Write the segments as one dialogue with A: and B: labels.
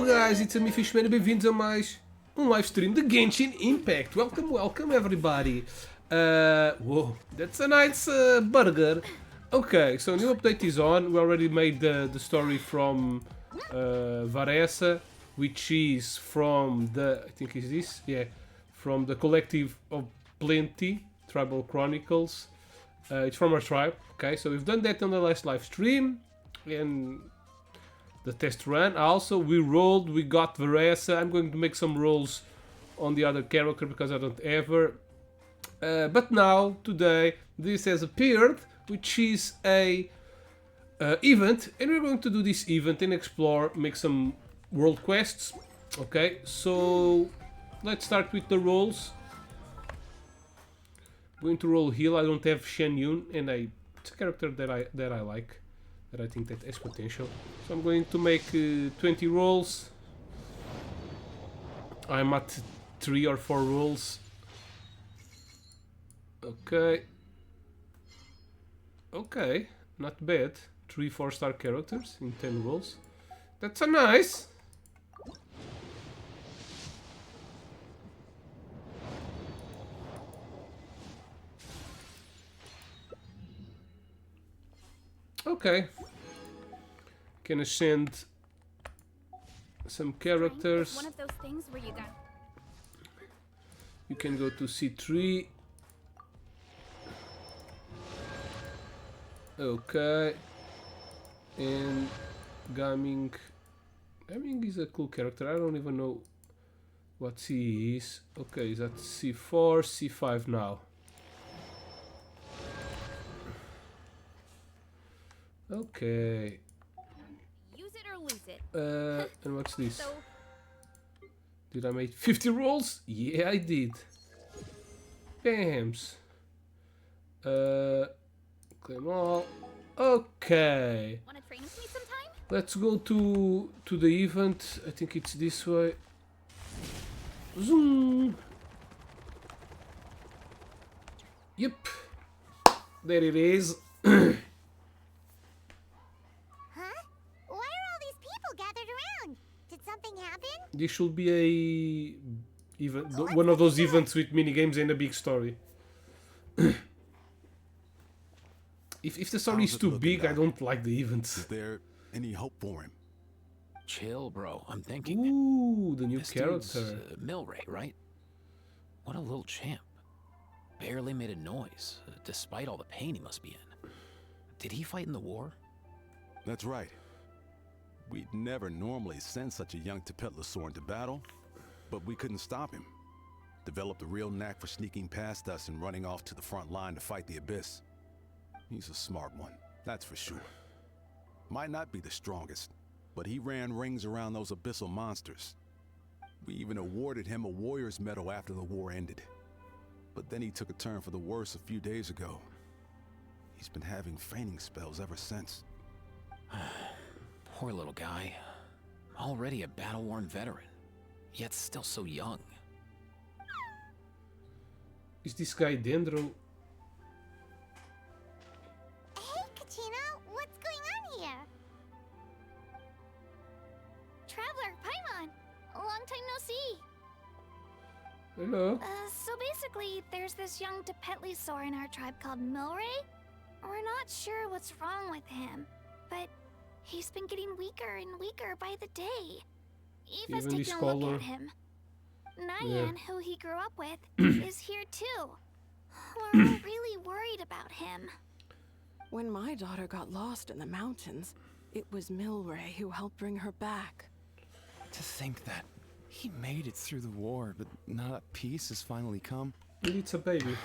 A: guys, it's me Fishman e bem-vindos a mais live stream de Genshin Impact. Welcome everybody. Whoa, that's a nice burger. Okay, so new update is on. We already made the story from Varesa, which is from the, I think is this? Yeah, from the Collective of Plenty, Tribal Chronicles. It's from our tribe. Okay, so we've done that on the last live stream. And the test run. Also, we rolled, we got Varesa. I'm going to make some rolls on the other character because I don't ever. But now, today, this has appeared, which is a event, and we're going to do this event and explore, make some world quests. Okay, so let's start with the rolls. Going to roll heal. I don't have Shen Yun, and it's a character that I like. That I think that has potential. So I'm going to make 20 rolls. I'm at 3 or 4 rolls. Okay. Okay, not bad. 3 4-star characters in 10 rolls. That's a nice. Okay, can ascend some characters.
B: One of those things where you got.
A: You can go to C3. Okay, and Gaming. Gaming is a cool character. I don't even know what C he is. Okay, that's C4, C5 now. Okay.
B: Use it or lose it.
A: And what's this?
B: So,
A: Did I make 50 rolls? Yeah, I did. Bams. Claim all. Okay.
B: wanna train with me sometime?
A: Let's go to the event. I think it's this way. Zoom. Yep. There it is. This should be a one of those events with mini games and a big story. If the story is too big, I don't like the events.
C: Is there any hope for him?
D: Chill, bro. I'm thinking.
A: Ooh, the new
D: This
A: character.
D: dude's, Milray, right? What a little champ. Barely made a noise, despite all the pain he must be in. Did he fight in the war?
C: That's right. We'd never normally send such a young Tepetlasaur into battle, but we couldn't stop him. Developed a real knack for sneaking past us and running off to the front line to fight the Abyss. He's a smart one, that's for sure. Might not be the strongest, but he ran rings around those abyssal monsters. We even awarded him a Warrior's Medal after the war ended. But then he took a turn for the worse a few days ago. He's been having fainting spells ever since.
D: Poor little guy. Already a battle-worn veteran, yet still so young.
A: Is this guy Dendro?
E: Hey, Kachina, what's going on here?
B: Traveler, Paimon! Long time no see.
A: Hello.
B: So basically, there's this young Tepetlasaur in our tribe called Milray. We're not sure what's wrong with him, but he's been getting weaker and weaker by the day. Eva's
A: Even
B: taking a look at him. Nyan, who he grew up with, is here too. We're all really worried about him.
F: When my daughter got lost in the mountains, it was Milray who helped bring her back.
G: To think that he made it through the war, but now that peace has finally come.
A: Maybe it's a baby.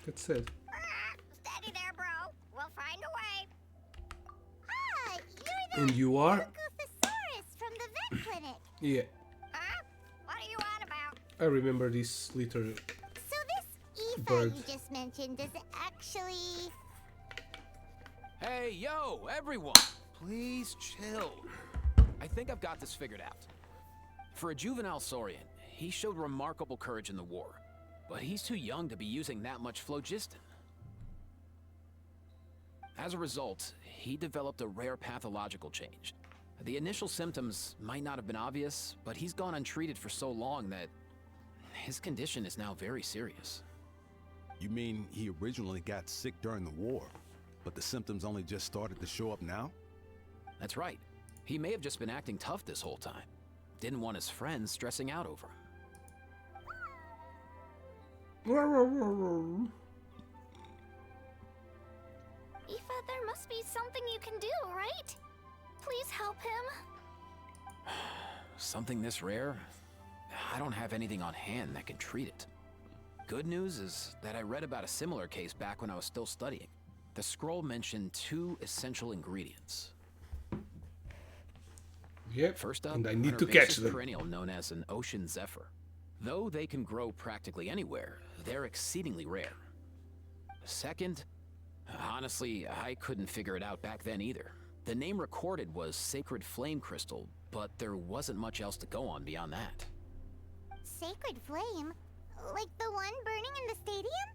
A: That's it.
E: Steady there, bro. We'll find a way. Ah, you're
A: And you are?
E: Thesaurus from the vet clinic.
A: Yeah,
E: Huh? What are you on about?
A: I remember this little.
E: So this Aoife
A: Bird.
E: you just mentioned does it actually...
D: Hey, yo, everyone! Please chill. I think I've got this figured out. For a juvenile Saurian, he showed remarkable courage in the war, but he's too young to be using that much phlogiston. As a result, he developed a rare pathological change, The initial symptoms might not have been obvious, but he's gone untreated for so long that his condition is now very serious.
C: You mean he originally got sick during the war, but the symptoms only just started to show up now?
D: That's right. He may have just been acting tough this whole time. Didn't want his friends stressing out over him.
B: Aoife, there must be something you can do, right? Please help him.
D: Something this rare? I don't have anything on hand that can treat it. Good news is that I read about a similar case back when I was still studying. The scroll mentioned 2 essential ingredients.
A: Yep.
D: First up,
A: and I
D: an
A: need to catch
D: herbaceous
A: them.
D: perennial known as an ocean zephyr. Though they can grow practically anywhere, they're exceedingly rare. Second, honestly, I couldn't figure it out back then either. The name recorded was Sacred Flame Crystal, but there wasn't much else to go on beyond that.
E: Sacred flame? Like the one burning in the stadium?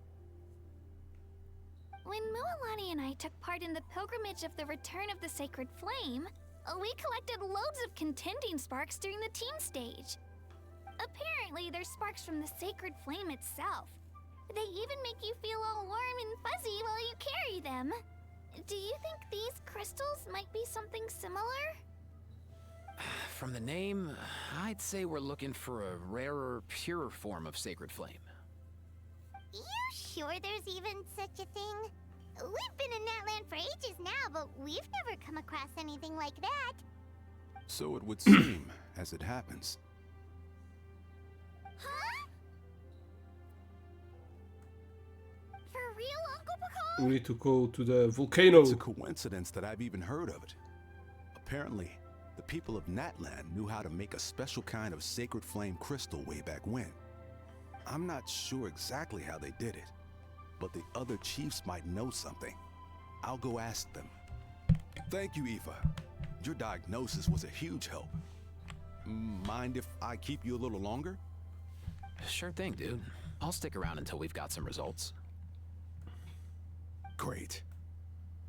B: When Mualani and I took part in the pilgrimage of the Return of the Sacred Flame, we collected loads of contending sparks during the team stage. Apparently, they're sparks from the Sacred Flame itself. They even make you feel all warm and fuzzy while you carry them. Do you think these crystals might be something similar?
D: From the name, I'd say we're looking for a rarer, purer form of Sacred Flame.
E: You sure there's even such a thing? We've been in Natland for ages now, but we've never come across anything like that.
C: So it would seem, as it happens.
E: Huh? For real, Uncle
A: We
E: Bacall?
A: need to go to the volcano.
C: It's a coincidence that I've even heard of it. Apparently, the people of Natland knew how to make a special kind of sacred flame crystal way back when. I'm not sure exactly how they did it, but the other chiefs might know something. I'll go ask them. Thank you, Aoife. Your diagnosis was a huge help. Mind if I keep you a little longer?
D: Sure thing, dude. I'll stick around until we've got some results.
C: Great.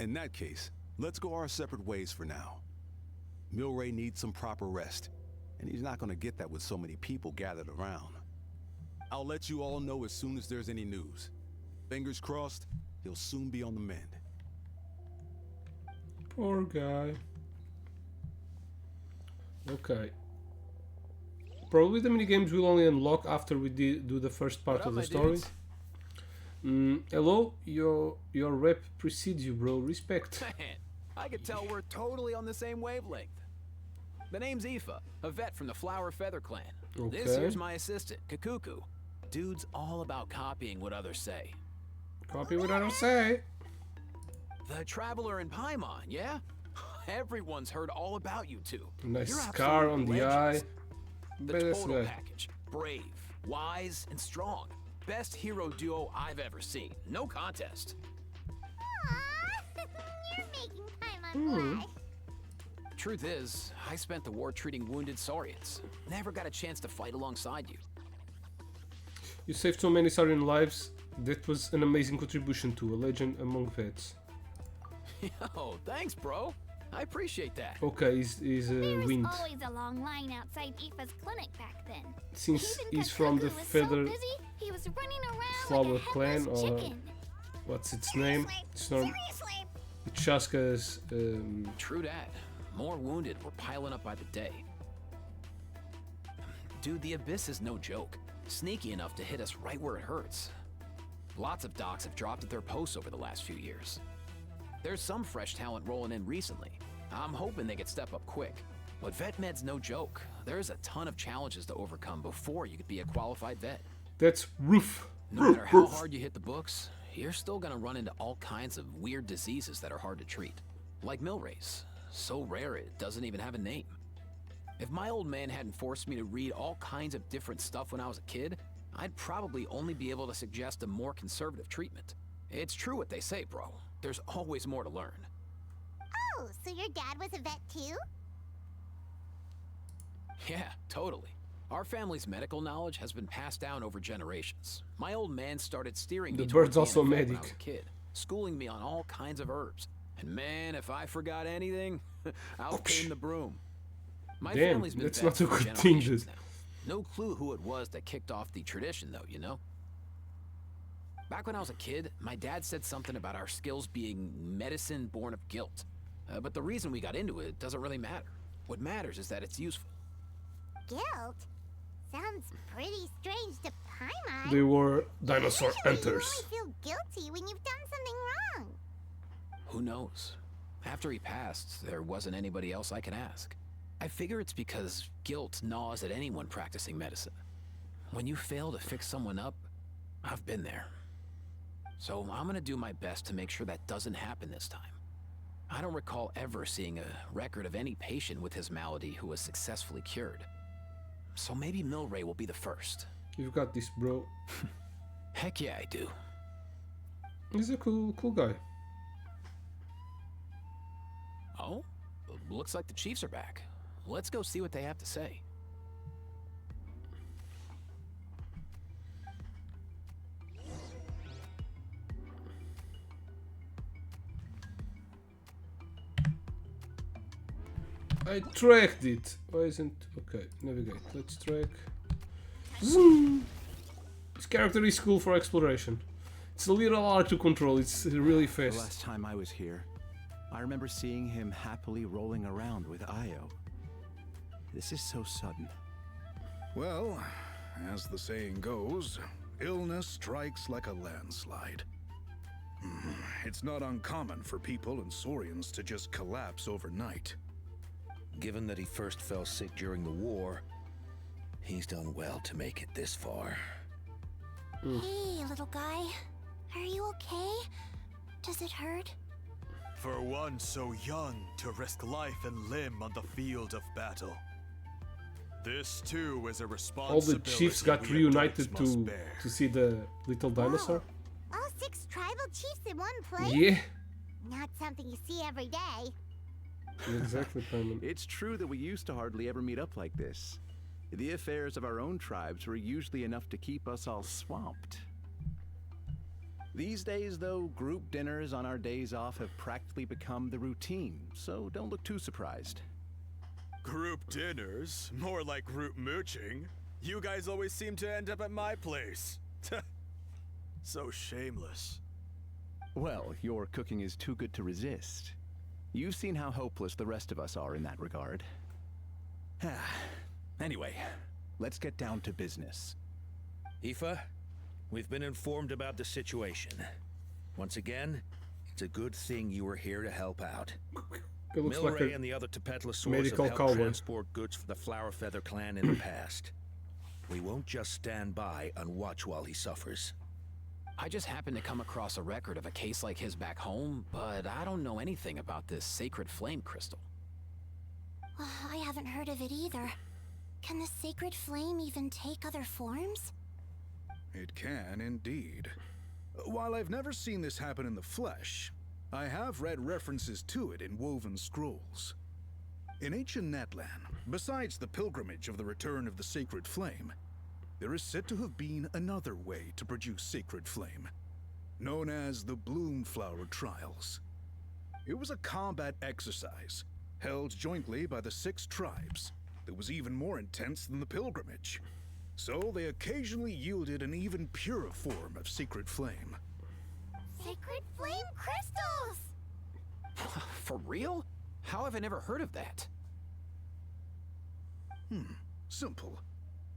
C: In that case, let's go our separate ways for now. Milray needs some proper rest, and he's not going to get that with so many people gathered around. I'll let you all know as soon as there's any news. Fingers crossed, he'll soon be on the mend.
A: Poor guy. Okay. Probably the minigames will only unlock after we do the first part
D: What
A: of
D: up,
A: the
D: my
A: story.
D: dudes?
A: Hello, your rep precedes you, bro. Respect.
D: Man, I could tell we're totally on the same wavelength. The name's Aoife, a vet from the Flower Feather Clan. This
A: Okay.
D: here's my assistant, Kakuku. Dude's all about copying what others say.
A: Copy what I don't say.
D: The Traveler in Paimon, yeah? Everyone's heard all about you two.
A: Nice
D: You're
A: scar on
D: absolute
A: the eye.
D: legends. The
A: Badass
D: total
A: guy.
D: package. Brave, wise, and strong. Best hero duo I've ever seen. No contest.
E: Aww, you're making Paimon blush.
D: Truth is, I spent the war treating wounded Saurians. Never got a chance to fight alongside you.
A: You saved so many Saurian lives. That was an amazing contribution to a legend among vets.
D: Yo, thanks, bro. I appreciate that.
A: Okay, he's
B: There was
A: wind.
B: always a long line outside Aoife's clinic back then.
A: Since
B: Even
A: he's from the
B: Kakuku was
A: feather
B: so busy, he was running around
A: Flower
B: like a
A: Clan,
B: headless
A: or
B: chicken.
A: what's its name? It's not
E: Seriously?
A: Chaska's.
D: True dat. More wounded were piling up by the day. Dude, the Abyss is no joke. Sneaky enough to hit us right where it hurts. Lots of docs have dropped at their posts over the last few years. There's some fresh talent rolling in recently. I'm hoping they could step up quick. But vet med's no joke. There's a ton of challenges to overcome before you could be a qualified vet.
A: That's roof.
D: No matter how hard you hit the books, you're still gonna run into all kinds of weird diseases that are hard to treat. Like Milray's. So rare it doesn't even have a name. If my old man hadn't forced me to read all kinds of different stuff when I was a kid, I'd probably only be able to suggest a more conservative treatment. It's true what they say, bro. There's always more to learn.
E: Oh, so your dad was a vet too?
D: Yeah, totally. Our family's medical knowledge has been passed down over generations. My old man started steering me
A: The
D: towards
A: bird's
D: being
A: also
D: a vet when I
A: medic.
D: was a kid, schooling me on all kinds of herbs. And man, if I forgot anything, out came the broom. My
A: Damn,
D: family's been
A: that's
D: vets
A: not a
D: for
A: good thing,
D: generations
A: dude.
D: now. No clue who it was that kicked off the tradition, though, you know? Back when I was a kid, my dad said something about our skills being medicine born of guilt. But the reason we got into it doesn't really matter. What matters is that it's useful.
E: Guilt? Sounds pretty strange to Paimon.
A: They were dinosaur
E: Usually
A: hunters.
E: You only feel guilty when you've done something wrong.
D: Who knows? After he passed, there wasn't anybody else I could ask. I figure it's because guilt gnaws at anyone practicing medicine. When you fail to fix someone up, I've been there. So I'm gonna do my best to make sure that doesn't happen this time. I don't recall ever seeing a record of any patient with his malady who was successfully cured. So maybe Milray will be the first.
A: You've got this, bro.
D: Heck yeah, I do.
A: He's a cool guy.
D: Oh? Looks like the Chiefs are back. Let's go see what they have to say.
A: I tracked it. Why isn't... Okay, navigate. Let's track. Zoom! This character is cool for exploration. It's a little hard to control. It's really
H: The
A: fast.
H: last time I was here, I remember seeing him happily rolling around with Io. This is so sudden.
I: Well, as the saying goes, illness strikes like a landslide. It's not uncommon for people and Saurians to just collapse overnight.
J: Given that he first fell sick during the war, he's done well to make it this far.
E: Hey, little guy. Are you okay? Does it hurt?
K: For one so young to risk life and limb on the field of battle. This too is a
A: All
K: responsibility.
A: the chiefs got
K: we
A: reunited
K: adults must bear.
A: to see the little dinosaur.
E: Whoa. All 6 tribal chiefs in one place?
A: Yeah,
E: Not something you see every day.
A: exactly, Paimon.
H: It's true that we used to hardly ever meet up like this. The affairs of our own tribes were usually enough to keep us all swamped. These days, though, group dinners on our days off have practically become the routine, so don't look too surprised.
K: Group dinners? More like group mooching. You guys always seem to end up at my place. So shameless.
H: Well, your cooking is too good to resist. You've seen how hopeless the rest of us are in that regard. Anyway, let's get down to business.
J: Aoife, we've been informed about the situation. Once again, it's a good thing you were here to help out.
A: It looks
J: Milray
A: like
J: and the other Tepetlosaurs have
A: medical
J: helped
A: cowboy.
J: transport goods for the Flower Feather clan in the past. We won't just stand by and watch while he suffers.
D: I just happened to come across a record of a case like his back home, but I don't know anything about this sacred flame crystal.
E: I haven't heard of it either. Can the sacred flame even take other forms?
I: It can indeed. While I've never seen this happen in the flesh, I have read references to it in woven scrolls. In ancient Natlan, besides the pilgrimage of the return of the sacred flame, there is said to have been another way to produce sacred flame, known as the Bloom Flower Trials. It was a combat exercise, held jointly by the 6 tribes, that was even more intense than the pilgrimage. So they occasionally yielded an even purer form of sacred flame.
E: Sacred flame crystals!
D: For real? How have I never heard of that?
I: Simple.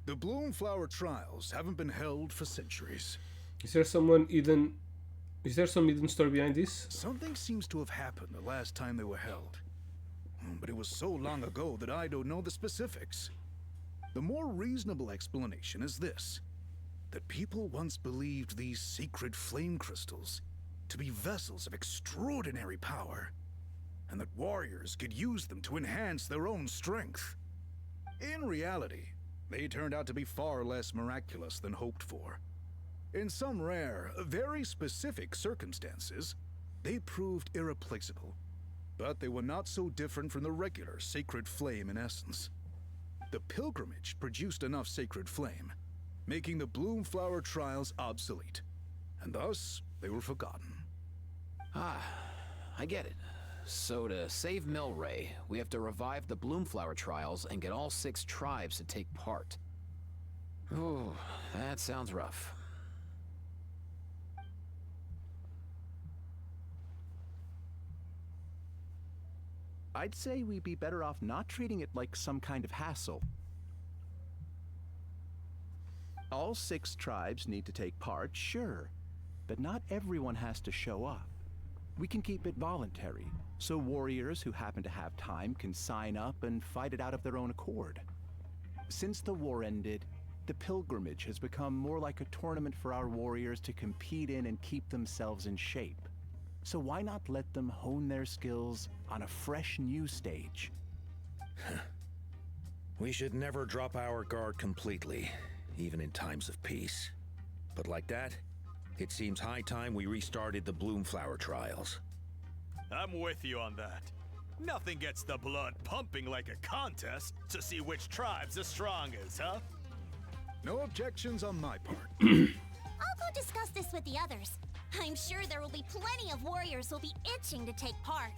I: The Bloom Flower Trials haven't been held for centuries.
A: Is there some hidden story behind this?
I: Something seems to have happened the last time they were held. But it was so long ago that I don't know the specifics. The more reasonable explanation is this: that people once believed these sacred flame crystals to be vessels of extraordinary power, and that warriors could use them to enhance their own strength. In reality, they turned out to be far less miraculous than hoped for. In some rare, very specific circumstances, they proved irreplaceable, but they were not so different from the regular sacred flame in essence. The pilgrimage produced enough sacred flame, making the Bloom Flower Trials obsolete, and thus they were forgotten.
D: Ah, I get it. So to save Milray, we have to revive the Bloomflower trials and get all 6 tribes to take part. Ooh, that sounds rough.
H: I'd say we'd be better off not treating it like some kind of hassle. All 6 tribes need to take part, sure, but not everyone has to show up. We can keep it voluntary, so warriors who happen to have time can sign up and fight it out of their own accord. Since the war ended, the pilgrimage has become more like a tournament for our warriors to compete in and keep themselves in shape. So why not let them hone their skills on a fresh new stage?
J: We should never drop our guard completely, even in times of peace. But like that, it seems high time we restarted the Bloomflower trials.
K: I'm with you on that. Nothing gets the blood pumping like a contest to see which tribe's the strongest, huh?
I: No objections on my part.
E: I'll go discuss this with the others. I'm sure there will be plenty of warriors who'll be itching to take part.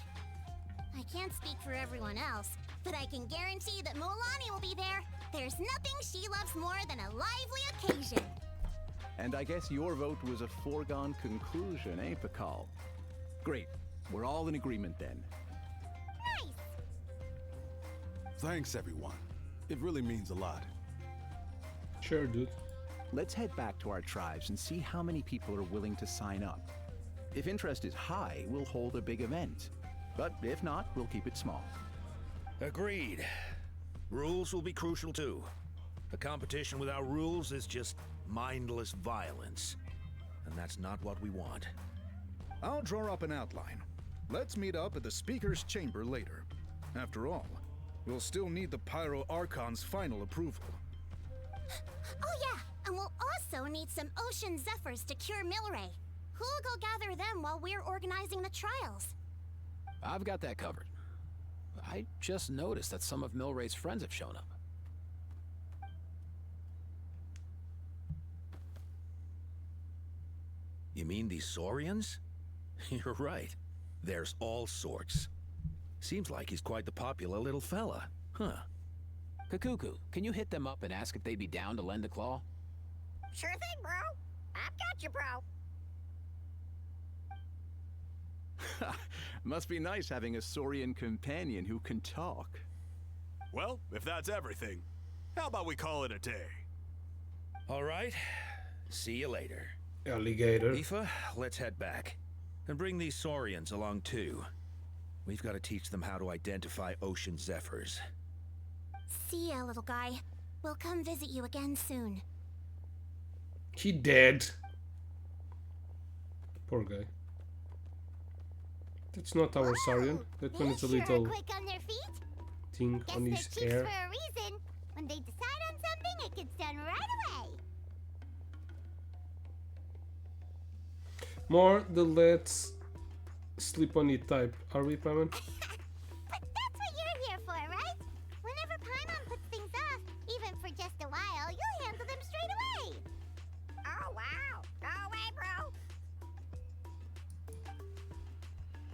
E: I can't speak for everyone else, but I can guarantee that Molani will be there. There's nothing she loves more than a lively occasion.
H: And I guess your vote was a foregone conclusion, eh, Pakal? Great. We're all in agreement then.
E: Nice!
C: Thanks, everyone. It really means a lot.
A: Sure, dude.
H: Let's head back to our tribes and see how many people are willing to sign up. If interest is high, we'll hold a big event. But if not, we'll keep it small.
J: Agreed. Rules will be crucial too. A competition without rules is just mindless violence. And that's not what we want.
I: I'll draw up an outline. Let's meet up at the Speaker's Chamber later. After all, we'll still need the Pyro Archon's final approval.
E: Oh yeah, and we'll also need some Ocean Zephyrs to cure Milray. Who'll go gather them while we're organizing the trials?
D: I've got that covered. I just noticed that some of Milray's friends have shown up.
J: You mean these Saurians? You're right. There's all sorts. Seems like he's quite the popular little fella, huh?
D: Kakuku, can you hit them up and ask if they'd be down to lend a claw?
E: Sure thing, bro. I've got you, bro.
H: Must be nice having a Saurian companion who can talk.
K: Well, if that's everything, how about we call it a day?
J: All right. See you later.
A: Alligator.
J: Aoife, let's head back. And bring these Saurians along too. We've got to teach them how to identify Ocean Zephyrs.
E: See ya, little guy. We'll come visit you again soon.
A: He dead. Poor guy. That's not our Saurian. That one is a little
E: quick on their feet.
A: thing
E: Guess
A: on
E: they're
A: his
E: chiefs
A: hair.
E: for a reason. When they decide on something, it gets done right away.
A: More the let's sleep on it type. Are we, Paimon?
E: But that's what you're here for, right? Whenever Paimon puts things off, even for just a while, you'll handle them straight away. Oh, wow. Go away, bro.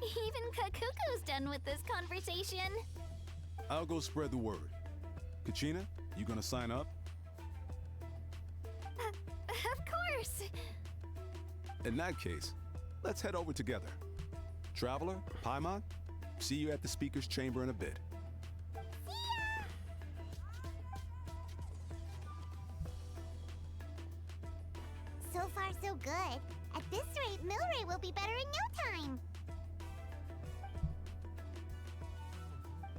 B: Even Kakuku's done with this conversation.
C: I'll go spread the word. Kachina, you gonna sign up?
B: Of course.
C: In that case, let's head over together. Traveler, Paimon, see you at the Speaker's Chamber in a bit.
E: So far, so good. At this rate, Milray will be better in no time.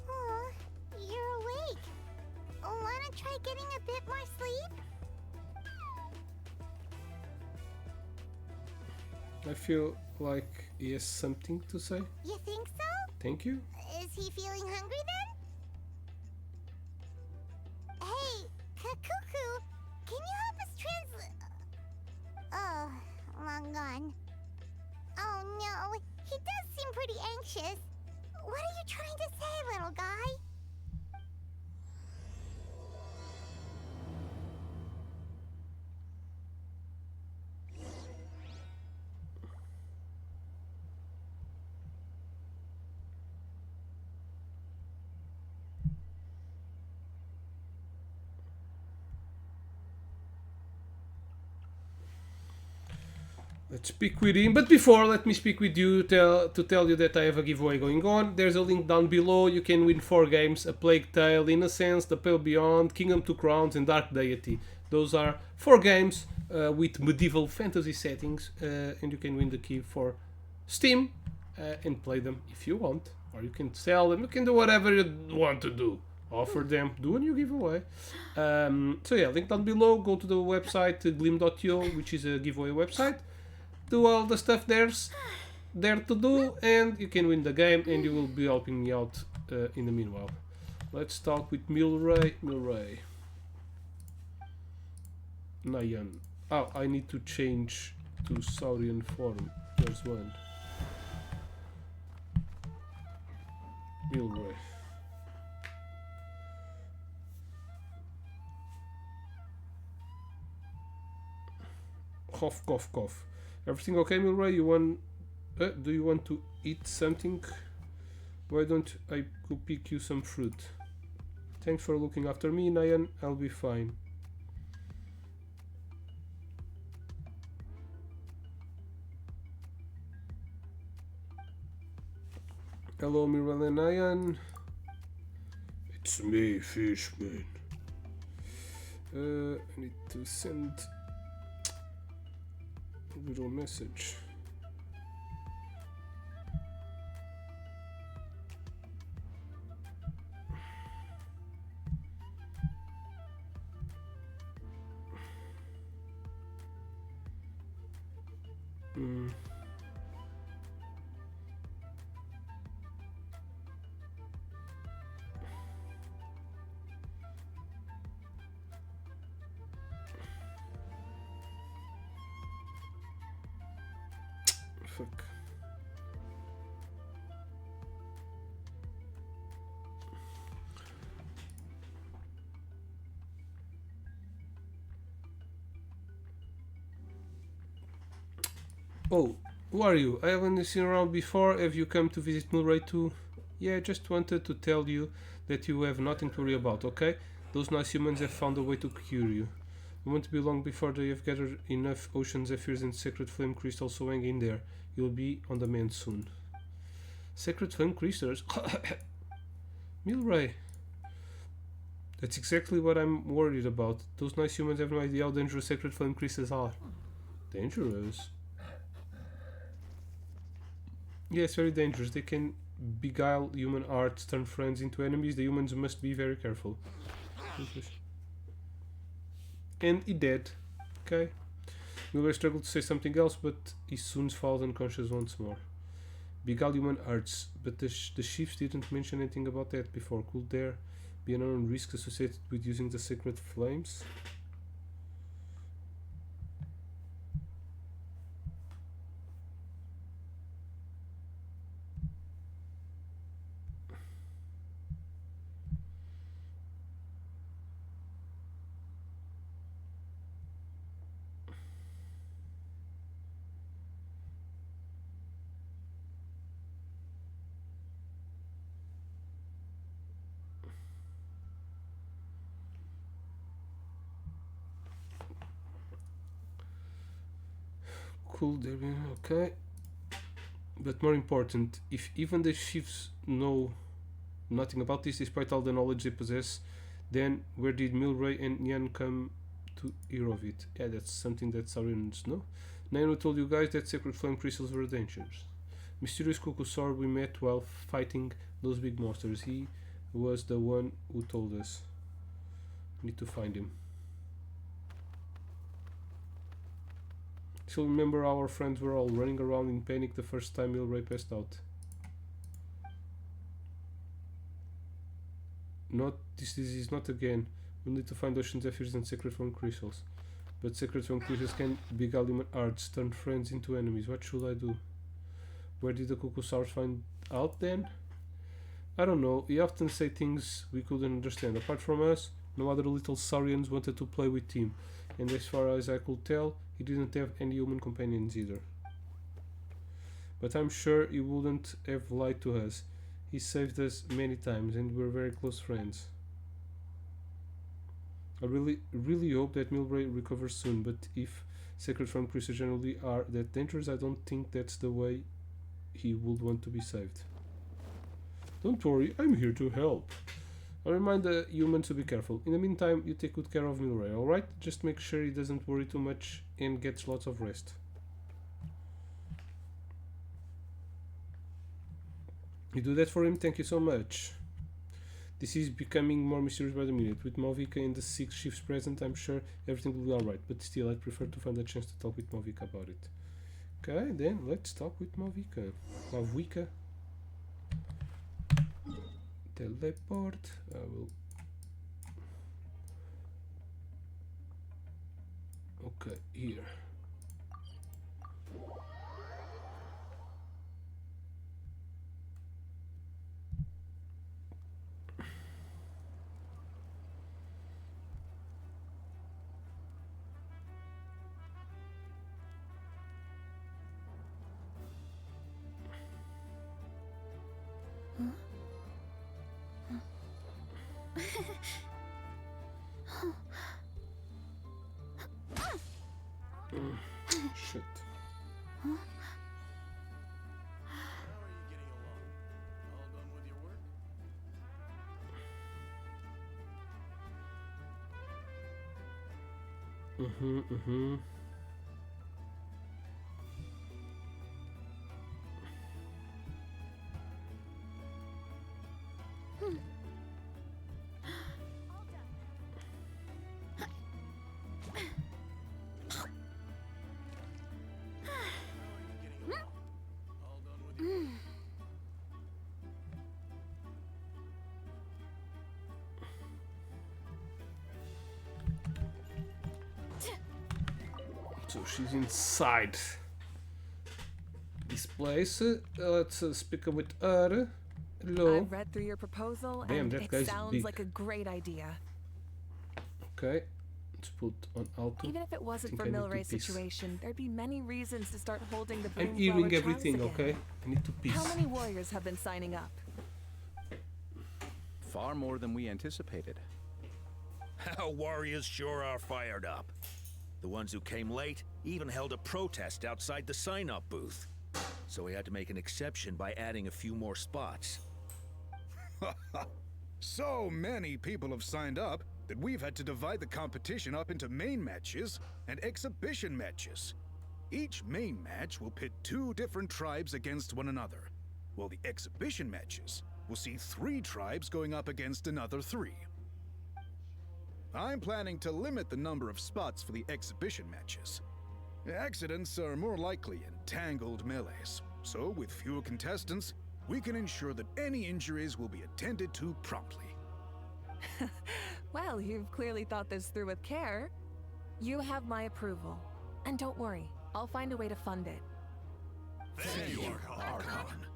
E: Oh, you're awake. Wanna try getting a bit more sleep?
A: I feel like he has something to say.
E: You think so?
A: Thank you.
E: Is he feeling hungry then? Hey, Kakuku, can you help us translate? Oh, long gone. Oh no, he does seem pretty anxious. What are you trying to say, little guy?
A: Let's speak with him. But before, let me speak with you to tell you that I have a giveaway going on. There's a link down below. You can win 4 games: A Plague Tale, Innocence, The Pale Beyond, Kingdom Two Crowns, and Dark Deity. Those are 4 games with medieval fantasy settings, and you can win the key for Steam and play them if you want. Or you can sell them. You can do whatever you want to do. Offer them, do a new giveaway. So yeah, link down below. Go to the website glim.io, which is a giveaway website. Do all the stuff there's there to do, and you can win the game, and you will be helping me out in the meanwhile. Let's talk with Milray. Nayan. Oh, I need to change to Saurian form. There's one. Milray. Cough, cough, cough. Everything okay, Milray? You want? Do you want to eat something? Why don't I go pick you some fruit? Thanks for looking after me, Nayan. I'll be fine. Hello, Milray and Nayan. It's me, Fishman. I need to send a little message. Fuck. Oh, who are you? I haven't seen you around before. Have you come to visit Milray too? Yeah, I just wanted to tell you that you have nothing to worry about, okay? Those nice humans have found a way to cure you. It won't be long before they have gathered enough ocean zephyrs and sacred flame crystals, so hang in there. You'll be on the mend soon. Sacred flame crystals? Milray. That's exactly what I'm worried about. Those nice humans have no idea how dangerous sacred flame crystals are. Dangerous? Yes, very dangerous. They can beguile human hearts, turn friends into enemies. The humans must be very careful. And he dead. Okay. Milray struggled to say something else, but he soon falls unconscious once more. Beguile human hearts, but the chiefs didn't mention anything about that before. Could there be an unknown risk associated with using the sacred flames? Cool, there we okay. But more important, if even the chiefs know nothing about this, despite all the knowledge they possess, then where did Milray and Nyan come to hear of it? Yeah, that's something that Saurians know. Nyan told you guys that sacred flame crystals were dangerous. Mysterious Kukusar we met while fighting those big monsters. He was the one who told us. Need to find him. Still remember our friends were all running around in panic the first time Milray passed out. Not this disease, not again. We'll need to find ocean zephyrs and sacred flame crystals. But sacred flame crystals can beguile human hearts, turn friends into enemies. What should I do? Where did the Kukusaurs find out then? I don't know. He often say things we couldn't understand. Apart from us, no other little Saurians wanted to play with him. And as far as I could tell, he didn't have any human companions either. But I'm sure he wouldn't have lied to us. He saved us many times and we're very close friends. I really hope that Milray recovers soon, but if Sacred Flame creatures generally are that dangerous. I don't think that's the way he would want to be saved. Don't worry, I'm here to help. I'll remind the humans to be careful. In the meantime, you take good care of Milray, alright? Just make sure he doesn't worry too much and gets lots of rest. You do that for him? Thank you so much. This is becoming more mysterious by the minute. With Malvika and the 6 shifts present, I'm sure everything will be alright. But still, I'd prefer to find a chance to talk with Malvika about it. Okay, then let's talk with Malvika. Malvika. Teleport. I will. Okay, here. Shit.
C: How are you getting along? All done with your work? All done with your work?
A: So she's inside this place. Let's speak with her. Hello.
F: I've read through your proposal
A: Damn,
F: and
A: that
F: it
A: guy's
F: sounds
A: big.
F: like a great idea.
A: Okay. Let's put on auto.
F: Even if it wasn't
A: Think
F: for
A: I need to
F: Milray's
A: piss.
F: situation, there'd be many reasons to start holding the
A: I'm
F: Bloomflower
A: hearing
F: trials
A: everything,
F: again.
A: okay? I need to piss.
F: How many warriors have been signing up?
H: Far more than we anticipated.
J: Our warriors sure are fired up. The ones who came late even held a protest outside the sign-up booth. So we had to make an exception by adding a few more spots.
I: So many people have signed up that we've had to divide the competition up into main matches and exhibition matches. Each main match will pit 2 different tribes against one another, while the exhibition matches will see 3 tribes going up against another 3. I'm planning to limit the number of spots for the exhibition matches. Accidents are more likely in tangled melees, so with fewer contestants, we can ensure that any injuries will be attended to promptly.
F: Well, you've clearly thought this through with care. You have my approval. And don't worry, I'll find a way to fund it.
C: Thank you, Archon.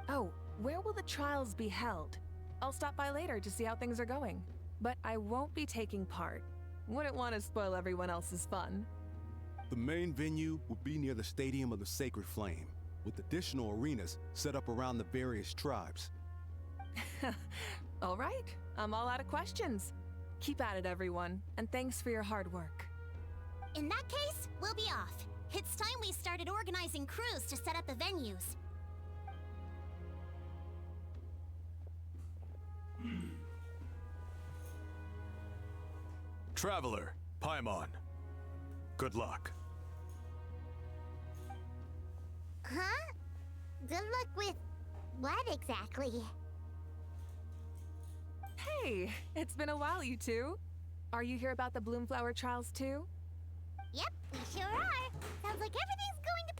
F: Oh, where will the trials be held? I'll stop by later to see how things are going. But I won't be taking part. Wouldn't want to spoil everyone else's fun.
C: The main venue will be near the Stadium of the Sacred Flame, with additional arenas set up around the various tribes.
F: All right, I'm all out of questions. Keep at it, everyone, and thanks for your hard work.
E: In that case, we'll be off. It's time we started organizing crews to set up the venues.
K: Traveler, Paimon. Good luck.
E: Huh? Good luck with what exactly?
F: Hey, it's been a while, you two. Are you here about the Bloomflower trials too?
E: Yep, we sure are. Sounds like everything's going to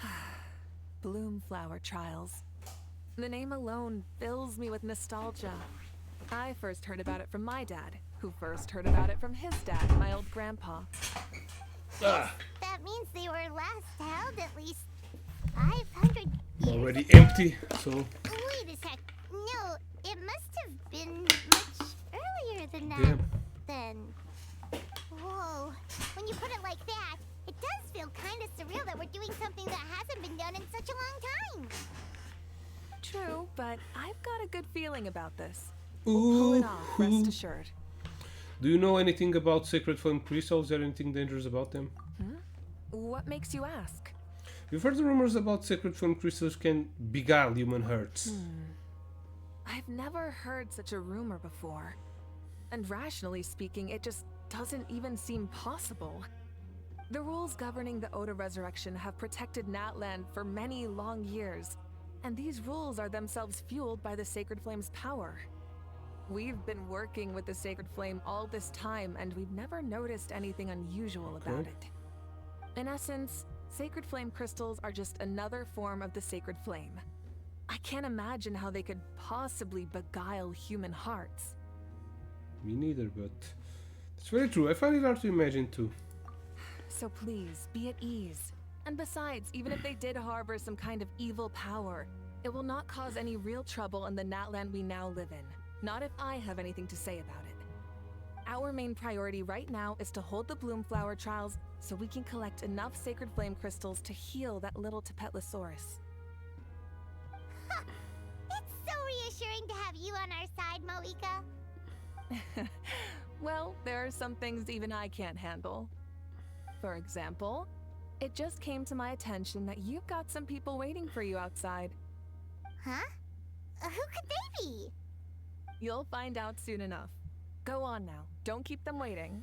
E: plan.
F: Bloomflower trials. The name alone fills me with nostalgia. I first heard about it from my dad, who first heard about it from his dad, my old grandpa.
E: That means they were last held at least 500 years
A: Already
E: ago.
A: empty, so
E: Wait a sec. No, it must have been much earlier than that.
A: Damn.
E: Then. Whoa. When you put it like that, it does feel kind of surreal that we're doing something that hasn't been done in such a long time.
F: True, but I've got a good feeling about this. We'll pull it off, rest assured.
A: Do you know anything about sacred flame crystals? Is there anything dangerous about them?
F: What makes you ask?
A: We've heard the rumors about sacred flame crystals can beguile human hearts.
F: I've never heard such a rumor before. And rationally speaking, it just doesn't even seem possible. The rules governing the Oda resurrection have protected Natland for many long years, and these rules are themselves fueled by the Sacred Flame's power. We've been working with the Sacred Flame all this time, and we've never noticed anything unusual about it. In essence, Sacred Flame crystals are just another form of the Sacred Flame. I can't imagine how they could possibly beguile human hearts.
A: Me neither, but it's very true. I find it hard to imagine too.
F: So please, be at ease. And besides, even if they did harbor some kind of evil power, it will not cause any real trouble in the Natland we now live in. Not if I have anything to say about it. Our main priority right now is to hold the Bloomflower trials so we can collect enough Sacred Flame crystals to heal that little Tapetlosaurus.
E: It's so reassuring to have you on our side, Moika.
F: Well, there are some things even I can't handle. For example, it just came to my attention that you've got some people waiting for you outside.
E: Huh? Who could they be?
F: You'll find out soon enough. Go on now. Don't keep them waiting.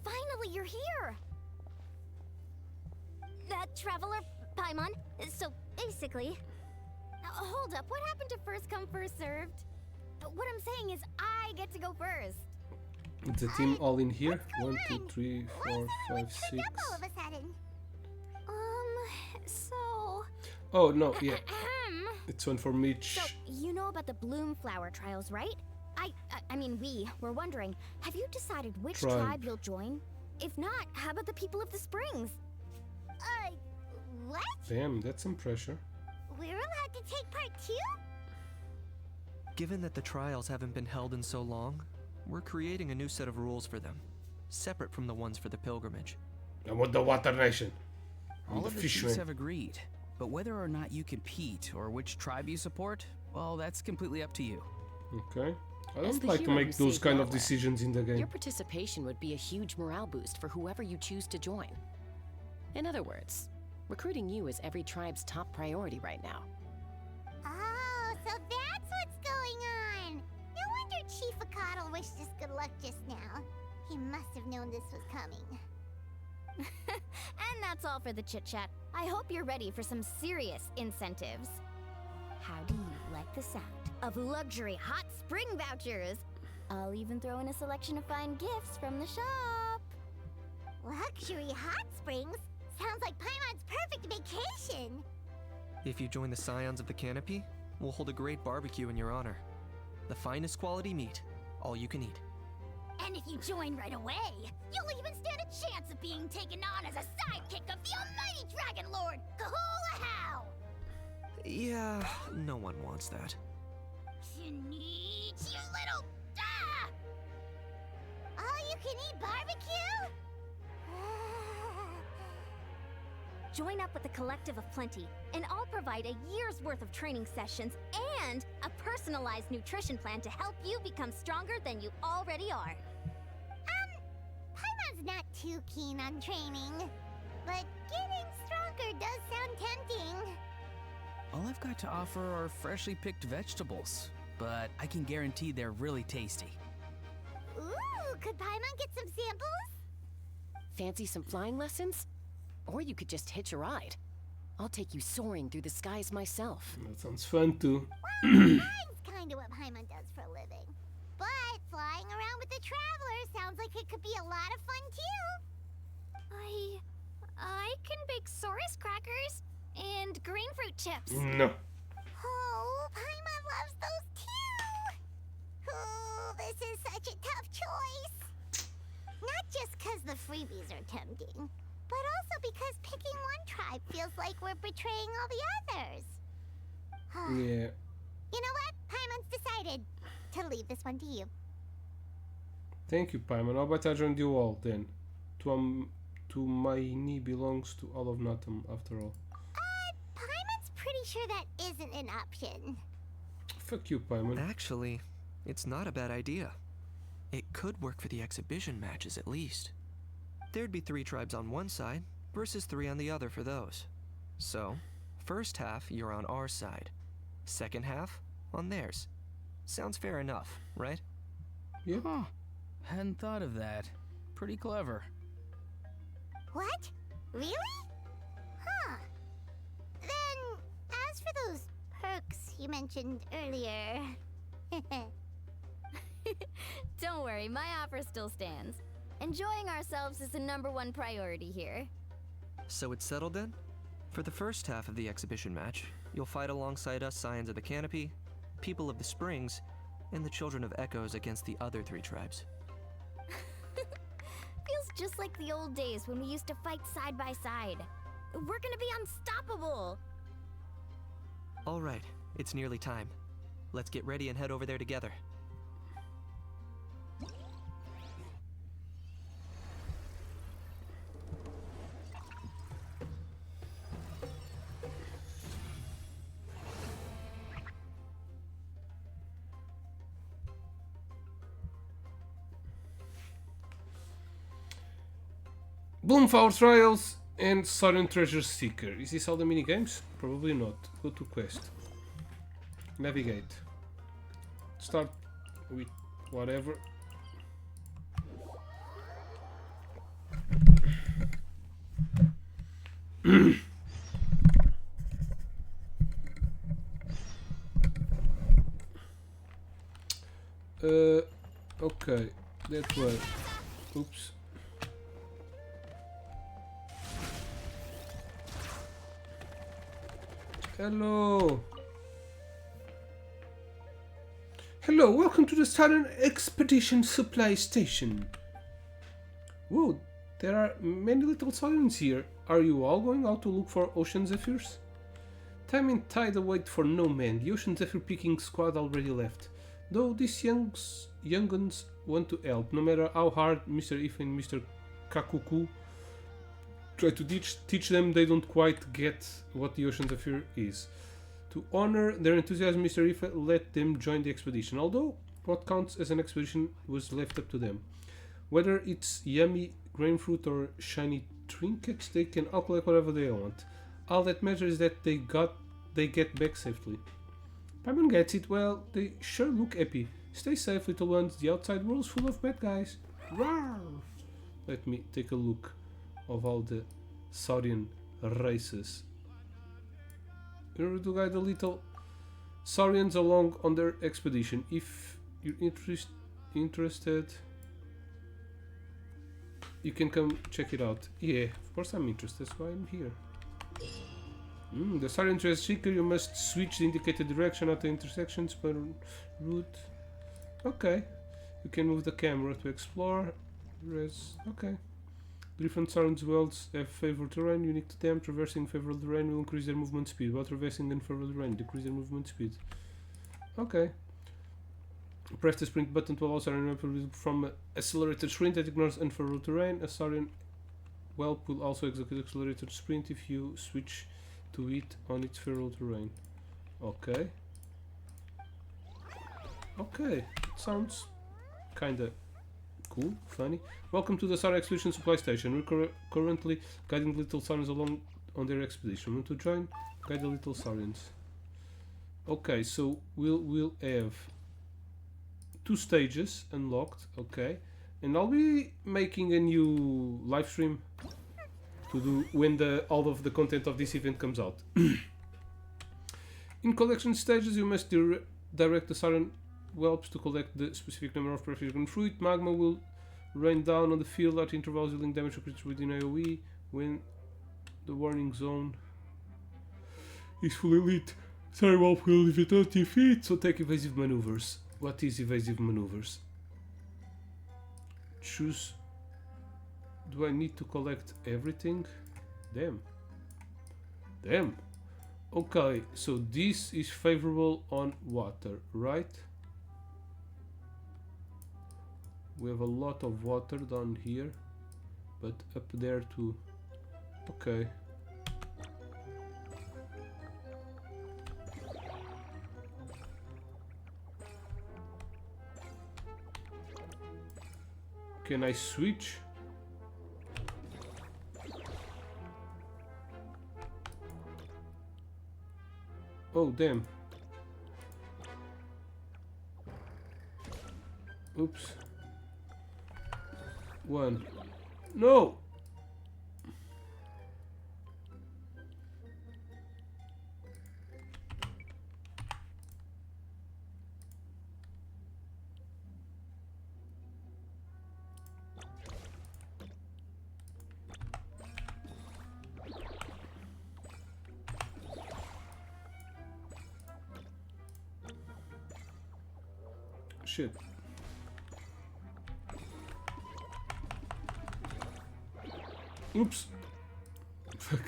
E: Finally, you're here! That traveler, Paimon, so basically... hold up, what happened to first come, first served? What I'm saying is I get to go first.
A: It's a team all in here. 1, 2, 3, 4, 5, 6.
E: All of a sudden? So...
A: Oh, no, yeah. It's one for Mitch.
E: So, you know about the Bloomflower trials, right? I mean, we were wondering, have you decided which tribe you'll join? If not, how about the people of the Springs? What?
A: Damn, that's some pressure.
E: We're allowed to take part too?
L: Given that the trials haven't been held in so long, we're creating a new set of rules for them, separate from the ones for the pilgrimage.
A: I want the Water Nation.
D: All of the chiefs
A: fisherman.
D: have agreed, but whether or not you compete or which tribe you support, well, that's completely up to you.
A: Okay. I
M: As
A: don't
M: the
A: like to
M: hero
A: make
M: who
A: those
M: saved
A: kind of
M: Norway,
A: decisions in the game.
M: Your participation would be a huge morale boost for whoever you choose to join. In other words, recruiting you is every tribe's top priority right now.
E: Oh, so that's what's going on. No wonder Chief Akatl wished us good luck just now. He must have known this was coming. And that's all for the chit-chat. I hope you're ready for some serious incentives. How do you like the sound of luxury hot spring vouchers? I'll even throw in a selection of fine gifts from the shop. Luxury hot springs? Sounds like Paimon's perfect vacation.
L: If you join the Scions of the Canopy, we'll hold a great barbecue in your honor. The finest quality meat, all you can eat.
E: And if you join right away, you'll even stand a chance of being taken on as a sidekick of the almighty Dragon Lord, Kahula-How!
L: Yeah, no one wants that.
E: Sneak, you little... Ah! All-you-can-eat barbecue? Join up with the Collective of Plenty, and I'll provide a year's worth of training sessions and a personalized nutrition plan to help you become stronger than you already are. Paimon's not too keen on training, but getting stronger does sound tempting.
D: All I've got to offer are freshly picked vegetables, but I can guarantee they're really tasty.
E: Ooh, could Paimon get some samples?
M: Fancy some flying lessons? Or you could just hitch a ride. I'll take you soaring through the skies myself.
A: That sounds fun too.
E: Well, flying's kind of what Paimon does for a living. But flying around with the Traveler sounds like it could be a lot of fun too. I can bake Saurus crackers and green fruit chips.
A: No.
E: Oh, Paimon loves those too. Oh, this is such a tough betraying all the others.
A: Yeah.
E: You know what? Paimon's decided to leave this one to you.
A: Thank you, Paimon. How about I join you all then? To my knee belongs to all of Notham, after all.
E: Paimon's pretty sure that isn't an option.
A: Fuck you, Paimon.
L: Actually, it's not a bad idea. It could work for the exhibition matches at least. There'd be 3 tribes on one side versus 3 on the other for those. So, first half you're on our side. Second half on theirs. Sounds fair enough, right?
A: Yep.
N: Huh. Hadn't thought of that. Pretty clever.
E: What? Really? Huh. Then, as for those perks you mentioned earlier...
O: Don't worry, my offer still stands. Enjoying ourselves is the #1 priority here.
L: So it's settled then? For the first half of the exhibition match, you'll fight alongside us Scions of the Canopy, People of the Springs, and the Children of Echoes against the other 3 tribes.
O: Feels just like the old days when we used to fight side by side. We're gonna be unstoppable!
L: Alright, it's nearly time. Let's get ready and head over there together.
A: Bloomflower Trials and Saurian Treasure Seeker. Is this all the minigames? Probably not. Go to quest. Navigate. Start with whatever. Okay. That way. Oops. Hello. Hello, welcome to the Southern Expedition Supply Station. Whoa, there are many little Saurians here. Are you all going out to look for Ocean Zephyrs? Time and tide await for no man. The Ocean Zephyr picking squad already left. Though these younguns want to help, no matter how hard Mr. If and Mr. Kakuku try to teach them, they don't quite get what the Ocean Zephyr is. To honor their enthusiasm, Mr. Ifa let them join the expedition, although what counts as an expedition was left up to them. Whether it's yummy grain fruit or shiny trinkets, they can all collect whatever they want. All that matters is that they get back safely. Paimon gets it. Well, they sure look happy. Stay safe, little ones. The outside world's full of bad guys. Rawr! Let me take a look of all the Saurian races. In order to guide the little Saurians along on their expedition. If you're interested, you can come check it out. Yeah, of course I'm interested, that's why I'm here. The Saurian Treasure Seeker, you must switch the indicated direction at the intersections per route. Okay, you can move the camera to explore. Okay. Different Saurians worlds have favored terrain unique to them. Traversing favorable terrain will increase their movement speed, while traversing unfavorable terrain decrease their movement speed. Okay. Press the sprint button to allow Saurian from accelerated sprint that ignores unfavorable terrain. A Saurian whelp will also execute accelerated sprint if you switch to it on its favorable terrain. Okay. Okay. Sounds kinda cool, funny. Welcome to the Saurian Expedition Supply Station. We're currently guiding little Saurians along on their expedition. Want to join? Guide the little Saurians. Okay, so we'll have 2 stages unlocked. Okay, and I'll be making a new live stream to do when all of the content of this event comes out. In collection stages, you must direct the Saurian whelps to collect the specific number of prefigured fruit. Magma will rain down on the field at intervals, dealing damage to creatures within AoE when the warning zone is fully lit. Sorry, whelp will leave it 30 feet, so take evasive maneuvers. What is evasive maneuvers? Choose. Do I need to collect everything? Damn. Okay, so this is favorable on water, right? We have a lot of water down here, but up there too. Okay. Can I switch? Oh, damn. Oops. One. No! Shit. Oops. Fuck.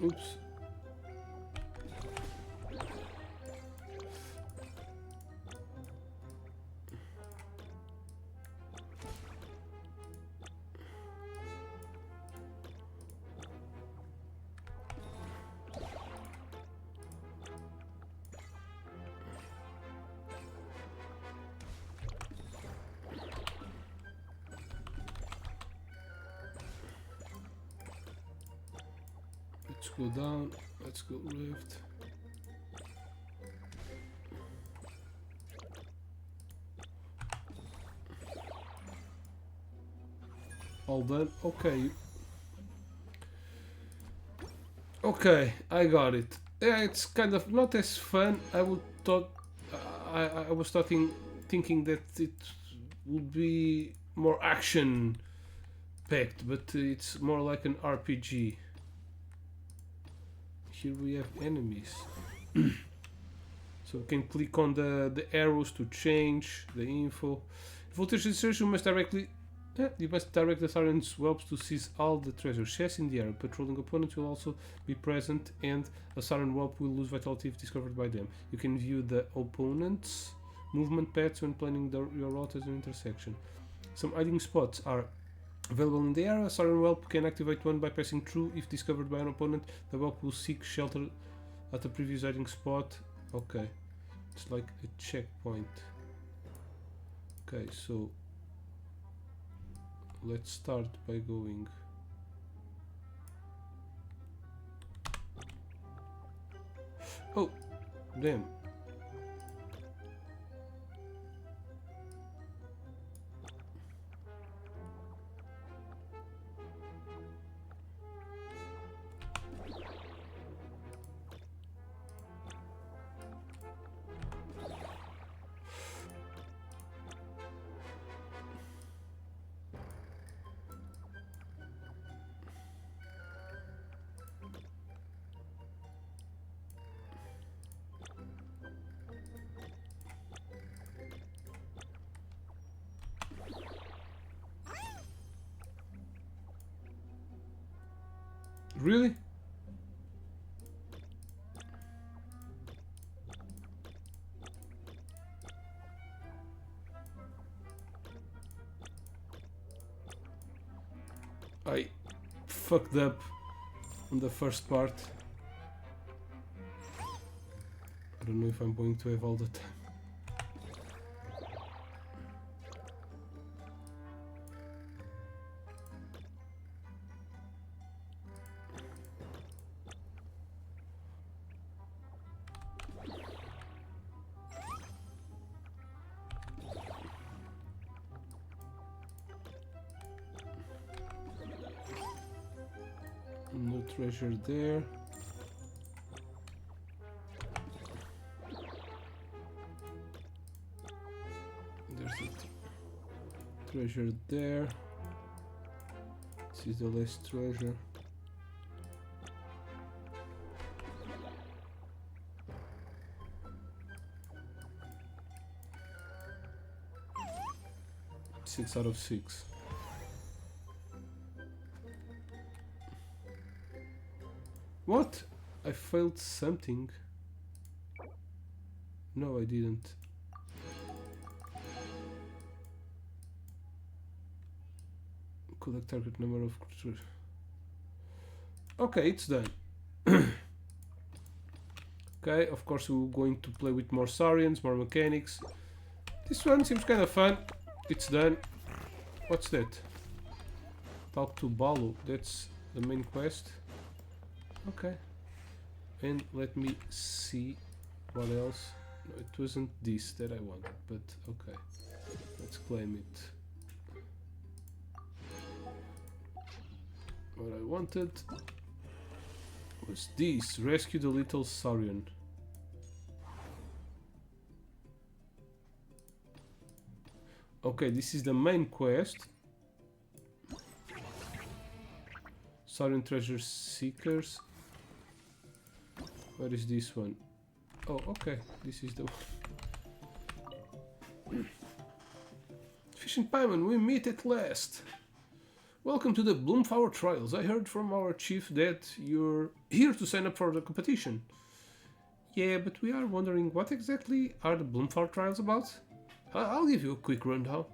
A: Oops. Let's go down, let's go left. All done. Okay. Okay, I got it. Yeah, it's kind of not as fun. I would thought I was thinking that it would be more action packed, but it's more like an RPG. Here we have enemies. So we can click on the arrows to change the info. Voltage research, you must direct the Siren's whelps to seize all the treasure chests in the area. Patrolling opponents will also be present, and a Siren whelp will lose vitality if discovered by them. You can view the opponent's movement paths when planning your route as an intersection. Some hiding spots are available in the area. A Siren whelp can activate one by passing through. If discovered by an opponent, the whelp will seek shelter at a previous hiding spot. Okay, it's like a checkpoint. Okay, so let's start by going. Oh, damn. Really? I fucked up on the first part. I don't know if I'm going to have all the time. No treasure there. There's a treasure there. This is the last treasure. Six out of 6. What? I failed something. No, I didn't. Collect target number of creatures. Okay, it's done. Okay, of course we're going to play with more Saurians, more mechanics. This one seems kind of fun. It's done. What's that? Talk to Balu. That's the main quest. Okay. And let me see what else. No, it wasn't this that I wanted, but okay. Let's claim it. What I wanted was this. Rescue the little Saurian. Okay, this is the main quest. Saurian treasure seekers. Where is this one? Oh, okay. This is the one. Fish and Paimon, we meet at last. Welcome to the Bloomflower Trials. I heard from our chief that you're here to sign up for the competition. Yeah, but we are wondering what exactly are the Bloomflower Trials about? I'll give you a quick rundown.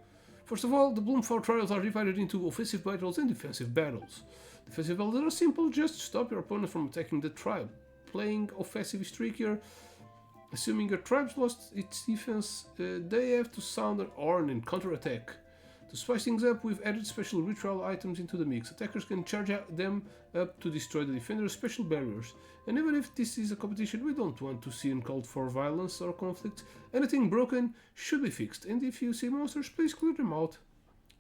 A: First of all, the Bloomflower Trials are divided into offensive battles and defensive battles. Defensive battles are simple, just stop your opponent from attacking the tribe. Playing offensive is trickier. Assuming your tribe's lost its defense, they have to sound an horn and counterattack. To spice things up, we've added special ritual items into the mix. Attackers can charge them up to destroy the defender's special barriers. And even if this is a competition, we don't want to see uncalled for violence or conflict. Anything broken should be fixed, and if you see monsters, please clear them out.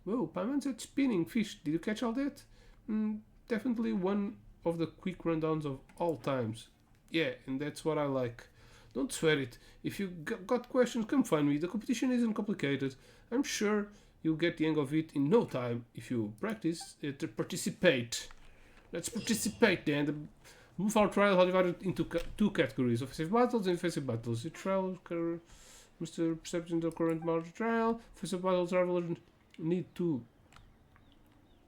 A: Whoa, Paimon's at spinning fish. Did you catch all that? Definitely one of the quick rundowns of all times. Yeah, and that's what I like. Don't sweat it. If you got questions, come find me. The competition isn't complicated. I'm sure you'll get the hang of it in no time if you practice to participate. Let's participate then. The Bloomflower Trials are divided into two categories: offensive battles and defensive battles. Each trial must perception the current margin trial. Offensive battles travelers need to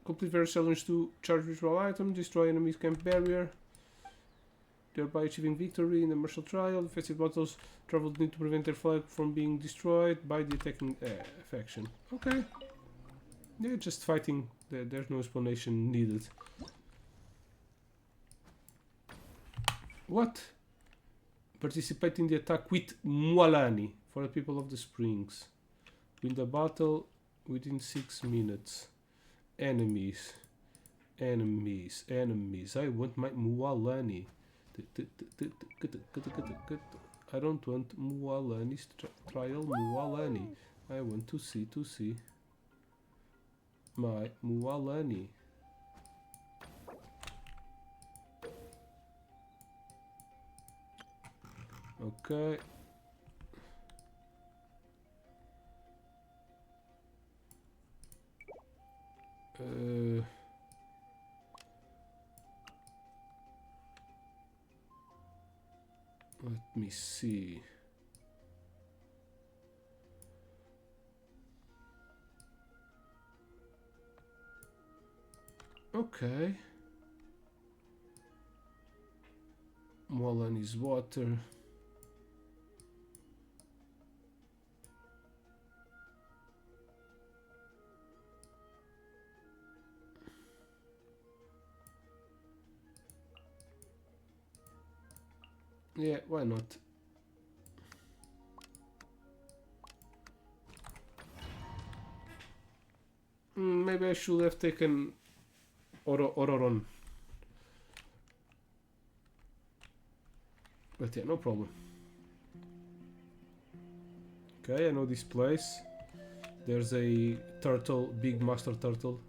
A: complete various challenges to charge ritual items, destroy enemy's camp barrier, thereby achieving victory in the martial trial. Defensive battles travelers need to prevent their flag from being destroyed by the attacking faction. Okay. Yeah, just fighting. There's no explanation needed. What? Participate in the attack with Mualani for the people of the springs. Win the battle within 6 minutes. Enemies. Enemies. Enemies. I want my Mualani. I don't want Mualani's trial Mualani. I want to see my Mualani. Okay. Let me see. Okay. Mualani's water. Yeah, why not? Maybe I should have taken Ororon. But yeah, no problem. Okay, I know this place. There's a turtle, big master turtle.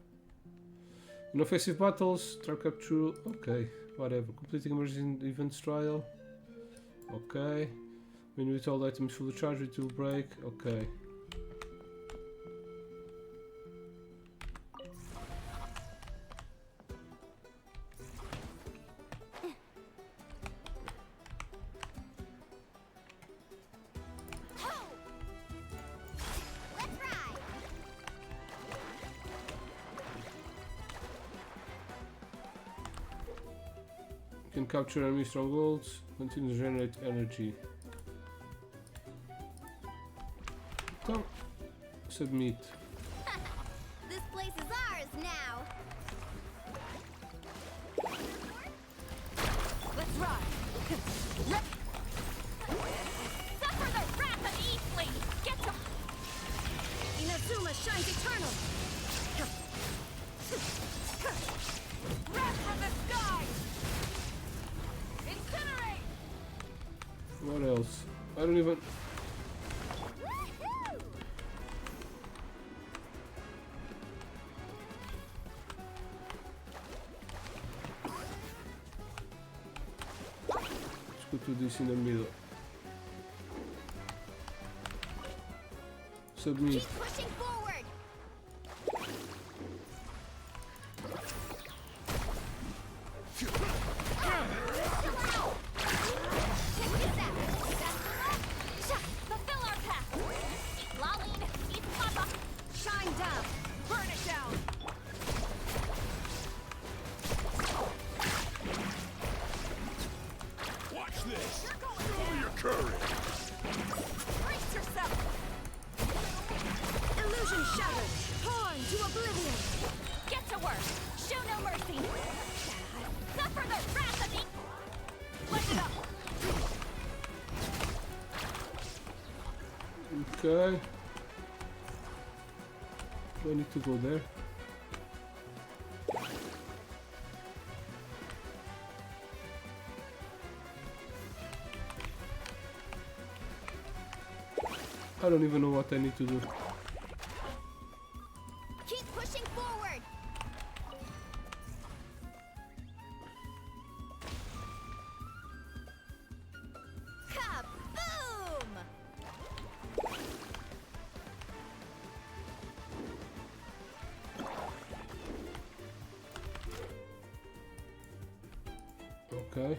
A: In offensive battles, try capture. Okay, whatever. Completing emergency events trial. Okay. When ritual items fully charged, it will break. Okay. Can capture enemy strongholds. Continue to generate energy. Então, submit.
O: This place is ours now.
E: Let's ride. Suffer the wrath of Eastling. Get to Inazuma shines eternal. Wrath from the sky. Incinerate.
A: What else? I don't even... Let's go to this in the middle. Submit.
O: Keep pushing forward.
E: Check this out. Fulfill our path. Eat Laline, eat Papa. Shine down. Burn it down.
J: Watch this! Show your courage!
E: Brace yourself. Illusion shattered. Torn to oblivion. Get to work. Show no mercy. Suffer the wrath of the... Light it up.
A: Okay. Do I need to go there? I don't even know what I need to do.
O: Keep pushing forward. Kaboom!
A: Okay.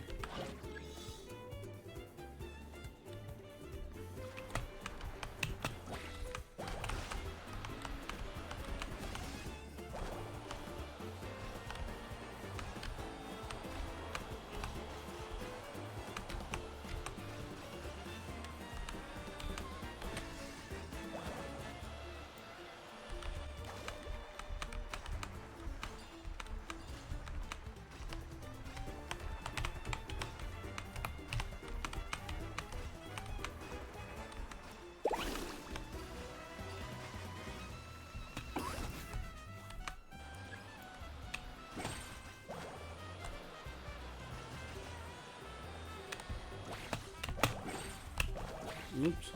A: Oops.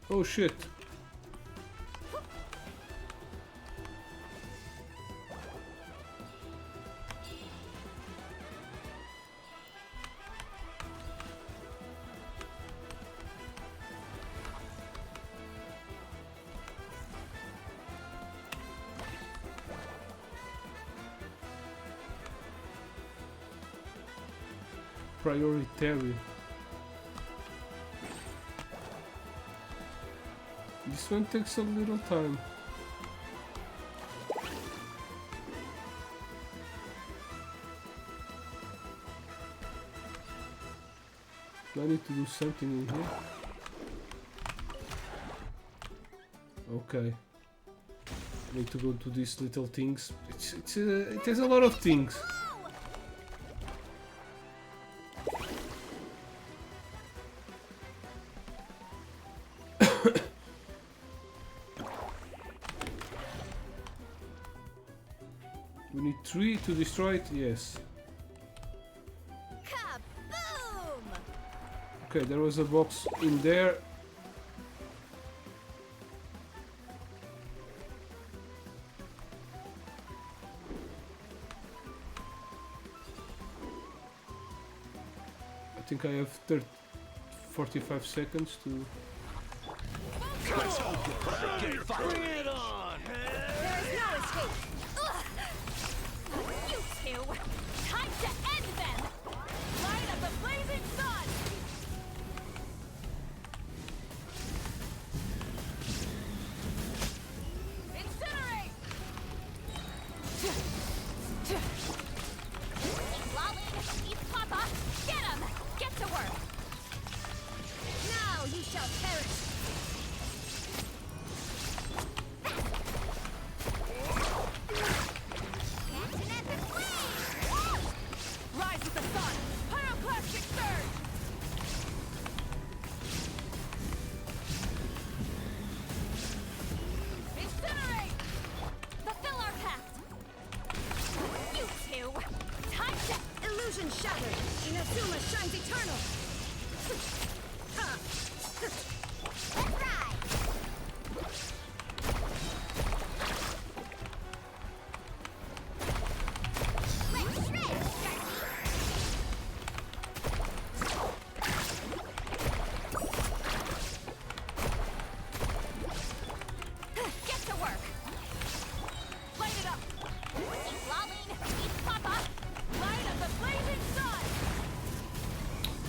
A: Oh shit. Prioritary. This one takes a little time. Do I need to do something in here? Okay. I need to go to these little things. It has a lot of things. We need 3 to destroy it, yes.
O: Kaboom!
A: Okay, there was a box in there. I think I have 45 seconds to...
J: Bring it on!
E: There is no escape. You two! Time to end them! Light of the blazing sun!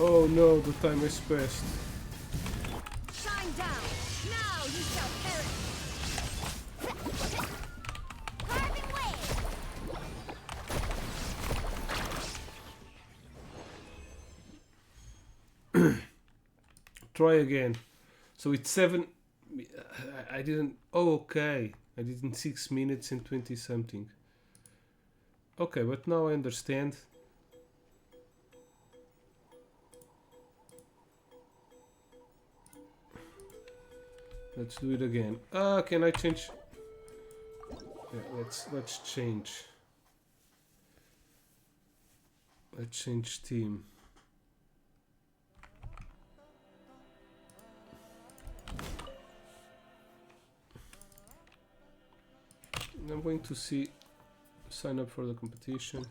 A: Oh no, the time has passed.
O: Shine down. Now you shall perish. Carving wave.
A: Try again. So it's 7. I didn't. Oh, okay. I did in 6 minutes and 20 something. Okay, but now I understand. Let's do it again. Can I change? Yeah, let's change. Let's change team. I'm going to sign up for the competition.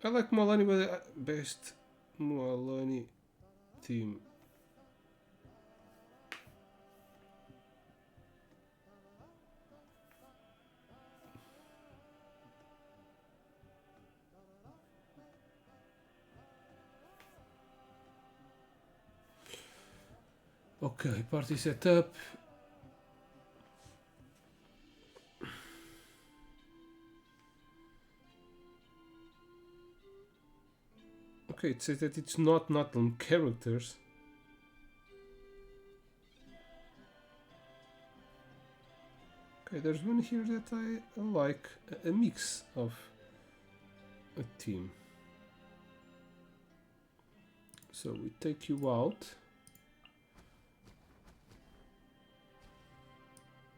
A: I like Molani, but best Molani team. Okay, party setup. Okay, it says that it's not on characters. Okay, there's one here that I like, a mix of a team. So we take you out.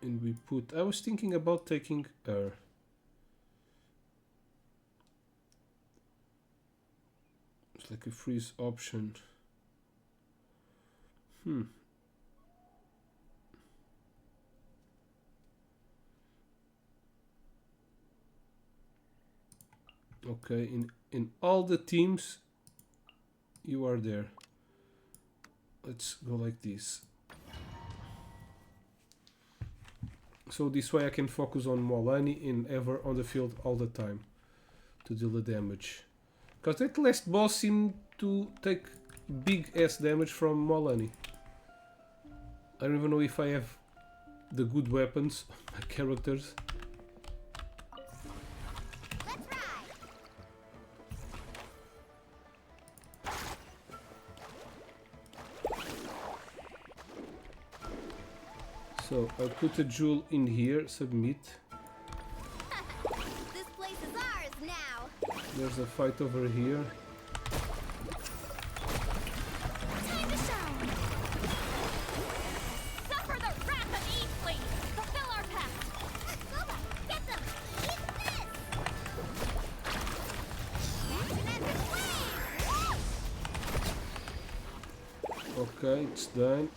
A: And we put, I was thinking about taking her. It's like a freeze option. Okay, in all the teams you are there. Let's go like this. So this way I can focus on Molani and ever on the field all the time to deal the damage. Because that last boss seemed to take big ass damage from Molani. I don't even know if I have the good weapons on my characters. So I'll put a jewel in here, submit.
O: This place is ours now.
A: There's a fight over here.
O: Time to shine. Suffer the wrath of Eastling. Fulfill our pact. Loba, get them. Eat this.
A: Okay, it's done.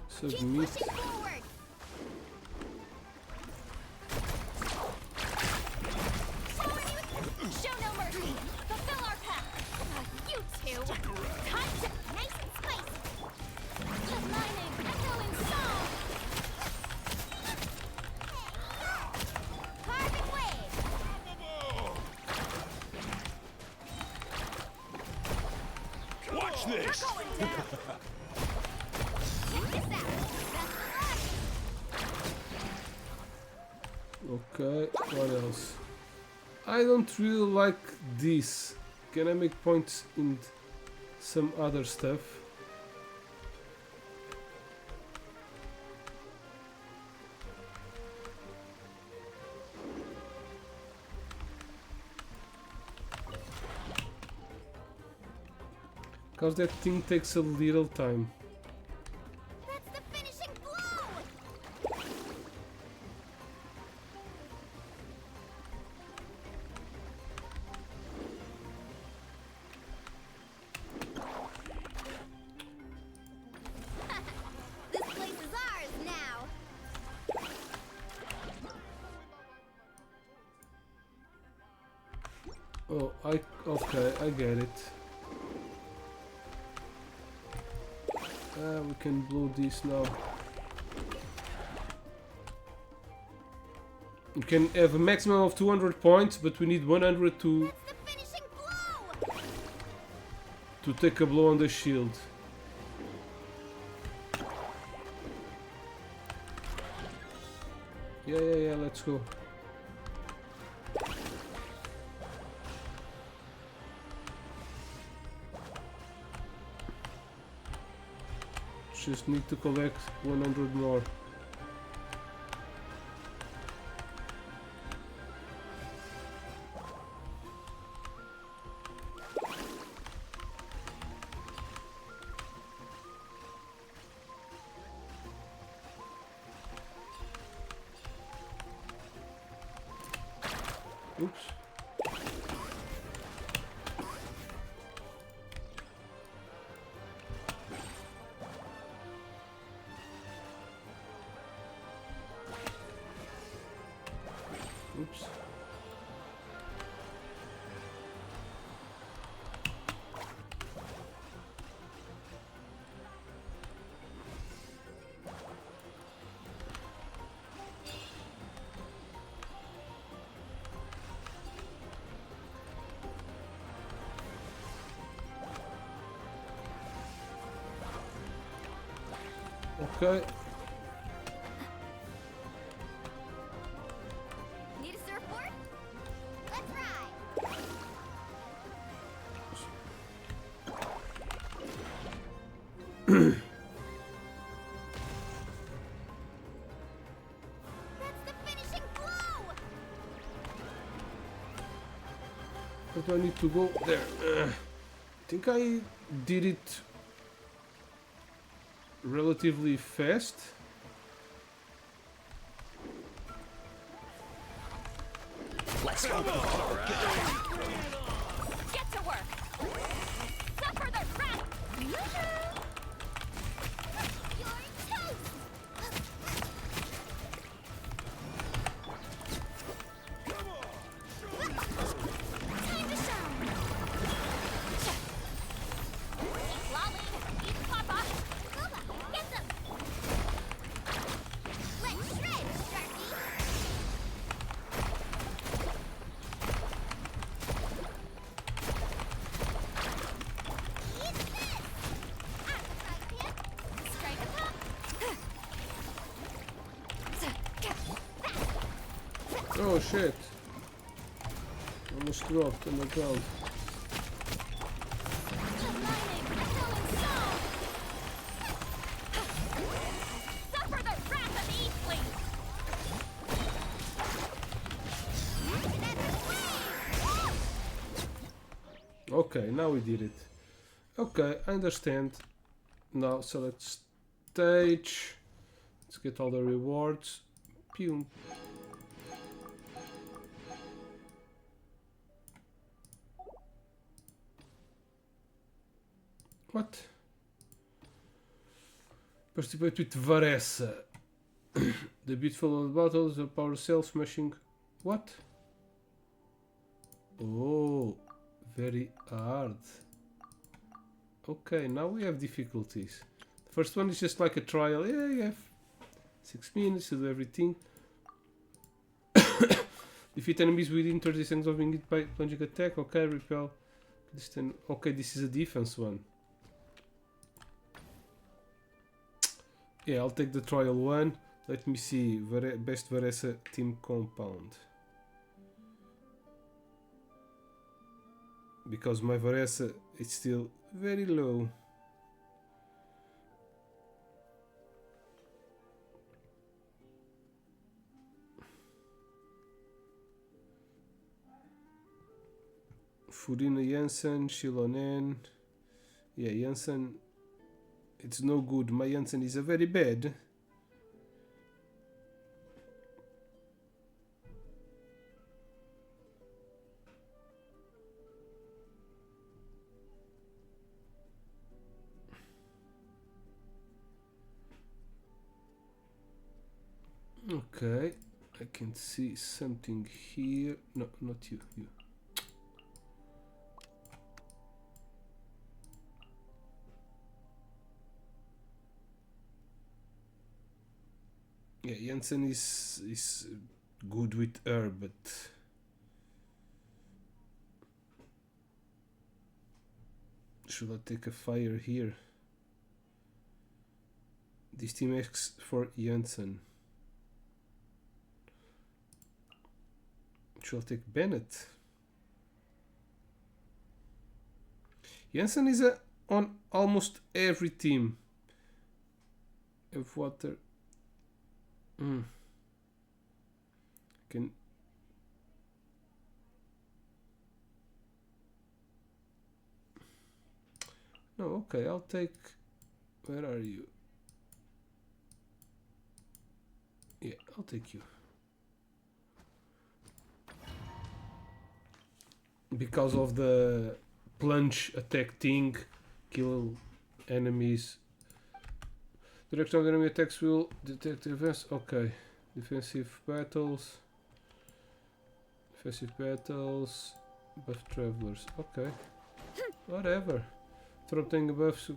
A: Submit.
O: Show no mercy. Fulfill our pact. You two. Time to nice and spicy. Let my name echo in song. Carving wave.
K: Watch this!
O: You're going down.
A: Okay, what else? I don't really like this. Can I make points in some other stuff? Because that thing takes a little time.
O: That's the finishing blow. This place is ours now.
A: Oh, okay, I get it. We can blow this now. You can have a maximum of 200 points, but we need 100 to take a blow on the shield. Yeah, let's go. Just need to collect 100 more. Oops. Oops. Okay.
B: Need a surfboard? Let's ride! That's the finishing blow!
A: Where do I need to go? There. I think I did it relatively fast.
J: Let's go.
O: Get to work! Suffer the wrath!
B: You're toast! Time to shine!
O: Keep lolling! Eat Papa!
B: Get them! Let's shred, Sharky! Eat this! Appetite pip! Strike a pop!
A: Oh shit. Almost dropped on the ground.
O: Suffer the wrath of Eastling!
A: Okay, now we did it. Okay, I understand. Now select stage. Let's get all the rewards. Pew. What? Participate with Varessa. The beautiful battles, the power cell smashing. What? Oh, very hard. Okay, now we have difficulties. The first one is just like a trial. Yeah, you have 6 minutes to do everything. Defeat enemies within 30 seconds of being hit by plunging attack. Okay, repel. Okay, this is a defense one. Yeah, I'll take the trial one. Let me see. Best Varessa team compound. Because my Varessa is still very low. Furina Janssen, Shilonen. Yeah, Janssen. It's no good. My Janssen is a very bad. Okay, I can see something here. No, not you. You. Yeah, Jensen is good with her, but should I take a fire here? This team asks for Jensen. Should I take Bennett? Jensen is on almost every team. Of water. Can. No, okay, I'll take. Where are you? Yeah, I'll take you. Because of the plunge attack thing, kill enemies. Direction of the enemy attacks will detect the events. Okay. Defensive battles. Defensive battles. Buff travelers. Okay. Whatever. For obtaining a buff, so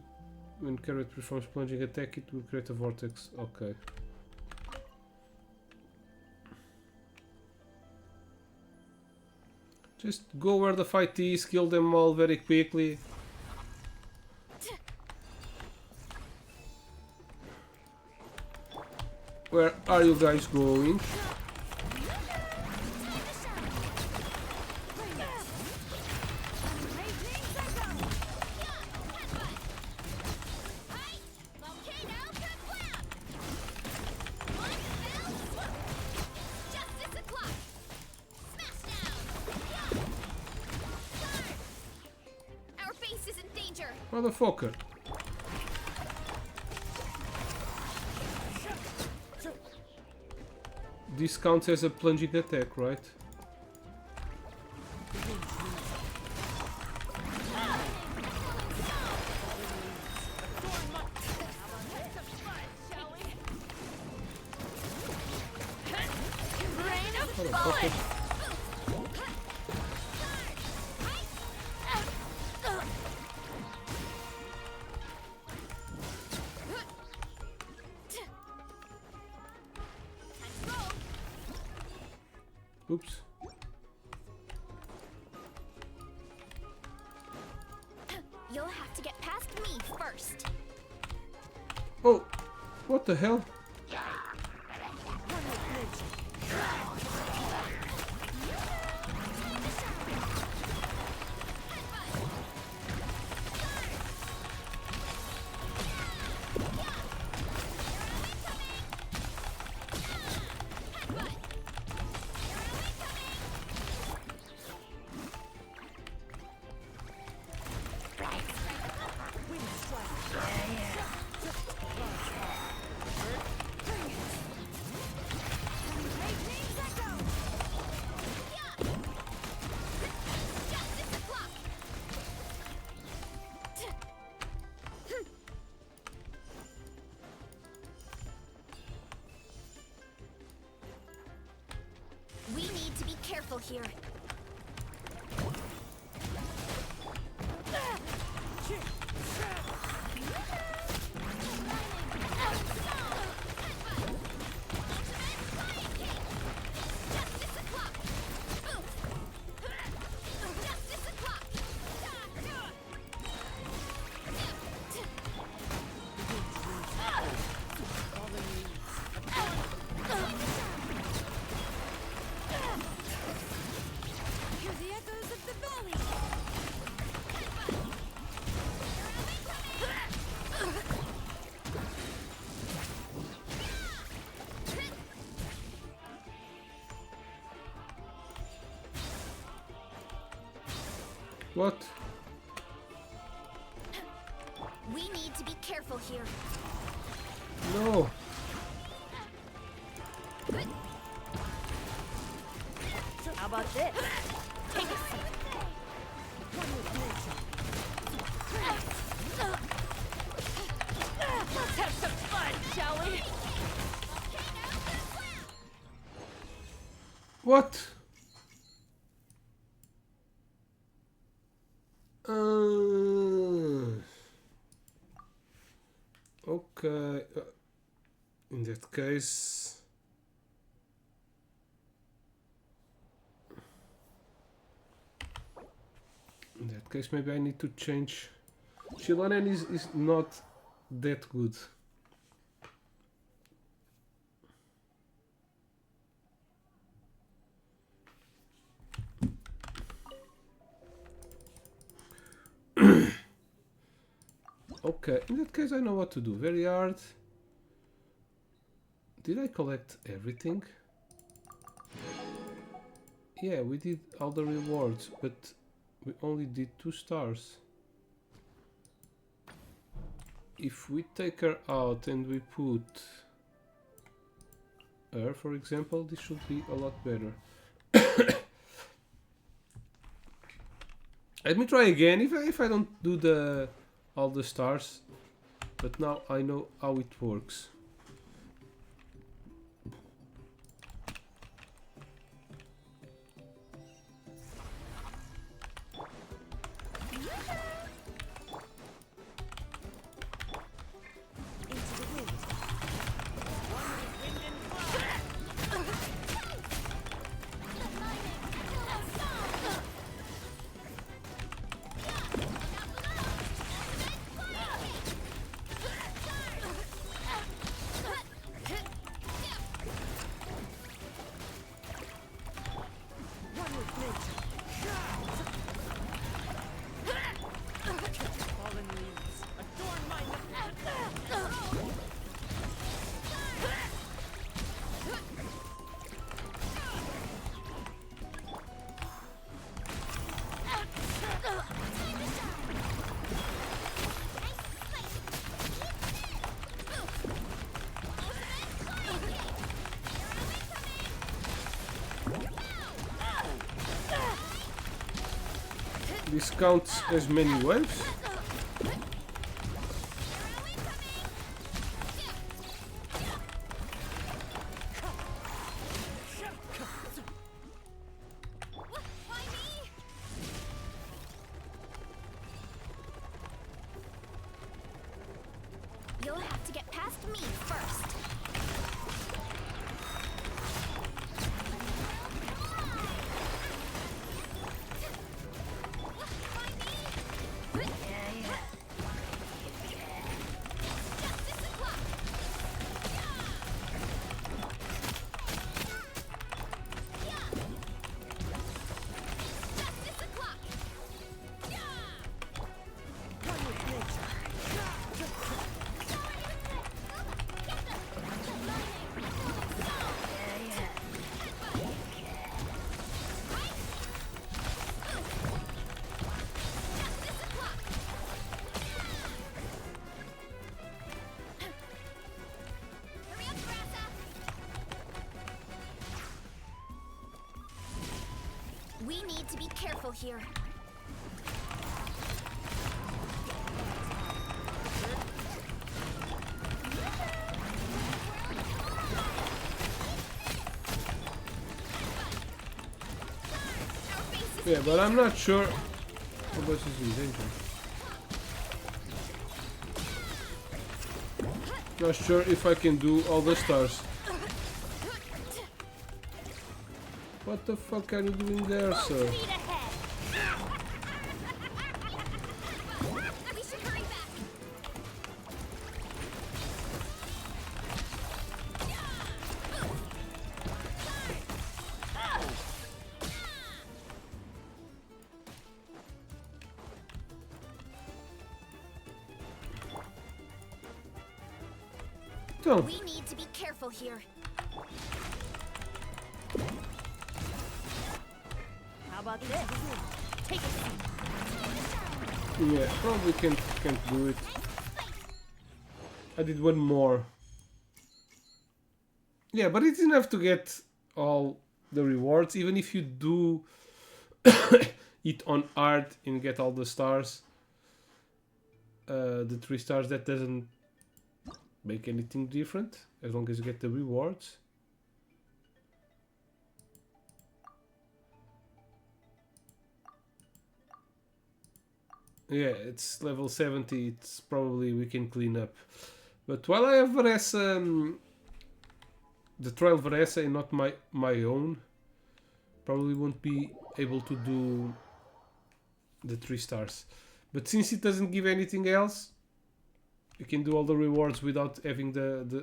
A: when carrot performs plunging attack, it will create a vortex. Okay. Just go where the fight is, kill them all very quickly. Where are you guys going?
O: Our base is in danger.
A: Motherfucker. This counts as a plunging attack, right? Motherfucker. Oops.
B: You'll have to get past me first.
A: Oh, what the hell?
B: We need to be careful here.
A: What?
B: We need to be careful here.
A: No.
O: How about this? Take a seat. Let's have some fun, shall we?
A: What? Okay. In that case, that case, maybe I need to change. Chilanen is not that good. Okay, in that case I know what to do. Very hard. Did I collect everything? Yeah, we did all the rewards, but we only did 2 stars. If we take her out and we put her, for example, this should be a lot better. Let me try again if I don't do all the stars, but now I know how it works. This counts as many waves.
B: You'll have to get past me first. We need to be careful here.
A: Yeah, but I'm not sure. How much is in danger? Not sure if I can do all the stars. What the fuck are you doing there, sir?
B: We need to be careful here. How about this? Take it.
A: Yeah, probably can't do it. I did one more. Yeah, but it's enough to get all the rewards, even if you do it on hard and get all the stars. The 3 stars, that doesn't make anything different as long as you get the rewards. Yeah, it's level 70, it's probably we can clean up. But while I have Varessa, the trial Varessa and not my own, probably won't be able to do the 3 stars. But since it doesn't give anything else, you can do all the rewards without having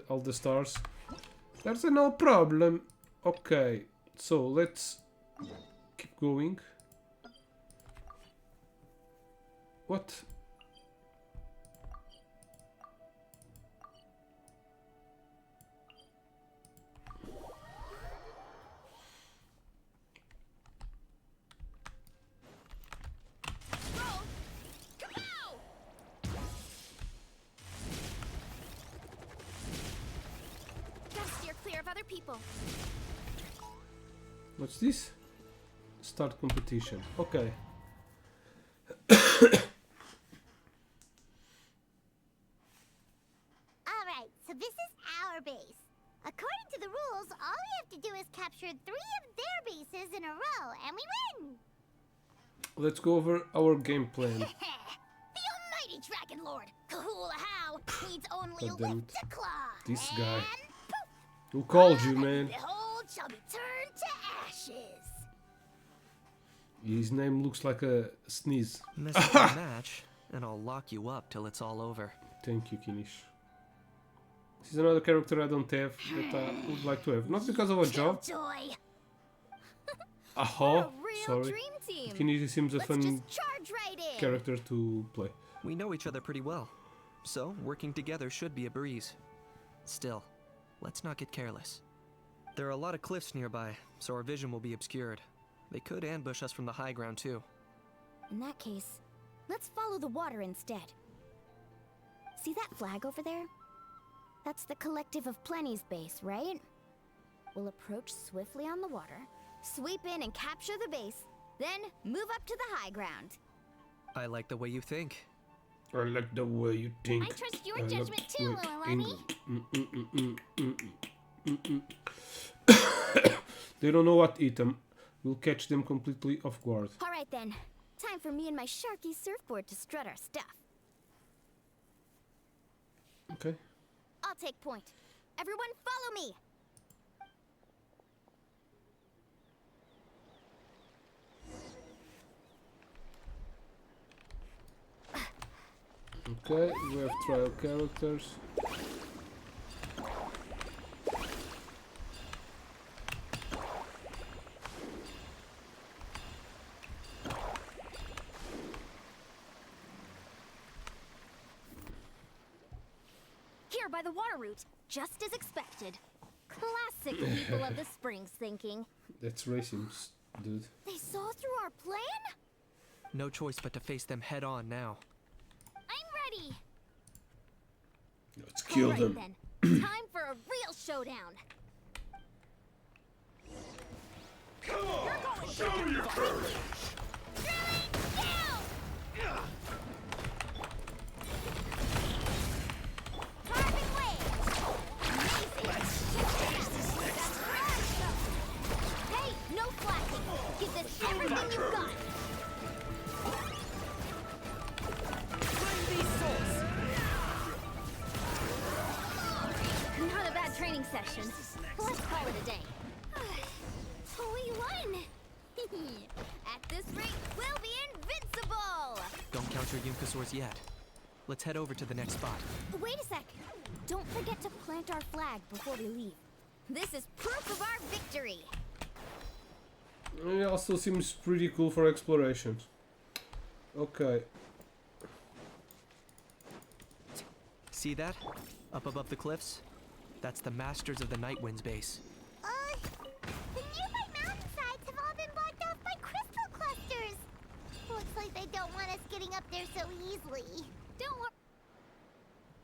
A: all the stars. There's no problem. Okay, so let's keep going. What?
O: People.
A: What's this? Start competition. Okay.
E: Alright, so this is our base. According to the rules, all we have to do is capture 3 of their bases in a row, and we win!
A: Let's go over our game plan.
E: The almighty Dragon Lord, Kahula How, needs only a
A: God damn
E: lift to claw.
A: This guy.
E: And
A: Who called you, man?
E: behold shall be turned to ashes.
A: His name looks like a sneeze.
L: Mess up the match, and I'll lock you up till it's all over.
A: Thank you, Kinish. This is another character I don't have that I would like to have. Not because of a job.
E: Joy.
A: Aha, sorry.
E: dream team.
A: Kinish seems a
E: Let's
A: fun
E: just charge right in.
A: character to play.
L: We know each other pretty well, so working together should be a breeze. Still, let's not get careless. There are a lot of cliffs nearby, so our vision will be obscured. They could ambush us from the high ground too.
O: In that case, let's follow the water instead. See that flag over there? That's the Collective of Plenty's base, right? We'll approach swiftly on the water, sweep in and capture the base, then move up to the high ground.
L: I like the way you think.
A: I like the way you think.
O: I trust your judgment too,
A: Lilani. They don't know what hit them. We'll catch them completely off guard.
O: All right then, time for me and my Sharky surfboard to strut our stuff.
A: Okay.
O: I'll take point. Everyone follow me!
A: Okay, we have trial characters.
O: Here by the water route, just as expected. Classic people of the Springs thinking.
A: That's racing, dude.
O: They saw through our plan?
L: No choice but to face them head on now.
O: I'm ready!
A: Let's kill
O: All right,
A: them.
O: Then. Time for a real showdown.
K: Come on, show your courage!
O: Hey, no flashing. Give this everything you've got. Not a bad training session. Let's call it a day. We won! At this rate, we'll be invincible!
L: Don't count your Yunkasaurs yet. Let's head over to the next spot.
O: Wait a sec. Don't forget to plant our flag before we leave. This is proof of our victory.
A: It also seems pretty cool for exploration. Okay.
L: See that? Up above the cliffs? That's the Masters of the Night Wind's base.
E: The nearby mountainsides have all been blocked off by crystal clusters. Looks like they don't want us getting up there so easily.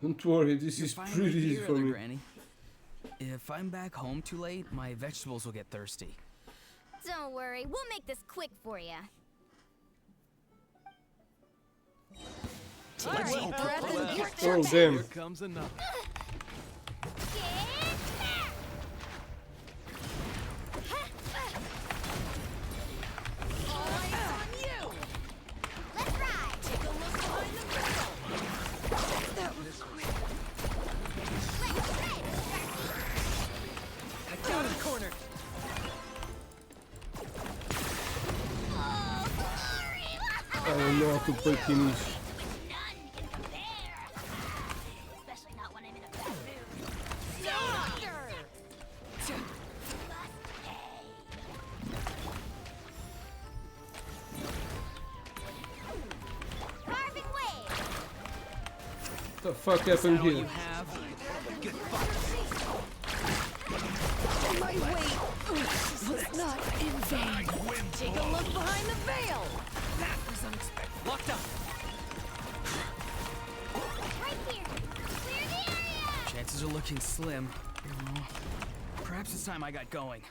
A: Don't worry, this is pretty easy for me.
N: Granny. If I'm back home too late, my vegetables will get thirsty.
O: Don't worry, we'll make this quick for you.
A: Oh, damn.
G: Here comes another.
A: I don't know how to play Finnish.
B: Especially not when I'm in a bad mood.
E: Carving wave.
A: What the fuck happened
N: All you
A: here?
N: have? Good fuck.
P: My weight was not in vain. Take a look behind the veil.
N: That was unexpected. Locked up.
E: Right here. Clear the area.
N: Chances are looking slim. Well, perhaps it's time I got going.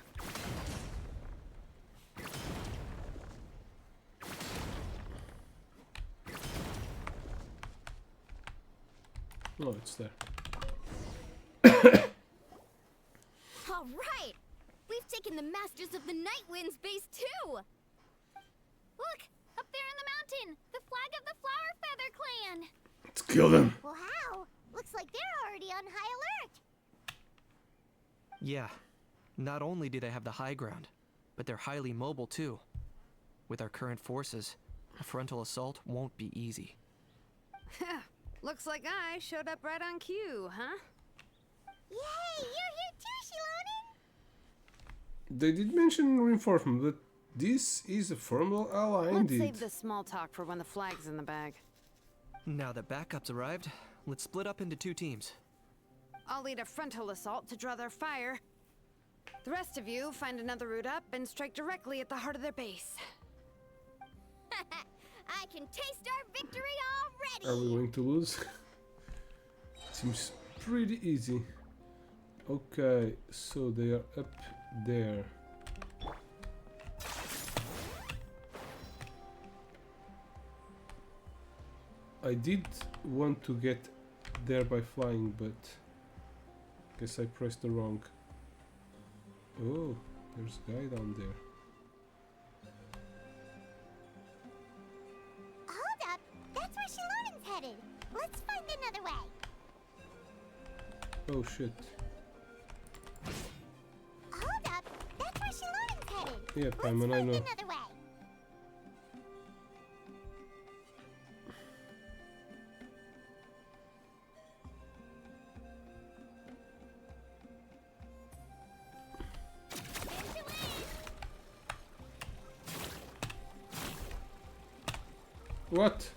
A: Oh, it's there.
O: All right! We've taken the Masters of the Night Wind's base too!
B: Look! Up there in the mountain! The flag of the Flower Feather Clan!
A: Let's kill them.
E: Well, how? Looks like they're already on high alert.
L: Yeah. Not only do they have the high ground, but they're highly mobile too. With our current forces, a frontal assault won't be easy.
P: Looks like I showed up right on cue, huh?
E: Yay! You're here too, Shilonen!
A: They did mention reinforcement, but this is a formal ally
P: Let's
A: indeed.
P: save the small talk for when the flag's in the bag.
L: Now that backup's arrived, let's split up into 2 teams.
P: I'll lead a frontal assault to draw their fire. The rest of you find another route up and strike directly at the heart of their base.
E: I can taste our victory already!
A: Are we going to lose? Seems pretty easy. Okay, so they are up there. I did want to get there by flying, but guess I pressed the wrong. Oh, there's a guy down there.
E: Hold up! That's where Shilonen's headed! Let's find another way!
A: Oh shit.
E: Hold up! That's where Shilonen's headed!
A: Yeah,
E: Let's
A: Paimon, I
E: find
A: know.
E: another way!
A: What?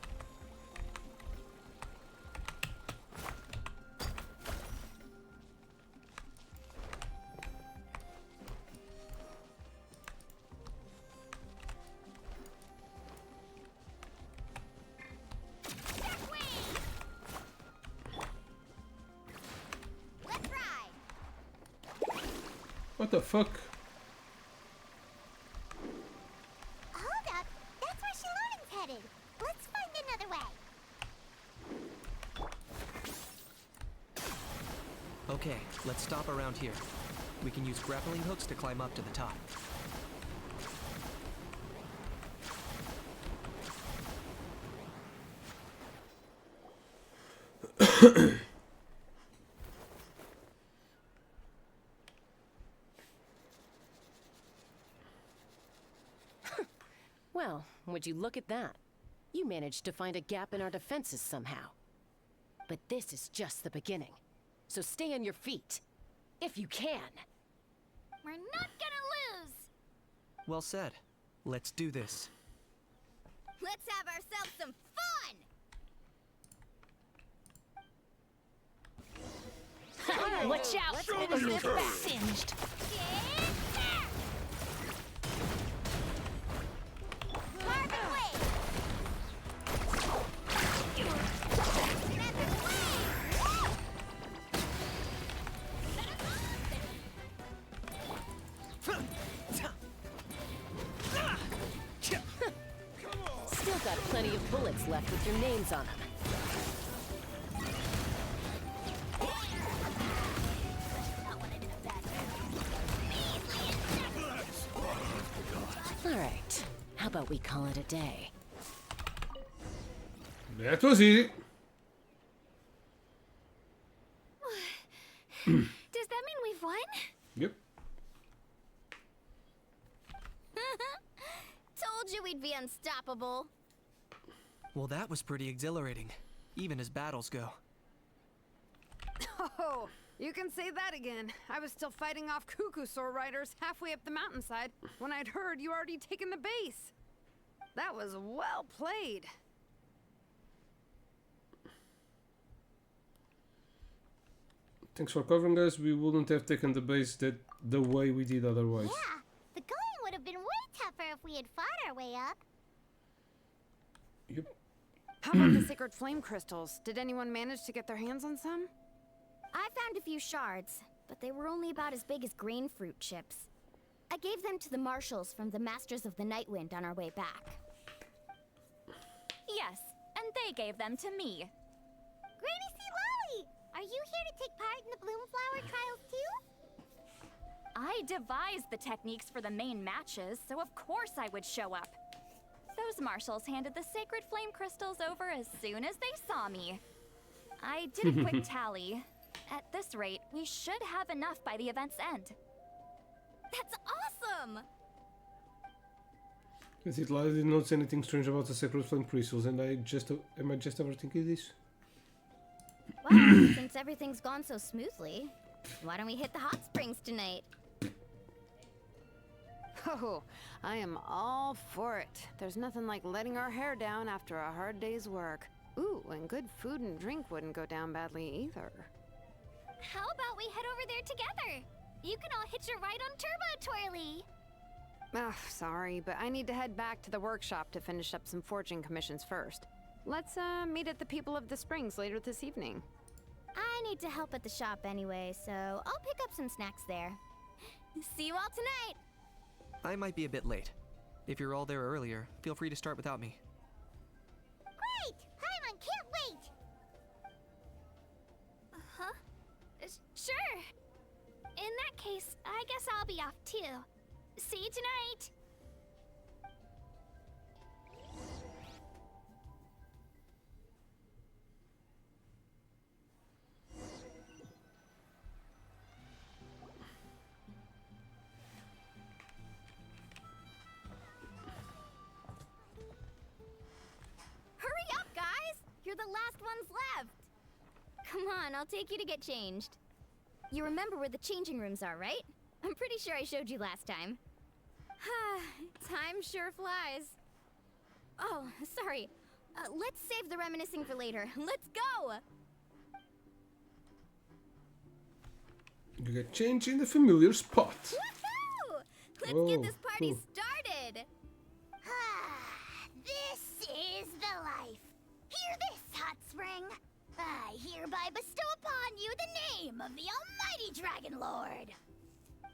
E: Let's ride!
A: What the fuck?
E: Hold up! That's where Shilonen's headed! Let's find another way!
L: Okay, let's stop around here. We can use grappling hooks to climb up to the top.
M: Well, would you look at that? You managed to find a gap in our defenses somehow. But this is just the beginning. So stay on your feet. If you can.
B: We're not gonna lose!
L: Well said. Let's do this.
E: Let's have ourselves some fun!
B: Watch out! Or you'll get singed!
E: Carving wave!
M: Still got plenty of bullets left with your names on them. Alright, how about we call it a day?
A: That was easy.
B: Does that mean we've won?
A: Yep.
E: Told you we'd be unstoppable.
L: Well, that was pretty exhilarating, even as battles go.
P: Oh, you can say that again. I was still fighting off Cuckoosaur riders halfway up the mountainside when I'd heard you already taken the base. That was well played.
A: Thanks for covering us. We wouldn't have taken the base the way we did otherwise.
E: Yeah, the going would have been way tougher if we had fought our way up.
A: Yep.
P: How about the sacred flame crystals? Did anyone manage to get their hands on some?
O: I found a few shards, but they were only about as big as grain fruit chips. I gave them to the marshals from the Masters of the Nightwind on our way back.
B: Yes, and they gave them to me.
E: Granny C. Lolly, are you here to take part in the Bloomflower trials too?
B: I devised the techniques for the main matches, so of course I would show up. Those marshals handed the sacred flame crystals over as soon as they saw me. I did a quick tally. At this rate, we should have enough by the event's end.
O: That's awesome!
A: Is it like I didn't notice anything strange about the sacred flame crystals, and am I just overthinking this?
O: Well, since everything's gone so smoothly, why don't we hit the hot springs tonight?
P: Oh, I am all for it. There's nothing like letting our hair down after a hard day's work. Ooh, and good food and drink wouldn't go down badly either.
B: How about we head over there together? You can all hitch a ride on Turbo Twirly.
P: Oh, sorry, but I need to head back to the workshop to finish up some forging commissions first. Let's, meet at the People of the Springs later this evening.
O: I need to help at the shop anyway, so I'll pick up some snacks there. See you all tonight!
L: I might be a bit late. If you're all there earlier, feel free to start without me.
E: Great! Paimon can't wait!
B: Huh? Sure. In that case, I guess I'll be off too. See you tonight.
O: Hurry up, guys! You're the last ones left! Come on, I'll take you to get changed. You remember where the changing rooms are, right? I'm pretty sure I showed you last time. Time sure flies. Oh, sorry. Let's save the reminiscing for later. Let's go!
A: You get changed in the familiar spot.
O: Woohoo! Let's
A: Oh,
O: get this party
A: cool.
O: started!
E: This is the life. Hear this, hot spring. I hereby bestow upon you the name of the Almighty Dragon Lord.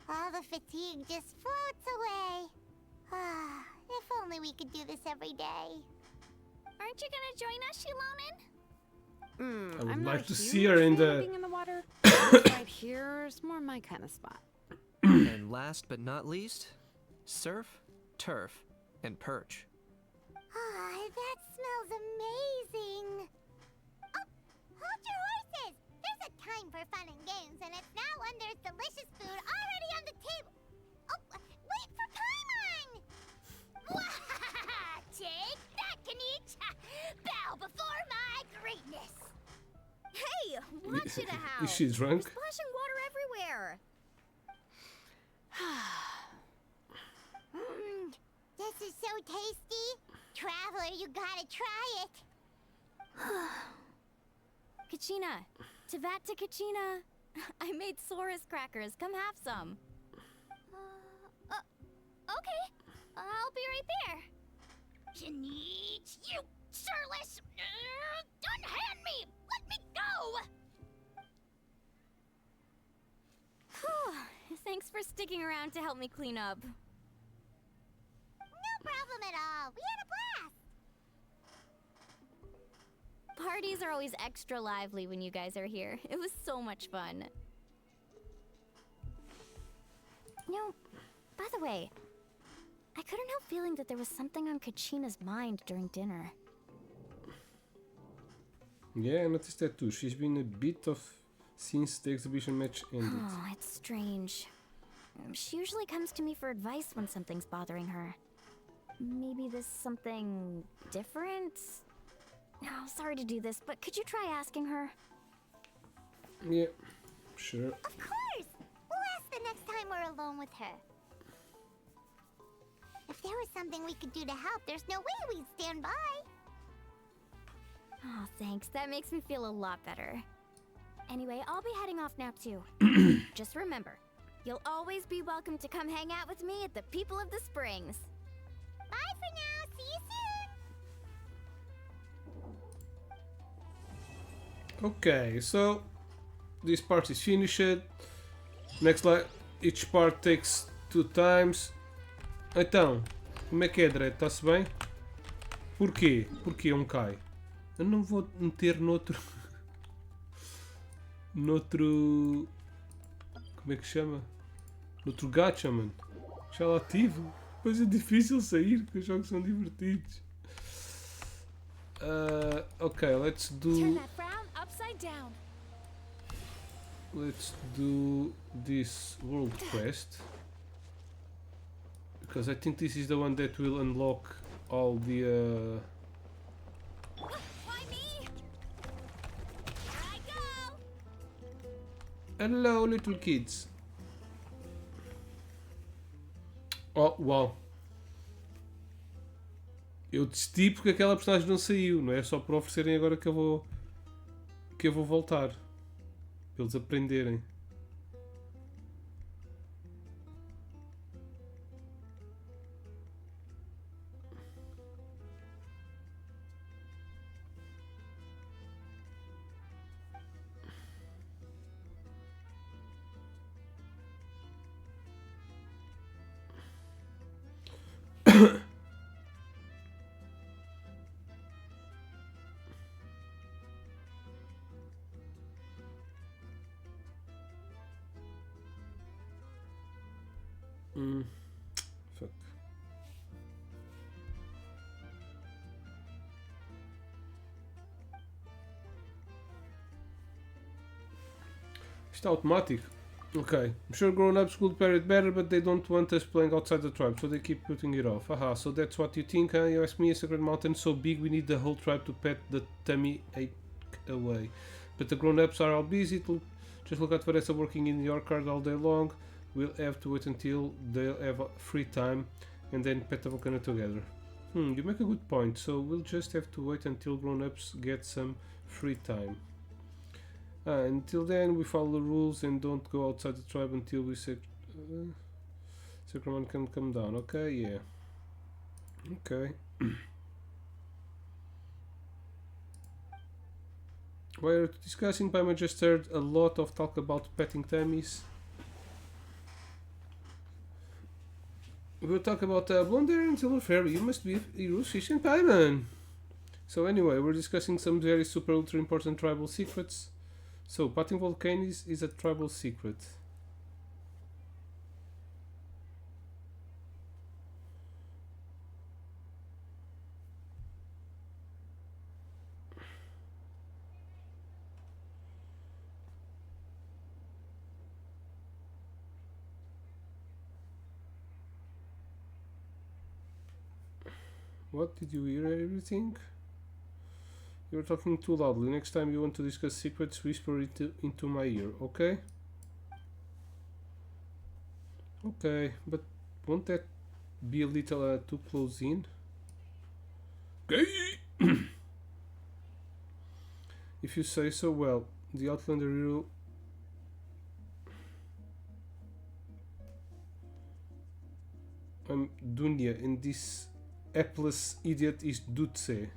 E: All the fatigue just floats away. If only we could do this every day.
B: Aren't you gonna join us, Shilonen?
A: I would
P: I'm
A: like
P: not
A: to
P: a
A: see
P: huge
A: her in
P: fan of
A: the-
P: being in the water. Right here's more my kind of spot.
L: And last but not least, surf, turf, and perch.
E: That smells amazing. Oh, hold your horses. There's a time for fun and games, and it's now when there's delicious food already on the table. Oh, wait for Paimon! Take that, Kanich! Bow before my greatness!
O: Hey, watch it out!
A: Is she drunk?
O: You're splashing water everywhere!
E: This is so tasty. Traveler, you gotta try it.
O: Kachina! Tavat to Kachina! I made Sora's crackers. Come have some.
B: Okay. I'll be right there.
E: Kanich, you surless! Unhand me! Let me go!
O: Thanks for sticking around to help me clean up.
E: No problem at all. We had a blast.
O: Parties are always extra lively when you guys are here. It was so much fun. No, by the way, I couldn't help feeling that there was something on Kachina's mind during dinner.
A: Yeah, I noticed that too. She's been a bit of since the exhibition match ended.
O: Oh, it's strange. She usually comes to me for advice when something's bothering her. Maybe this something different? Oh, sorry to do this, but could you try asking her?
A: Yeah, sure.
E: Of course! We'll ask the next time we're alone with her. If there was something we could do to help, there's no way we'd stand by.
O: Oh, thanks. That makes me feel a lot better. Anyway, I'll be heading off now too. Just remember, you'll always be welcome to come hang out with me at the People of the Springs.
E: Bye for now. See you soon.
A: Okay, so this part is finished. Next each part takes 2 times. Então, como é que é, Dredd? Está-se bem? Porquê? Porquê um cai? Eu não vou meter noutro... noutro... Como é que chama? Noutro gacha, mano. Já lá tive. Depois é difícil sair, porque os jogos são divertidos. Ok, let's do... Let's do this world quest. Because I think this is the one that will unlock all the... Hello, little kids. Oh, uau. Eu desisti porque aquela personagem não saiu. Não é só por oferecerem agora que eu vou voltar. Para eles aprenderem. Fuck. Isto é automático. Okay. I'm sure grown-ups could pair it better, but they don't want us playing outside the tribe, so they keep putting it off. Aha, so that's what you think, huh? You ask me, a sacred mountain so big we need the whole tribe to pet the tummy ache away. But the grown-ups are all busy. Just look at Vanessa working in the orchard all day long. We'll have to wait until they'll have free time and then pet the volcano together. You make a good point, so we'll just have to wait until grown-ups get some free time. Until then, we follow the rules and don't go outside the tribe until we Sacramon can come down. Okay, yeah. Okay. We're discussing, Paimon just heard a lot of talk about petting tummies. We'll talk about Blonde Hair and Silver Fairy. You must be Heroes Fish and Paimon. So anyway, we're discussing some very super ultra important tribal secrets. So, patting volcanoes is a tribal secret. What, did you hear everything? You're talking too loudly. Next time you want to discuss secrets, whisper it into my ear, okay? Okay, but won't that be a little too close in? Okay. If you say so. Well, the Outlander hero... I'm Dunya, and this hapless idiot is Dutse.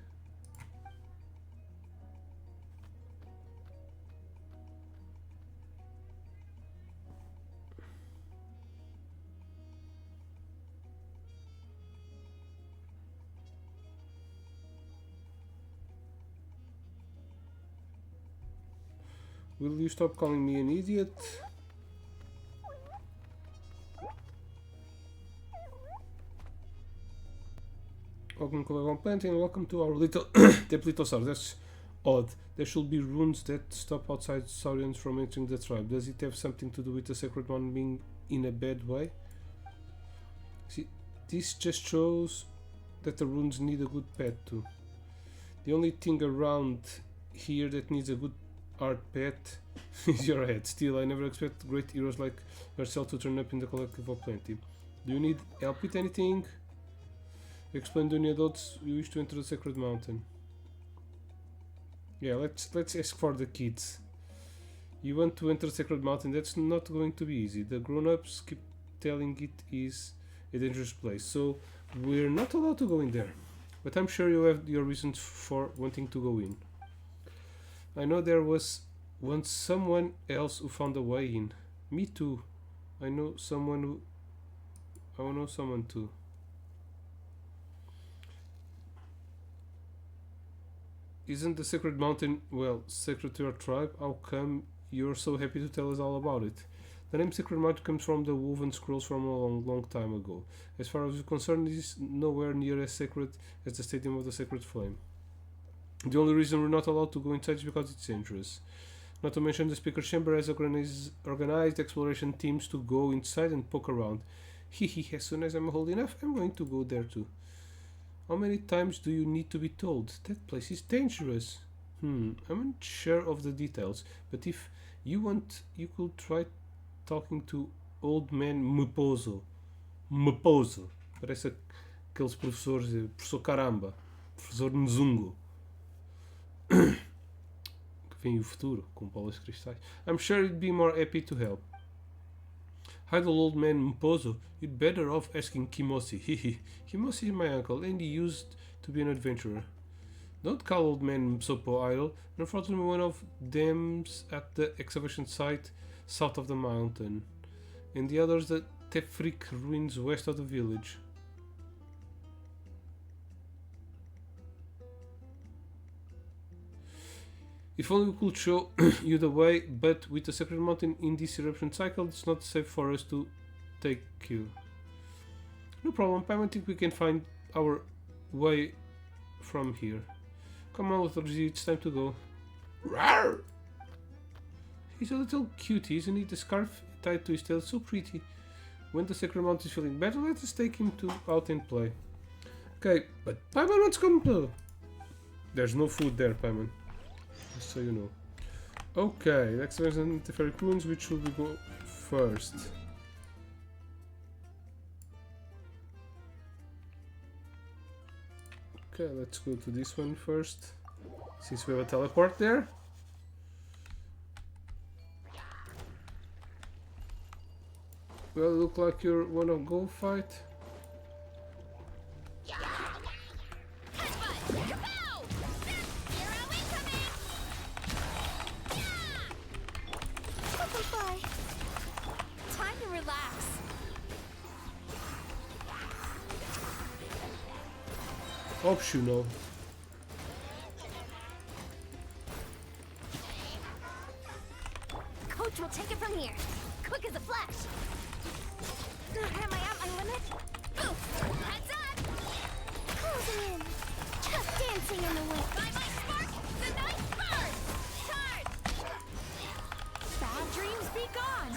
A: Will you stop calling me an idiot? Welcome to Plant and welcome to our little Teplitosaur. That's odd. There should be runes that stop outside Saurians from entering the tribe. Does it have something to do with the sacred one being in a bad way? See, this just shows that the runes need a good pet too. The only thing around here that needs a good art pet is your head. Still, I never expect great heroes like yourself to turn up in the collective of plenty. Do you need help with anything? Explain to any adults you wish to enter the sacred mountain. Yeah, let's ask for the kids. You want to enter Sacred Mountain? That's not going to be easy. The grown-ups keep telling it is a dangerous place, so we're not allowed to go in there. But I'm sure you have your reasons for wanting to go in. I know there was once someone else who found a way in. Me too. I know someone too. Isn't the Sacred Mountain, well, sacred to your tribe? How come you're so happy to tell us all about it? The name Sacred Mountain comes from the woven scrolls from a long time ago. As far as we're concerned, it is nowhere near as sacred as the Stadium of the Sacred Flame. The only reason we're not allowed to go inside is because it's dangerous. Not to mention the Speaker Chamber has organized exploration teams to go inside and poke around. Hehe, as soon as I'm old enough, I'm going to go there too. How many times do you need to be told? That place is dangerous. I'm not sure of the details, but if you want, you could try talking to Old Man Mpozo. Mpozo. Parece aqueles professores, professor Caramba, professor Nzungo. Que vem o futuro, com bolas de cristais. I'm sure he'd be more happy to help. Idle Old Man Mpozo, you'd better off asking Kimosi. Hehe. Kimosi is my uncle, and he used to be an adventurer. Don't call Old Man Msopo idle. Unfortunately, one of them's at the excavation site south of the mountain, and the other's at Tefrik ruins west of the village. If only we could show you the way, but with the Sacred Mountain in this eruption cycle, it's not safe for us to take you. No problem, I think we can find our way from here. Come on, little G, it's time to go. Rawr! He's a little cutie, isn't he? The scarf tied to his tail is so pretty. When the Sacred Mountain is feeling better, let us take him out and play. Okay, but Paimon wants to come to. There's no food there, Paimon. Just so you know. Okay, let's visit the Fairy Ruins. Which should we go first? Okay, let's go to this one first, since we have a teleport there. Well, look like you wanna go fight.
B: Time to relax.
A: Hope you know.
O: Coach will take it from here. Quick as a flash.
B: Am I at my limit?
O: Heads up! Closing in. Just dancing in the wind.
B: By my spark, the night burns! Charge! Bad dreams be gone!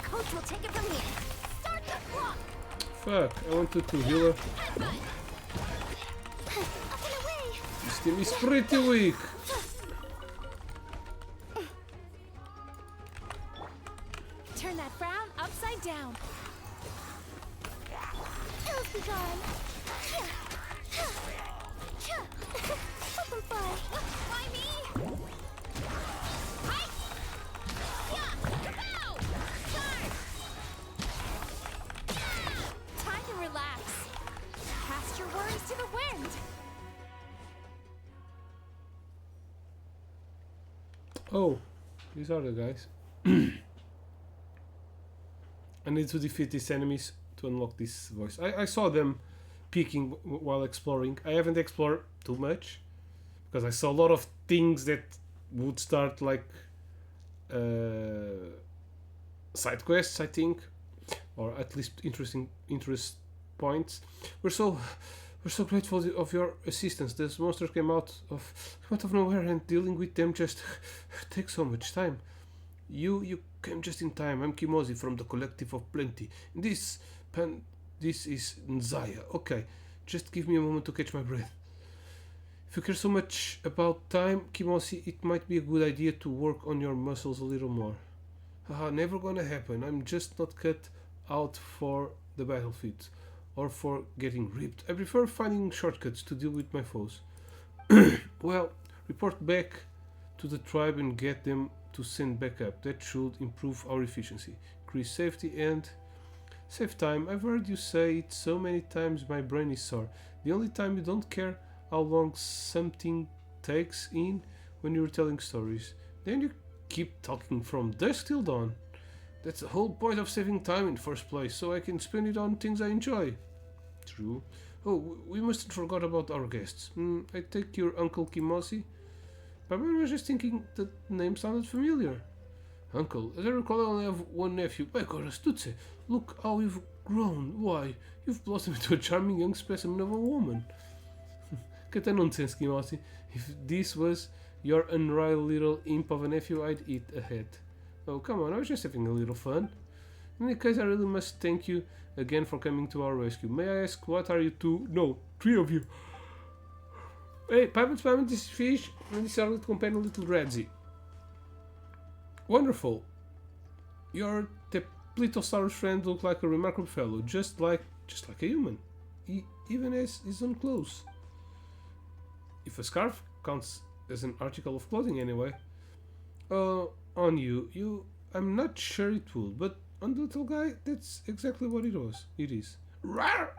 O: Coach will take it from here.
B: Start the clock!
A: Fuck, I wanted to heal her.
O: Up and away.
A: This team is pretty weak.
B: Turn that frown upside down.
O: Ills be gone. Open fire.
B: Why me? Hi! Yeah! Kapow! Charge! Time to relax. Cast your worries to the wind.
A: Oh, these are the guys. I need to defeat these enemies to unlock this voice. I saw them peeking while exploring. I haven't explored too much because I saw a lot of things that would start like side quests, I think, or at least interest points. We're so grateful of your assistance. These monsters came out of nowhere, and dealing with them just takes so much time. You came just in time. I'm Kimosi from the Collective of Plenty. In this This is Nzaya. Okay, just give me a moment to catch my breath. If you care so much about time, Kimosi, it might be a good idea to work on your muscles a little more. Haha, never gonna happen. I'm just not cut out for the battlefield or for getting ripped. I prefer finding shortcuts to deal with my foes. Well, report back to the tribe and get them to send backup. That should improve our efficiency, increase safety, and save time. I've heard you say it so many times my brain is sore. The only time you don't care how long something takes in when you're telling stories. Then you keep talking from dusk till dawn. That's the whole point of saving time in the first place, so I can spend it on things I enjoy. True. Oh, we mustn't forget about our guests. I take your Uncle Kimosi. But I was just thinking that name sounded familiar. Uncle, as I recall, I only have one nephew. By gosh, Tutse, look how you've grown. Why, you've blossomed into a charming young specimen of a woman. Cut a nonsense, Kimosi. If this was your unrivaled little imp of a nephew, I'd eat a head. Oh, come on, I was just having a little fun. In any case, I really must thank you again for coming to our rescue. May I ask, what are you two? No, three of you. Hey, Pirates, this is Fish, and this is our little companion, Little Redzi. Wonderful. Your Teplitosaurus friend looked like a remarkable fellow, just like a human. Even as his own clothes. If a scarf counts as an article of clothing anyway. On you, I'm not sure it will, but on the little guy, that's exactly what it is. Rawr!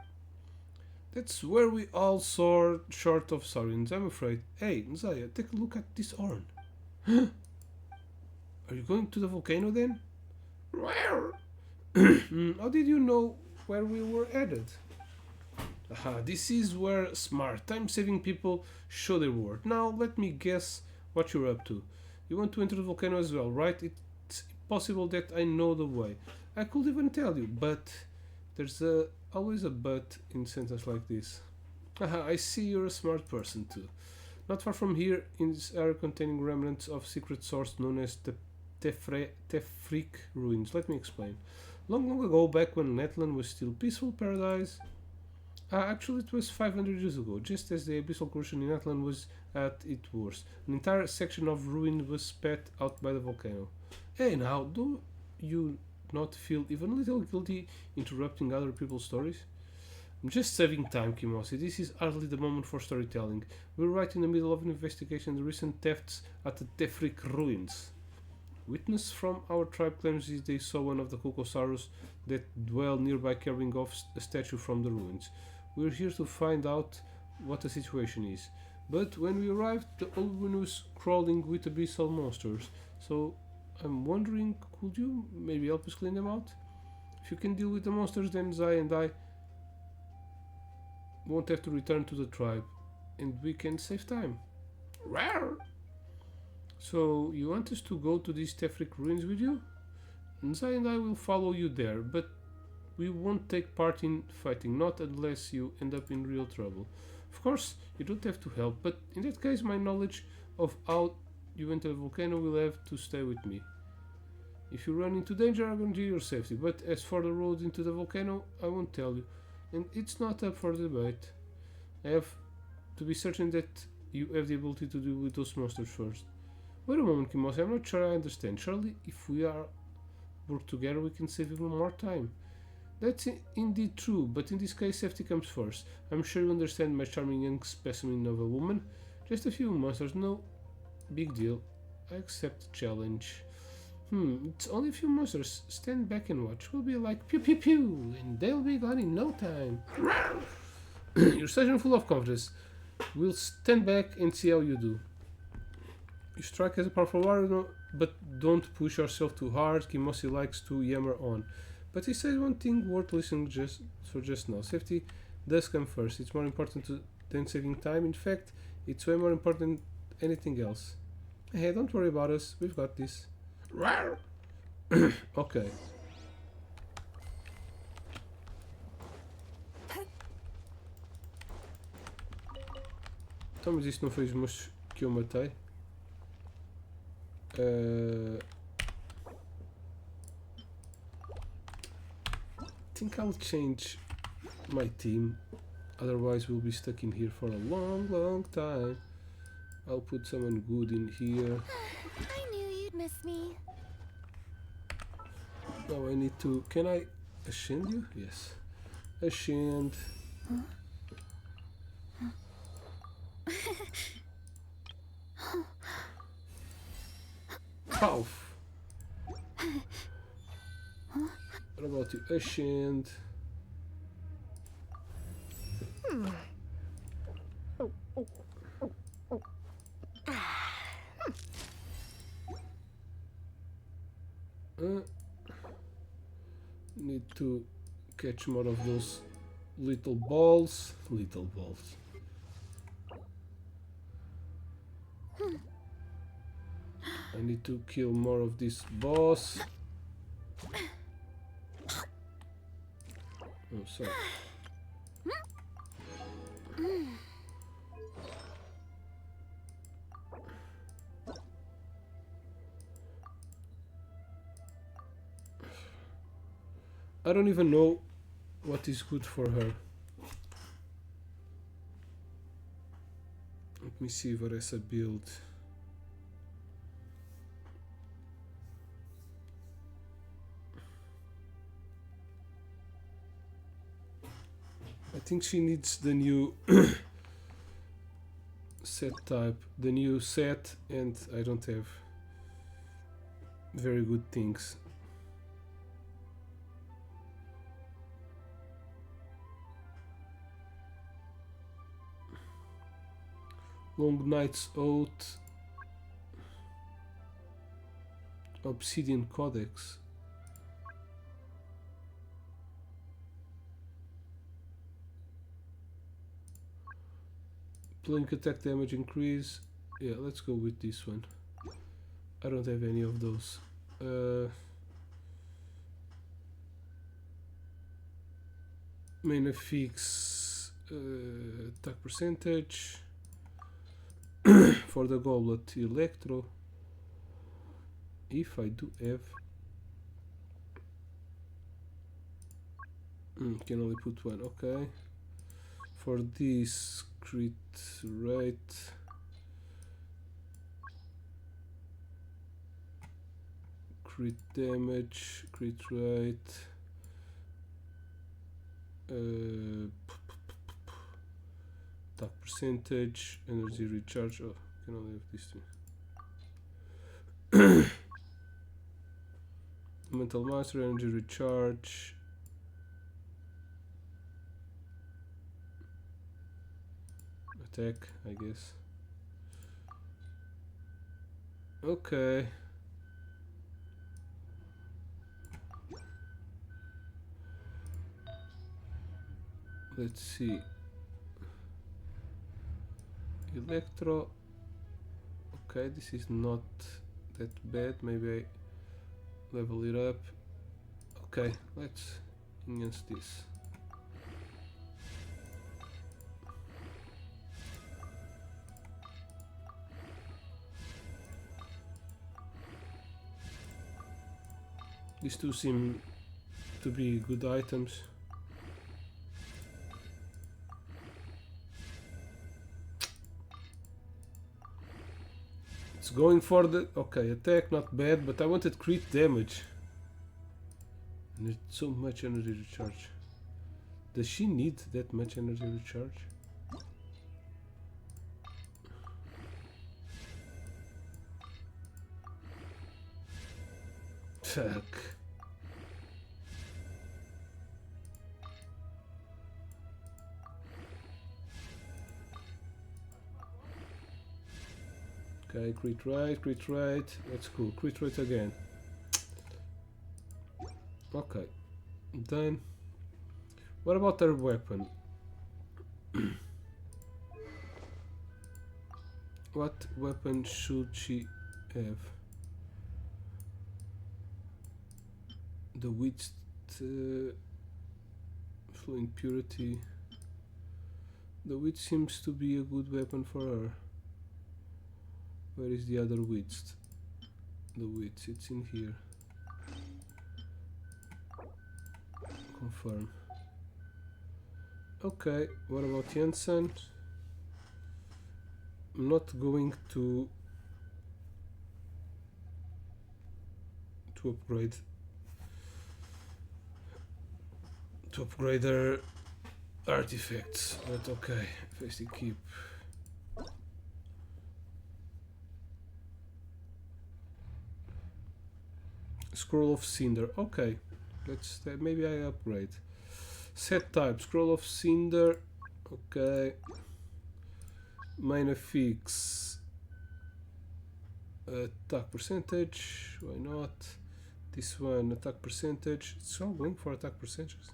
A: That's where we all soar short of saurians, I'm afraid. Hey, Nzaya, take a look at this horn. Huh? Are you going to the volcano then? How did you know where we were headed? Aha, this is where smart, time-saving people show their worth. Now, let me guess what you're up to. You want to enter the volcano as well, right? It's possible that I know the way. I could even tell you, but there's always a but in sentence like this. Aha, I see you're a smart person too. Not far from here, in this area containing remnants of secret source known as the Tefrik ruins. Let me explain. Long ago, back when Netland was still peaceful paradise. Actually, it was 500 years ago, just as the abyssal corrosion in Netland was at its worst. An entire section of ruin was spat out by the volcano. Hey, now, do you not feel even a little guilty interrupting other people's stories? I'm just saving time, Kimosi. This is hardly the moment for storytelling. We're right in the middle of an investigation of the recent thefts at the Tefrik ruins. Witness from our tribe claims they saw one of the Kokosaurus that dwell nearby carrying off a statue from the ruins. We're here to find out what the situation is. But when we arrived, the old one was crawling with abyssal monsters. So I'm wondering, could you maybe help us clean them out? If you can deal with the monsters, then Zai and I won't have to return to the tribe, and we can save time. Rawr! So you want us to go to these Tefrik ruins with you? Zai and I will follow you there, but we won't take part in fighting, not unless you end up in real trouble. Of course, you don't have to help, but in that case my knowledge of how you enter the volcano will have to stay with me. If you run into danger, I guarantee your safety, but as for the road into the volcano, I won't tell you, and it's not up for debate. I have to be certain that you have the ability to deal with those monsters first. Wait a moment, Kimosi, I'm not sure I understand. Surely, if we work together, we can save even more time. That's indeed true, but in this case, safety comes first. I'm sure you understand my charming young specimen of a woman. Just a few monsters, no big deal. I accept the challenge. It's only a few monsters. Stand back and watch. We'll be like pew pew pew, and they'll be gone in no time. You're such a full of confidence. We'll stand back and see how you do. You strike as a powerful warrior, but don't push yourself too hard. Kimosi likes to yammer on. But he said one thing worth listening just now. Safety does come first. It's more important than saving time. In fact, it's way more important than anything else. Hey, don't worry about us. We've got this. Ok. Então, mas isto não foi os monstros que eu matei? Think I'll change my team. Otherwise we'll be stuck in here for a long time. I'll put someone good in here.
O: I knew you'd miss me.
A: Now I need to... Can I ascend you? Yes. Ascend. Off. What about you? Ascend. Need to catch more of those little balls. Little balls. I need to kill more of this boss. Oh, sorry. I don't even know what is good for her. Let me see what else I build. I think she needs the new set type, the new set, and I don't have very good things. Long Night's Oath, Obsidian Codex. Blink attack damage increase. Yeah, let's go with this one. I don't have any of those. Main affix attack percentage. For the goblet, electro. If I do have, can only put one. Okay. For this, crit rate, crit damage, crit rate, attack percentage, energy recharge. Oh, can only have these two. Mental master, energy recharge. Attack, I guess. Okay. Let's see. Electro. Okay, this is not that bad. Maybe I level it up. Okay, let's enhance this. These two seem to be good items. It's going for the... Okay, attack, not bad, but I wanted crit damage. And there's so much energy recharge. Does she need that much energy recharge? Fuck. Okay, crit rate, that's cool. Crit rate again. Okay, done. What about her weapon? What weapon should she have? The witch, fluent purity. The witch seems to be a good weapon for her. Where is the other witch? The witch, it's in here. Confirm. Okay, what about Jensen? I'm not going to upgrade their artifacts, but okay, face keep. Scroll of Cinder. Okay, let's maybe I upgrade. Set type. Scroll of Cinder. Okay. Main affix. Attack percentage. Why not? This one attack percentage. It's all going for attack percentages.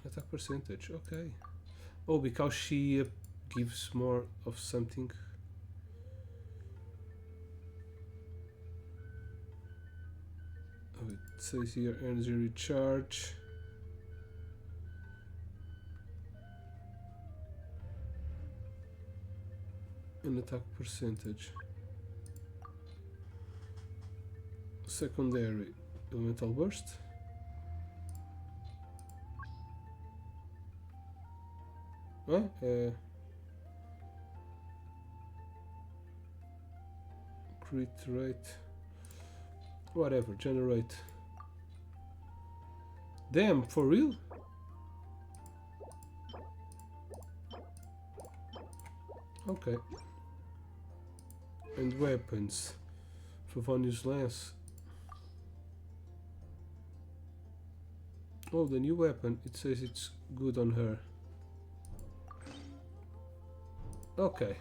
A: Attack percentage. Okay. Oh, because she gives more of something. Oh, it says here energy recharge. And attack percentage. Secondary elemental burst. Crit rate. Whatever, generate. Damn, for real? Okay. And weapons. Favonius Lance. Oh, the new weapon. It says it's good on her. Okay.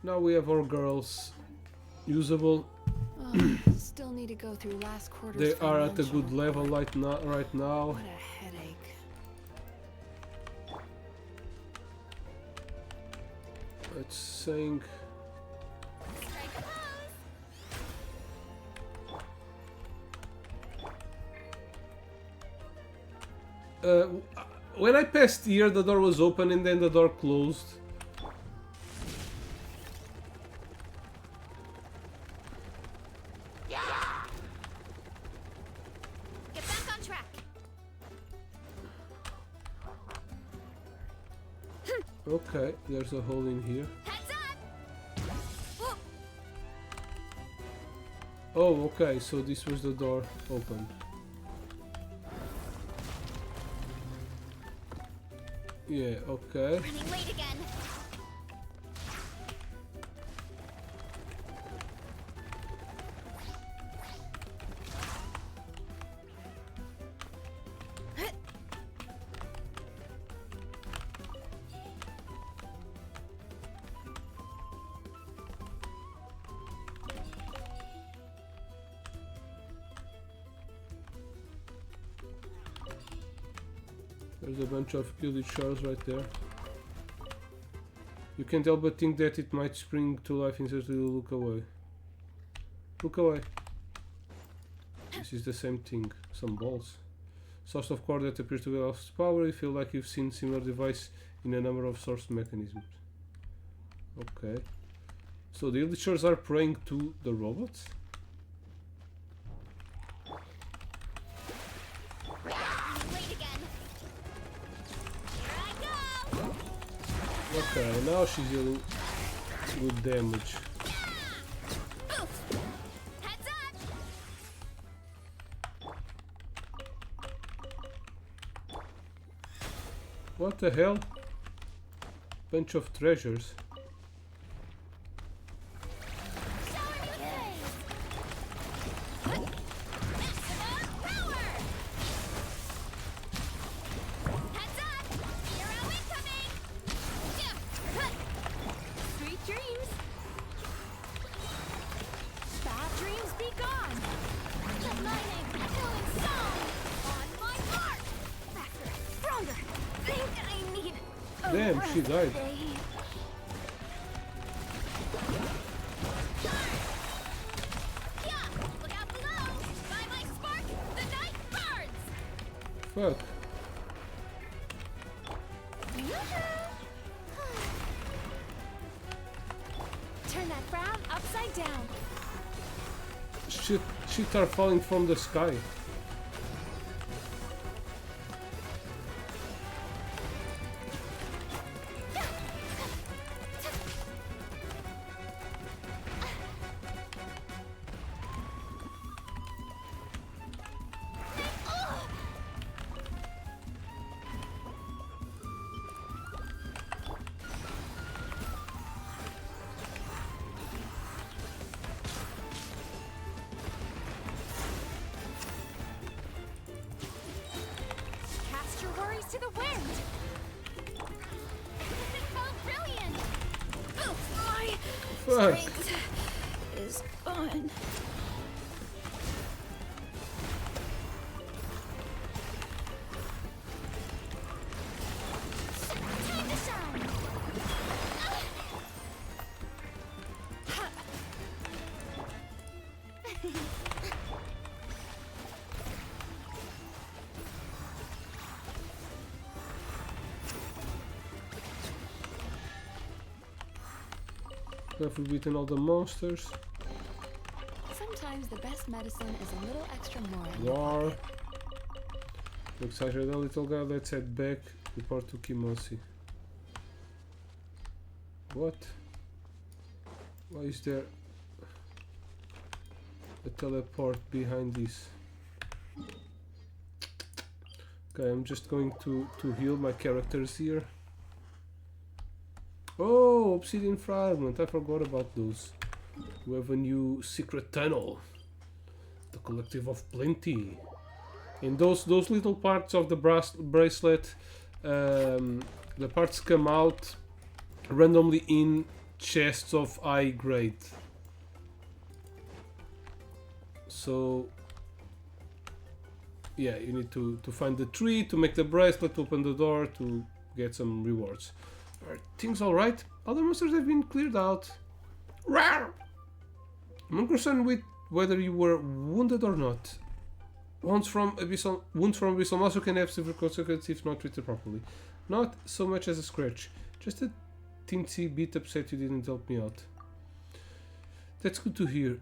A: Now we have our girls usable.
F: Still need to go through last quarter's
A: They are at a
F: financial
A: good level right now.
F: What a headache.
A: It's saying when I passed here, the door was open and then the door closed.
E: Get back on track.
A: Okay, there's a hole in here.
E: Heads up.
A: Oh, okay, so this was the door open. Yeah, okay.
E: Running late again.
A: There's a bunch of gilded shards right there. You can't help but think that it might spring to life instead you look away. Look away. This is the same thing. Some balls. Source of core that appears to be lost power. You feel like you've seen similar device in a number of source mechanisms. Okay. So the gilded shards are praying to the robots? Okay, now she's dealing good damage. What the hell? Bunch of treasures. Damn, she died. Fuck.
F: Turn that frown upside down.
A: Shit are falling from the sky.
B: to the wind. This is so brilliant. Oh, my
A: Fuck.
B: strength is gone. Time to shine.
A: Have we beaten all the monsters?
Q: Sometimes the best medicine is a little extra more.
A: War. Looks like a little guy. Let's head back. Report to Kimosi. What? Why is there a teleport behind this? Okay, I'm just going to heal my characters here. Oh, obsidian fragment. I forgot about those. We have a new secret tunnel. The Collective of Plenty. And those little parts of the bracelet, the parts come out randomly in chests of high grade. So yeah, you need to find the tree to make the bracelet, to open the door to get some rewards. Are things alright? All the monsters have been cleared out. Rawr! I'm concerned with whether you were wounded or not. Wounds from abyssal monster can have severe consequences if not treated properly. Not so much as a scratch, just a teensy bit upset you didn't help me out. That's good to hear.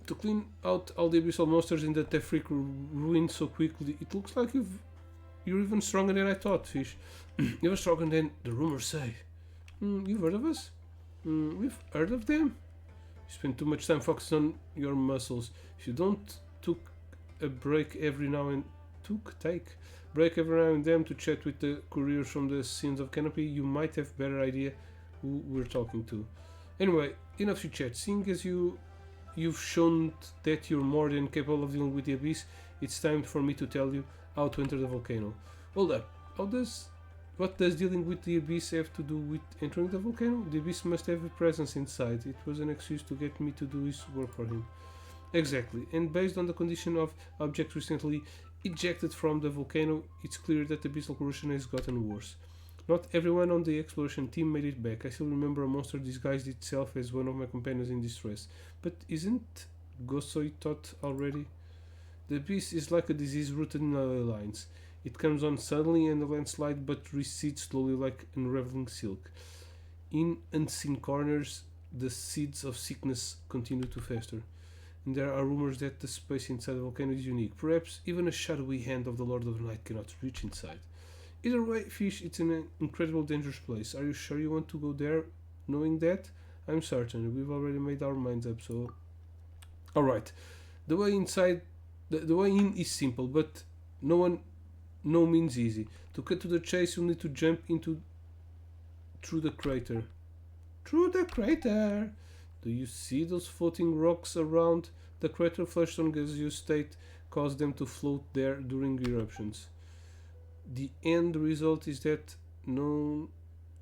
A: To clean out all the abyssal monsters in the Tefrik ruin so quickly, it looks like you're even stronger than I thought, Fish. Even stronger than the rumors say. You've heard of us? We've heard of them? You spend too much time focusing on your muscles. If you don't take break every now and then to chat with the couriers from the scenes of Canopy, you might have better idea who we're talking to. Anyway, enough to chat. Seeing as you've shown that you're more than capable of dealing with the abyss, it's time for me to tell you how to enter the volcano. Hold up. What does dealing with the abyss have to do with entering the volcano? The abyss must have a presence inside. It was an excuse to get me to do his work for him. Exactly, and based on the condition of objects recently ejected from the volcano, it's clear that the abyssal corrosion has gotten worse. Not everyone on the exploration team made it back. I still remember a monster disguised itself as one of my companions in distress. But isn't Gosoi taught already? The abyss is like a disease rooted in our lines. It comes on suddenly and a landslide, but recedes slowly like unraveling silk. In unseen corners, the seeds of sickness continue to fester. And there are rumors that the space inside the volcano is unique. Perhaps even a shadowy hand of the Lord of the Night cannot reach inside. Either way, Fish, it's an incredible dangerous place. Are you sure you want to go there knowing that? I'm certain. We've already made our minds up, so... Alright. The way inside... The way in is simple, but no means easy. To cut to the chase, you'll need to jump through the crater. Through the crater! Do you see those floating rocks around the crater? Flashstone gaseous state caused them to float there during eruptions. The end result is that known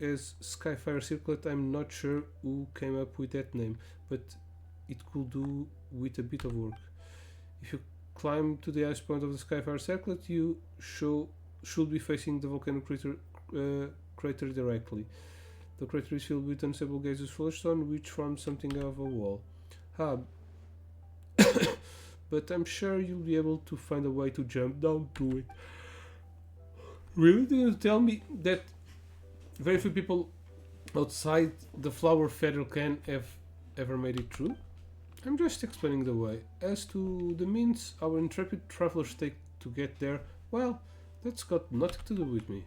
A: as Skyfire Circlet. I'm not sure who came up with that name, but it could do with a bit of work. If you climb to the highest point of the Skyfire Circlet, you should be facing the volcano crater directly. The crater is filled with unstable gaseous flashstone, which forms something of a wall. But I'm sure you'll be able to find a way to jump down to it. Really? Did you tell me that very few people outside the flower feather can have ever made it through? I'm just explaining the way. As to the means our intrepid travelers take to get there, well, that's got nothing to do with me.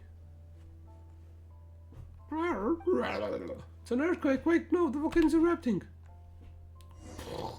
A: It's an earthquake. Wait, no, the volcano's erupting. Whoa.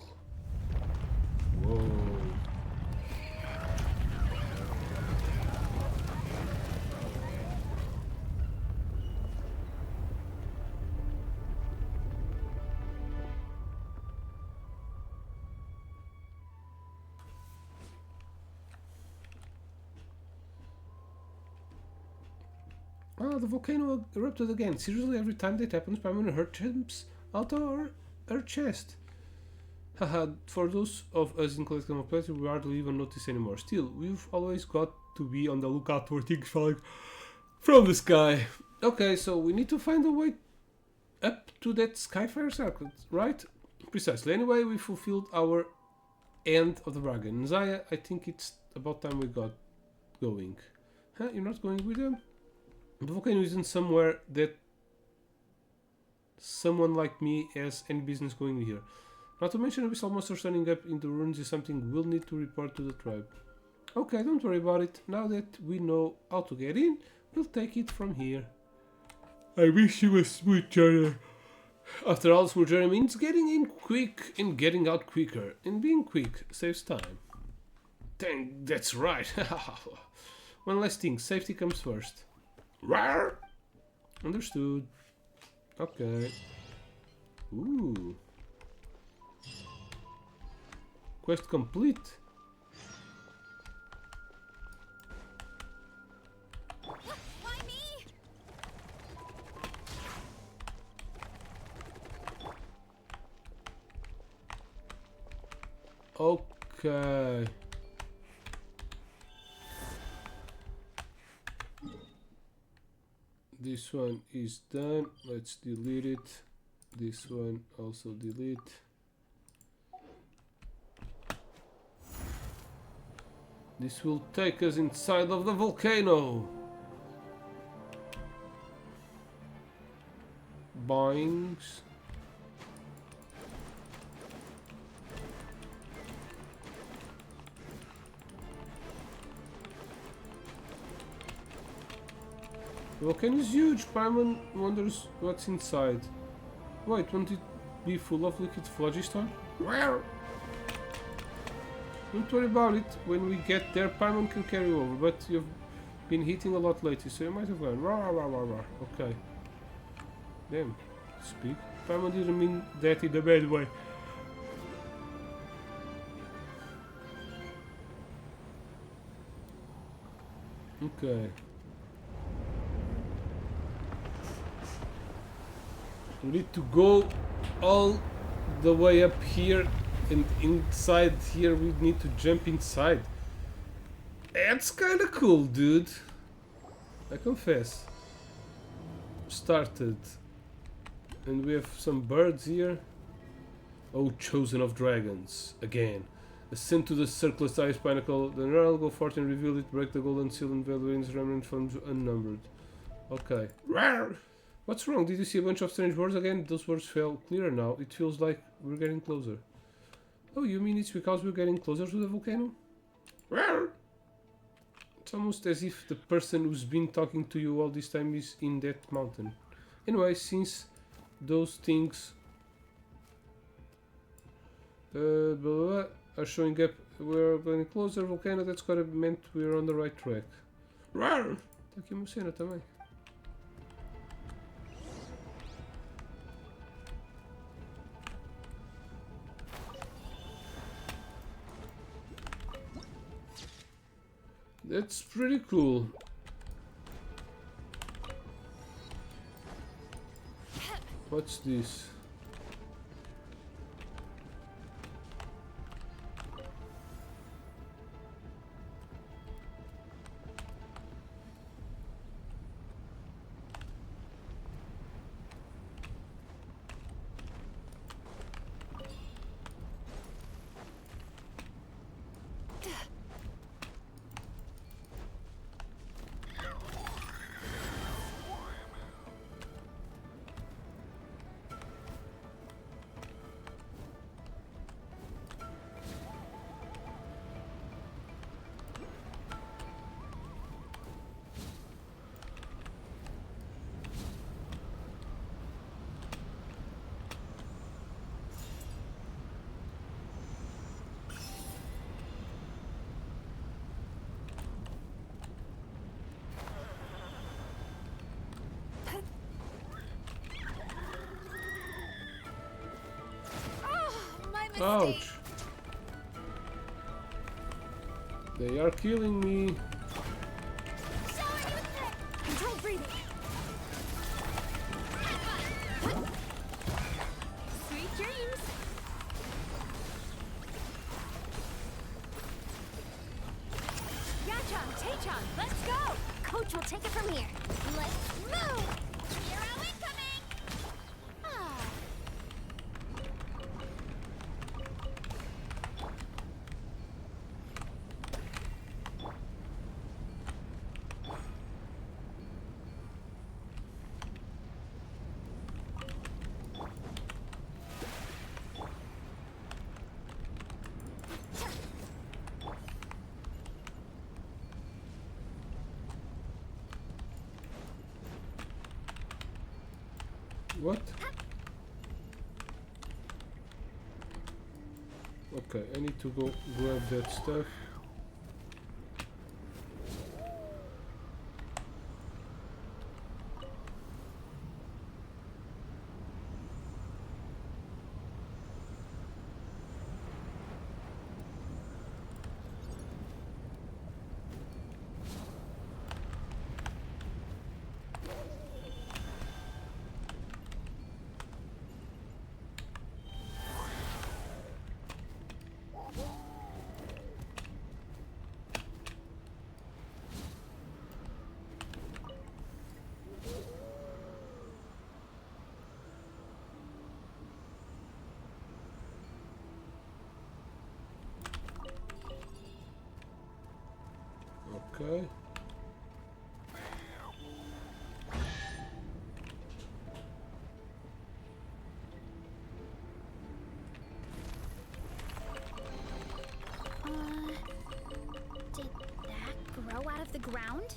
A: Wow, the volcano erupted again. Seriously, every time that happens, Paimon her jumps out of her chest. Haha, for those of us in collectible players, we hardly even notice anymore. Still, we've always got to be on the lookout for things falling from the sky. Okay, so we need to find a way up to that Skyfire circle, right? Precisely. Anyway, we fulfilled our end of the bargain. Zaya, I think it's about time we got going. Huh? You're not going with them? The volcano isn't somewhere that someone like me has any business going here. Not to mention abyssal monsters turning up in the ruins is something we'll need to report to the tribe. Okay, don't worry about it. Now that we know how to get in, we'll take it from here. I wish you a smooth journey. After all, smooth journey means getting in quick and getting out quicker. And being quick saves time. Dang, that's right. One last thing, safety comes first. Rawr! Understood. Okay. Ooh. Quest complete.
E: Why me?
A: Okay. This one is done. Let's delete it. This one also delete. This will take us inside of the volcano. Boings. The volcano is huge. Paimon wonders what's inside. Wait, won't it be full of liquid phlogiston? Where? Don't worry about it. When we get there, Paimon can carry over. But you've been hitting a lot lately, so you might have gone. Rah, rah, rah, rah. Okay. Damn. Speak. Paimon didn't mean that in a bad way. Okay. We need to go all the way up here, and inside here we need to jump inside. That's kinda cool, dude. I confess. Started. And we have some birds here. Oh, chosen of dragons. Again. Ascend to the circless ice pinnacle. The Nerl go forth and reveal it. Break the golden seal and veil within its remnant forms unnumbered. Okay. Rawr! What's wrong? Did you see a bunch of strange words again? Those words felt clearer now. It feels like we're getting closer. Oh, you mean it's because we're getting closer to the volcano? Rawr! It's almost as if the person who's been talking to you all this time is in that mountain. Anyway, since those things blah, blah, blah, are showing up, we're getting closer volcano, that's gotta meant we're on the right track. Rawr! Tá aqui uma cena também. That's pretty cool. What's this? Ouch! They are killing me.
E: Control breathing.
O: Tay-chan, let's go! Coach will take it from here. Let's move! Hero incoming! Ah.
A: What? Okay, I need to go grab that stuff. Okay.
O: Did that grow out of the ground?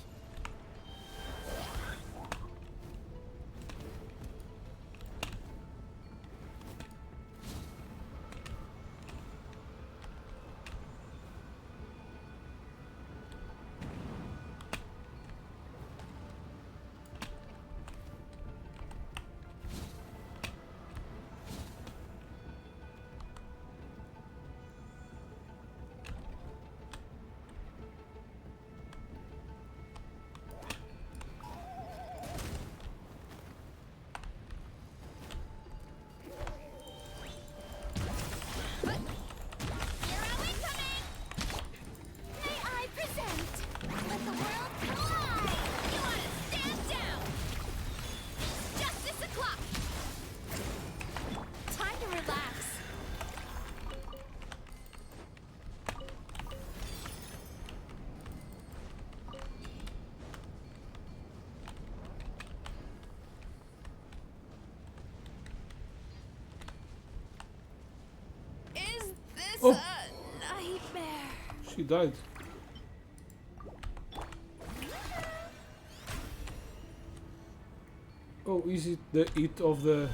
A: Oh.
O: A nightmare.
A: She died. Oh, is it the heat of the...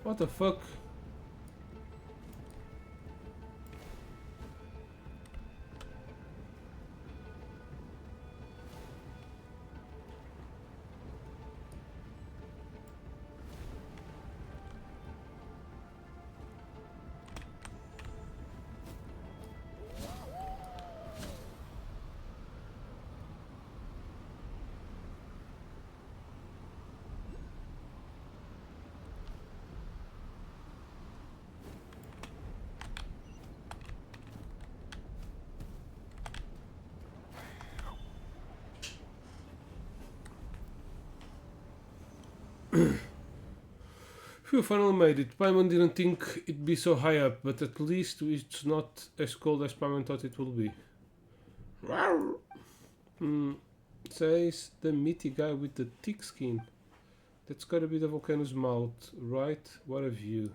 A: What the fuck? Phew, finally made it. Paimon didn't think it'd be so high up, but at least it's not as cold as Paimon thought it would be. Says the meaty guy with the thick skin. That's gotta be the volcano's mouth, right? What a view.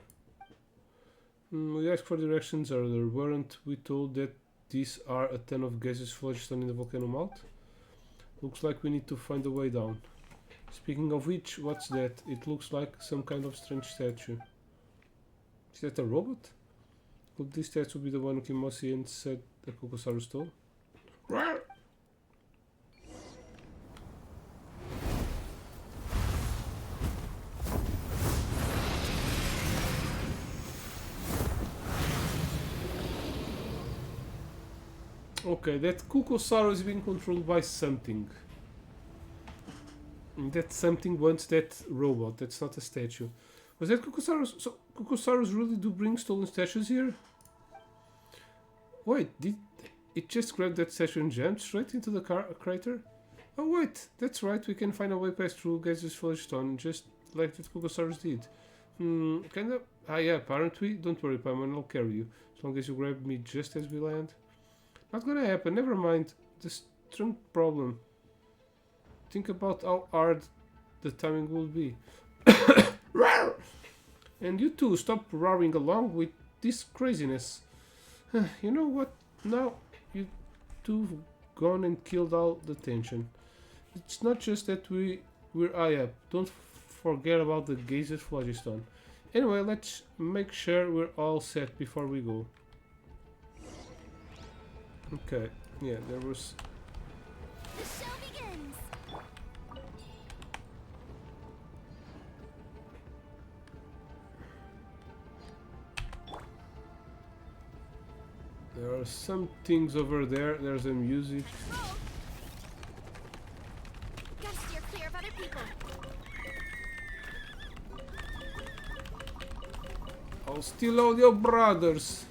A: We asked for directions earlier. Weren't we told that these are a ton of gaseous phlogiston in the volcano mouth? Looks like we need to find a way down. Speaking of which, what's that? It looks like some kind of strange statue. Is that a robot? Could this statue be the one Kimosian said the Kokosaurus stole? Okay, that Kokosaurus is being controlled by something. And that something wants that robot. That's not a statue. Was that Kokosaurus? So Kokosaurus really do bring stolen statues here? Wait, did it just grab that statue and jump straight into the crater? Oh wait, that's right. We can find a way past through gaseous phlogiston, just like that Kokosaurus did. Kinda. Ah yeah, aren't we? Don't worry, Paimon. I'll carry you as long as you grab me just as we land. Not gonna happen, never mind. The strength problem. Think about how hard the timing will be. And you two, stop roaring along with this craziness. You know what? Now you two gone and killed all the tension. It's not just that we're high up. Don't forget about the gaseous phlogiston. Anyway, let's make sure we're all set before we go. Okay, yeah, there was...
E: The show begins!
A: There are some things over there. There's a music.
E: Gotta steer clear of other people.
A: I'll steal all your brothers.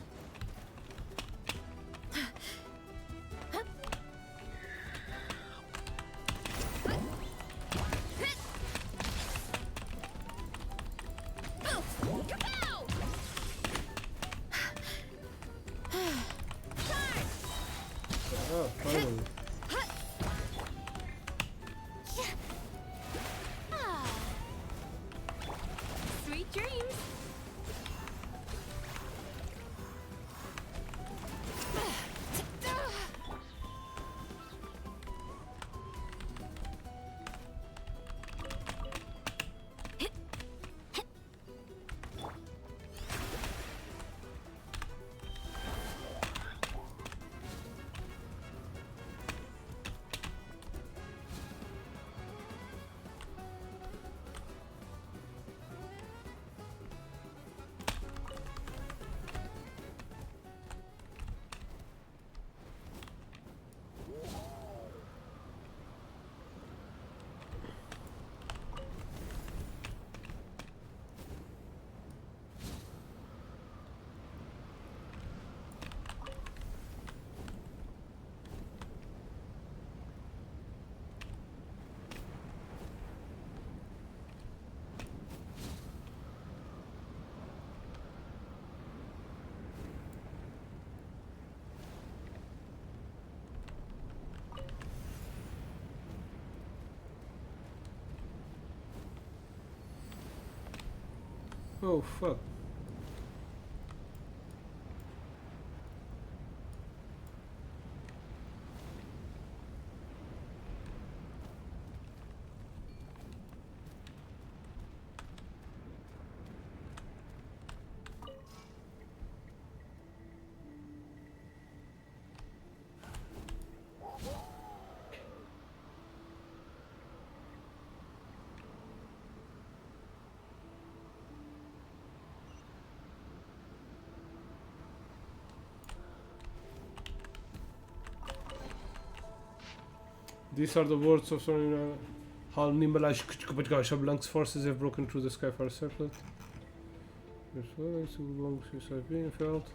A: Oh, finally.
E: Sweet dreams.
A: Oh, fuck. These are the words of someone how Nimbalaj Shablank's forces have broken through the Skyfire circlet. There's so long since I've been felt.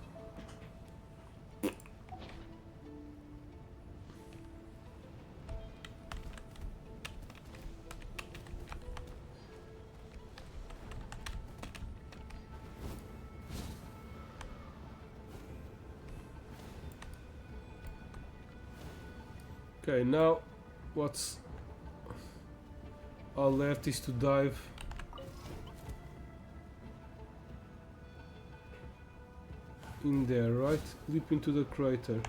A: Okay, now what's all left is to dive. in there, right? Leap into the crater.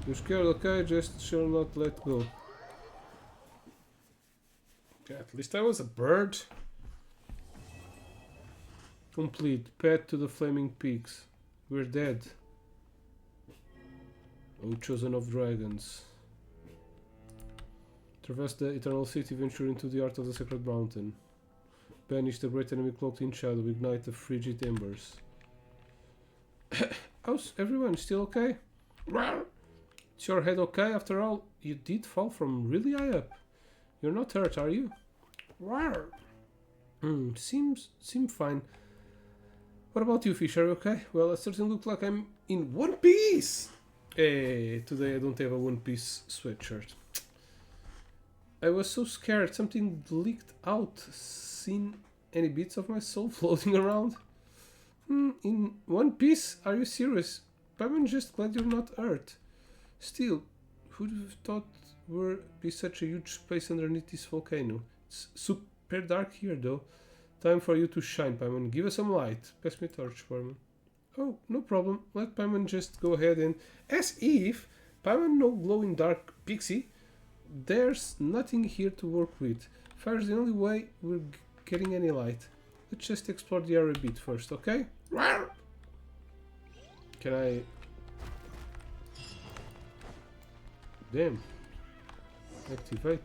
A: You're scared, okay? Just shall not let go. Okay, at least I was a bird. Complete. Path to the flaming peaks. We're dead. Oh, chosen of dragons. Traverse the eternal city, venture into the heart of the sacred mountain. Banish the great enemy cloaked in shadow. Ignite the frigid embers. How's everyone? Still okay? Is your head okay? After all, you did fall from really high up. You're not hurt, are you? Seem fine. What about you, fish? Are you okay? Well, it certainly looks like I'm in one piece! Hey, today I don't have a one piece sweatshirt. I was so scared something leaked out. Seen any bits of my soul floating around? In one piece? Are you serious? I'm just glad you're not hurt. Still, who'd have thought we'd be such a huge space underneath this volcano? It's super dark here though. Time for you to shine, Paimon. Give us some light. Pass me a torch, Paimon. Oh, no problem. Let Paimon just go ahead and... As if Paimon no glowing dark pixie. There's nothing here to work with. Fire's the only way we're getting any light. Let's just explore the area a bit first, okay? Can I... Damn. Activate.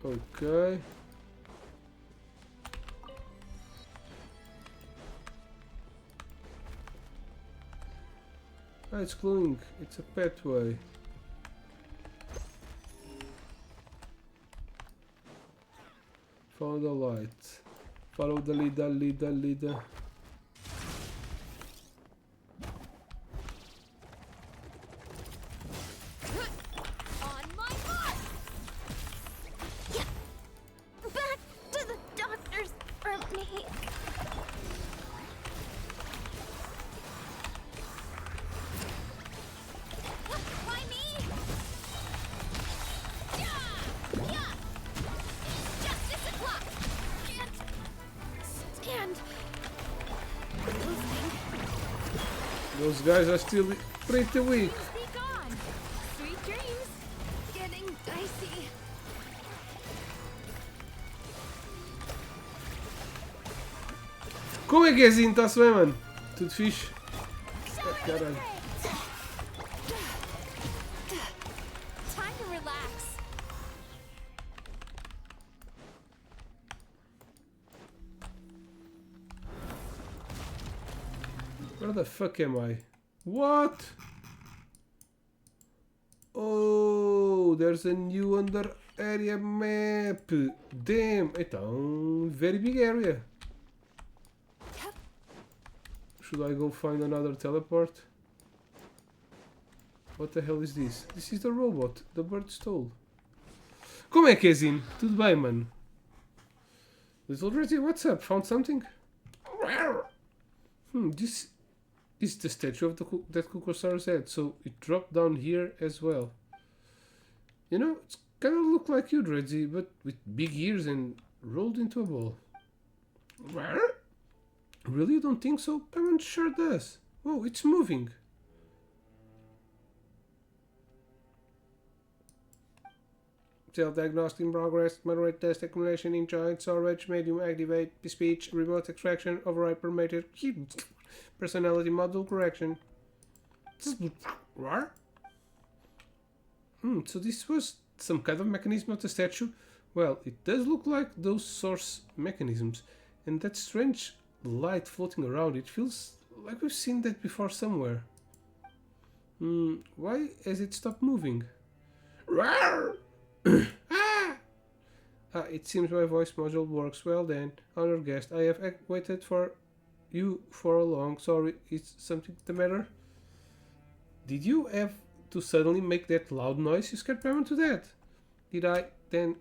A: Okay. Ah, it's glowing. It's a pathway. Follow the light. Follow the leader. Those guys are still pretty weak.
P: Be gone. Sweet dreams. Getting dicey.
A: Como é que é assim? Está-se bem, mano? Tudo fixe? Caralho.
P: Time to relax.
A: Where the fuck am I? What? Oh, there's a new under area map. Damn. Então, very big area. Should I go find another teleport? What the hell is this? This is the robot. The bird stole. Como é que é, Zin? Tudo bem, mano? Little Reggie, what's up? Found something? This is the statue of that Kukosar's head, so it dropped down here as well. You know, it's kind of look like you, Reggie, but with big ears and rolled into a ball. Really? You don't think so? Paimon sure does. Whoa, it's moving. Self-diagnostic in progress. Moderate test accumulation in giant storage. Medium activate. Speech. Remote extraction. Override permitted. Personality model correction. So this was some kind of mechanism of the statue? Well, it does look like those source mechanisms. And that strange light floating around, it feels like we've seen that before somewhere. Why has it stopped moving? It seems my voice module works well then. Honored guest, I have waited for you for a long. Sorry, is something the matter? Did you have to suddenly make that loud noise? You scared Paimon to death. Did I then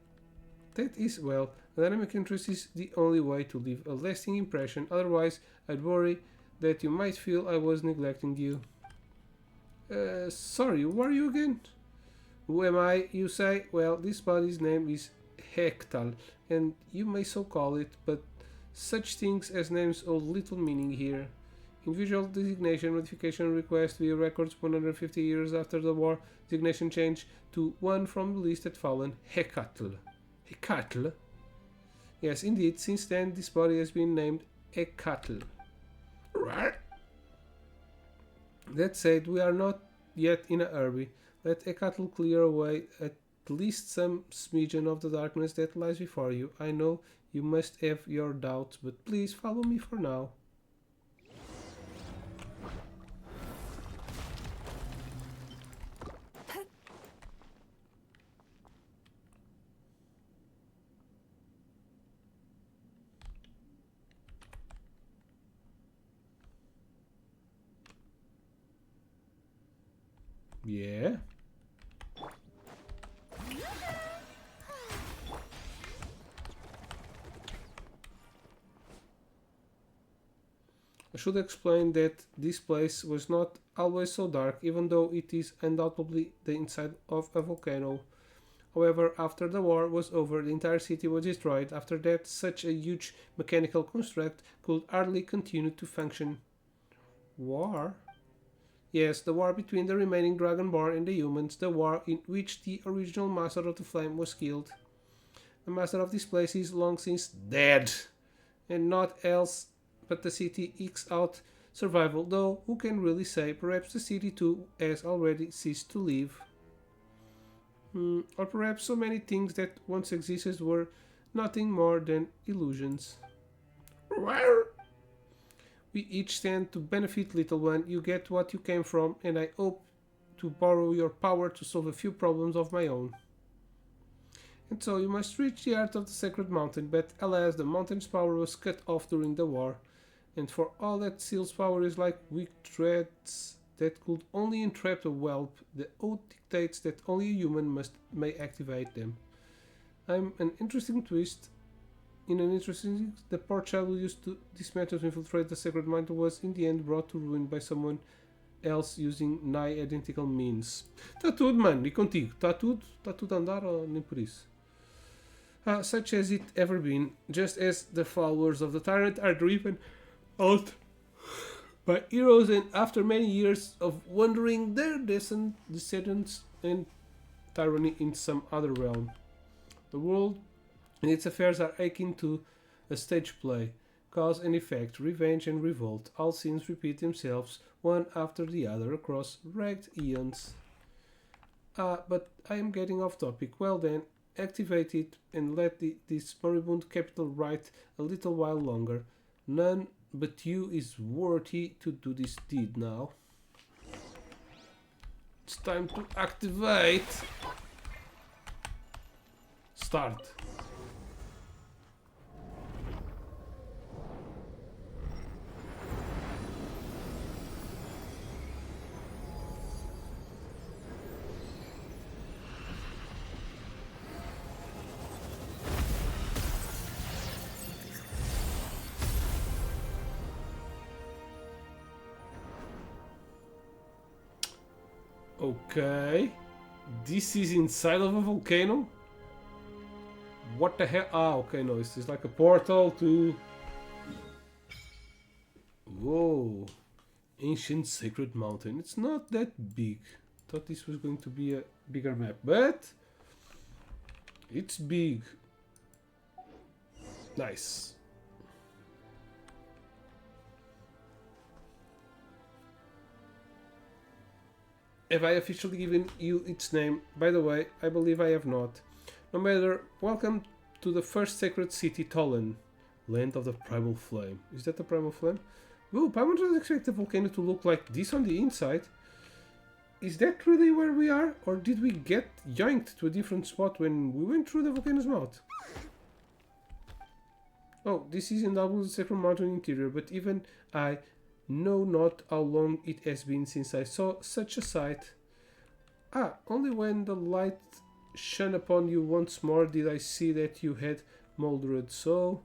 A: that is, well, a dynamic interest is the only way to leave a lasting impression, otherwise I'd worry that you might feel I was neglecting you. Sorry, who are you again? Who am I, you say? Well, this body's name is Hektal, and you may so call it, but such things as names hold little meaning here. Individual designation modification request via records 150 years after the war, designation changed to one from the list had fallen, Hekatl. Hekatl? Yes, indeed, since then this body has been named Hekatl. That said, we are not yet in a hurry. Let Hekatl clear away at least some smidgen of the darkness that lies before you. I know you must have your doubts, but please follow me for now. Yeah. I should explain that this place was not always so dark, even though it is undoubtedly the inside of a volcano. However, after the war was over, the entire city was destroyed. After that, such a huge mechanical construct could hardly continue to function. War? Yes, the war between the remaining Dragonborn and the humans, the war in which the original Master of the Flame was killed. The Master of this place is long since dead, and not else but the city ekes out survival, though who can really say? Perhaps the city too has already ceased to live. Or perhaps so many things that once existed were nothing more than illusions. We each stand to benefit, little one. You get what you came from, and I hope to borrow your power to solve a few problems of my own. And so you must reach the heart of the sacred mountain, but alas, the mountain's power was cut off during the war, and for all that Seal's power is like weak threads that could only entrap a whelp, the oath dictates that only a human may activate them. I'm an interesting twist. In an interesting, the poor child who used this method to infiltrate the sacred mountain was in the end brought to ruin by someone else using nigh identical means. Tá tudo, mano, e contigo? Tá tudo a andar ou nem por isso? Such as it ever been, just as the followers of the tyrant are driven out by heroes, and after many years of wandering, their descendants and tyranny in some other realm. The world and its affairs are akin to a stage play. Cause and effect, revenge and revolt, all scenes repeat themselves one after the other across ragged eons. But I am getting off topic. Well then, activate it and let this moribund capital ride a little while longer. None but you is worthy to do this deed now. It's time to activate. Start. Okay, this is inside of a volcano? What the hell? Okay, no, it's like a portal to... Whoa, ancient sacred mountain. It's not that big. Thought this was going to be a bigger map, but it's big. Nice. Have I officially given you its name? By the way, I believe I have not. No matter, welcome to the first sacred city, Tolan, land of the primal flame. Is that the primal flame? Whoa, I wouldn't expect the volcano to look like this on the inside. Is that really where we are? Or did we get yanked to a different spot when we went through the volcano's mouth? Oh, this is undoubtedly the sacred mountain interior, but even I know not how long it has been since I saw such a sight. Only when the light shone upon you once more did I see that you had moldered. So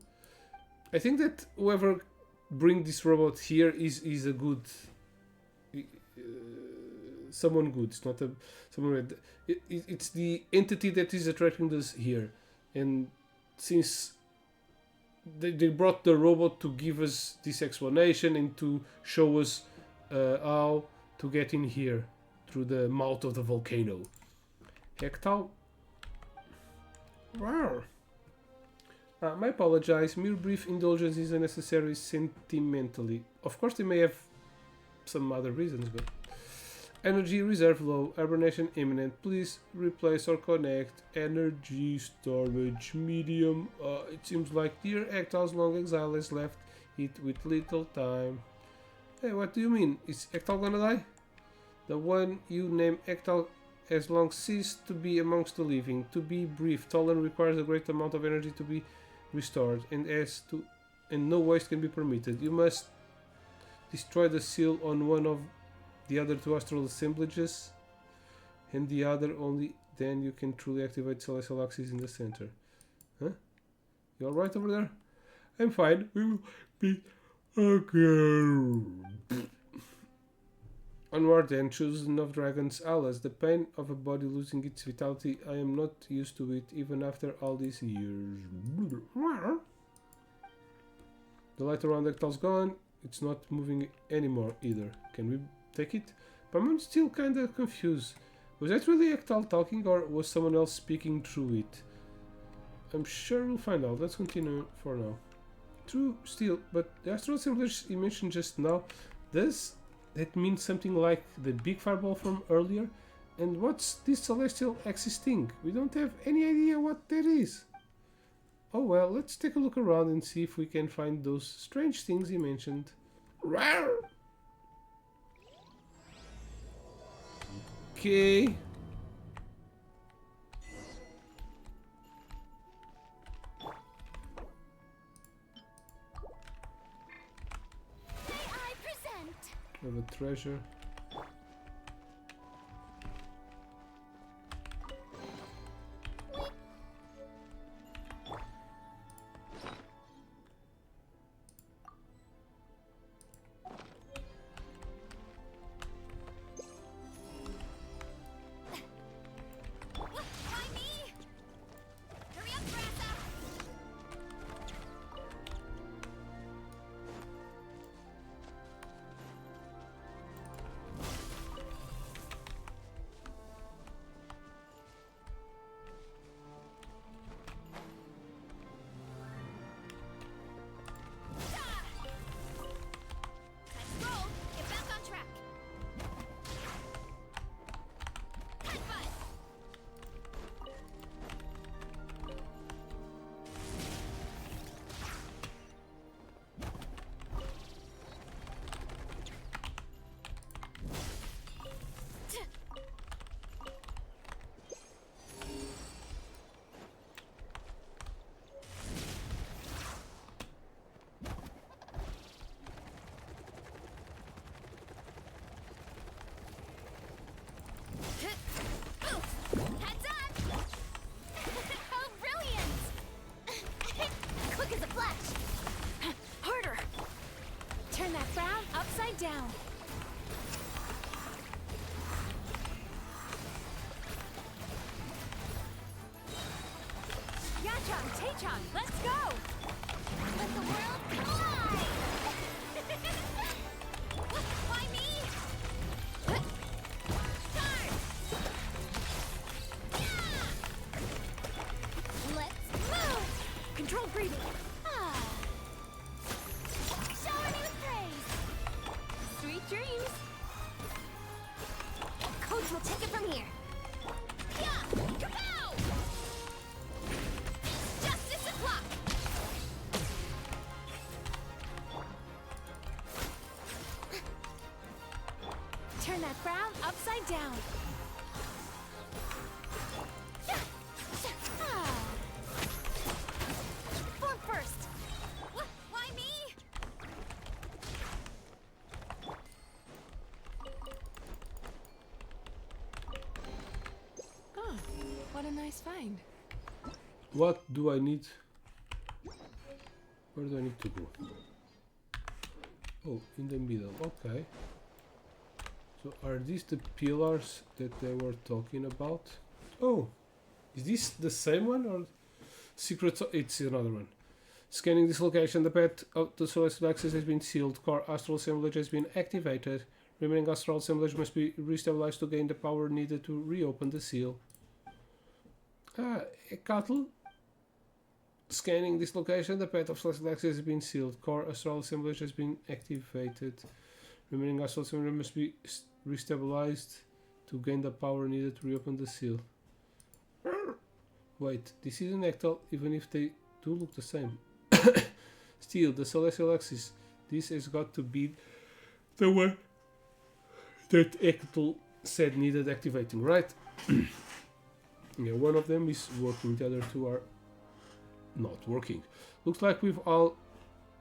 A: I think that whoever bring this robot here is a good someone good. It's not a someone red. It's the entity that is attracting us here, and since they brought the robot to give us this explanation and to show us how to get in here through the mouth of the volcano. Hectal. Wow. My apologize. Mere brief indulgence is unnecessary sentimentally. Of course, they may have some other reasons, but energy reserve low. Hibernation imminent. Please replace or connect. Energy storage medium. It seems like dear Hectal's long exile has left it with little time. Hey, what do you mean? Is Hectal gonna die? The one you name Hectal has long ceased to be amongst the living. To be brief, Tolan requires a great amount of energy to be restored, and no waste can be permitted. You must destroy the seal on one of the other two astral assemblages, and the other only then you can truly activate celestial axis in the center. Huh? You alright over there? I'm fine. We will be okay. Onward then, chosen of dragons, alas, the pain of a body losing its vitality, I am not used to it even after all these years. The light around Hectal's gone, it's not moving anymore either. Can we take it? But I'm still kinda confused. Was that really Hectal talking or was someone else speaking through it? I'm sure we'll find out. Let's continue for now. True, still, but the astral assemblage you mentioned just now, does that mean something like the big fireball from earlier? And what's this celestial axis thing? We don't have any idea what that is. Oh well, let's take a look around and see if we can find those strange things he mentioned. Rawr! Okay. We have a treasure.
B: Down.
P: Yachan, Taechan, let's go!
E: Let the world collide! Why me? Start! Yeah! Let's move!
P: Control breathing.
E: Shower me with praise!
P: Sweet dreams.
E: Coach will take it from here. Yeah! Kapow! Justice at luck!
B: Turn that frown upside down.
E: Form first! Why me?
Q: Oh, what a nice
F: mind.
A: What do I need? Where do I need to go? Oh, in the middle. Okay. So are these the pillars that they were talking about? Oh, is this the same one or secret? It's another one. Scanning this location, the path of the celestial access has been sealed. Core astral assemblage has been activated. Remaining astral assemblage must be restabilized to gain the power needed to reopen the seal. A cattle. Scanning this location, the path of celestial access has been sealed. Core astral assemblage has been activated. Remaining astral assemblage must be restabilized to gain the power needed to reopen the seal. Wait, this isn't Ectal, even if they do look the same. Still, the celestial axis. This has got to be the one that Ectal said needed activating, right? Yeah, one of them is working, the other two are not working. Looks like we've all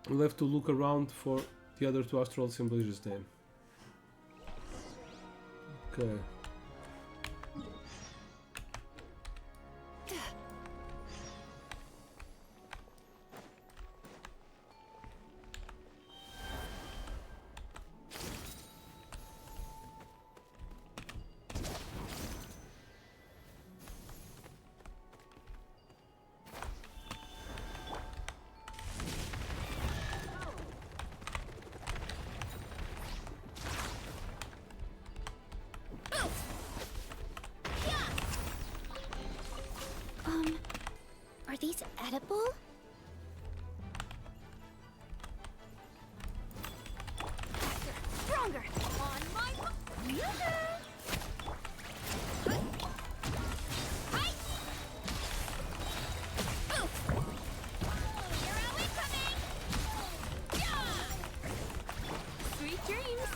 A: left to look around for the other two astral assemblages then. Okay.
O: Are these edible?
B: Stronger! On my...
F: Sweet dreams.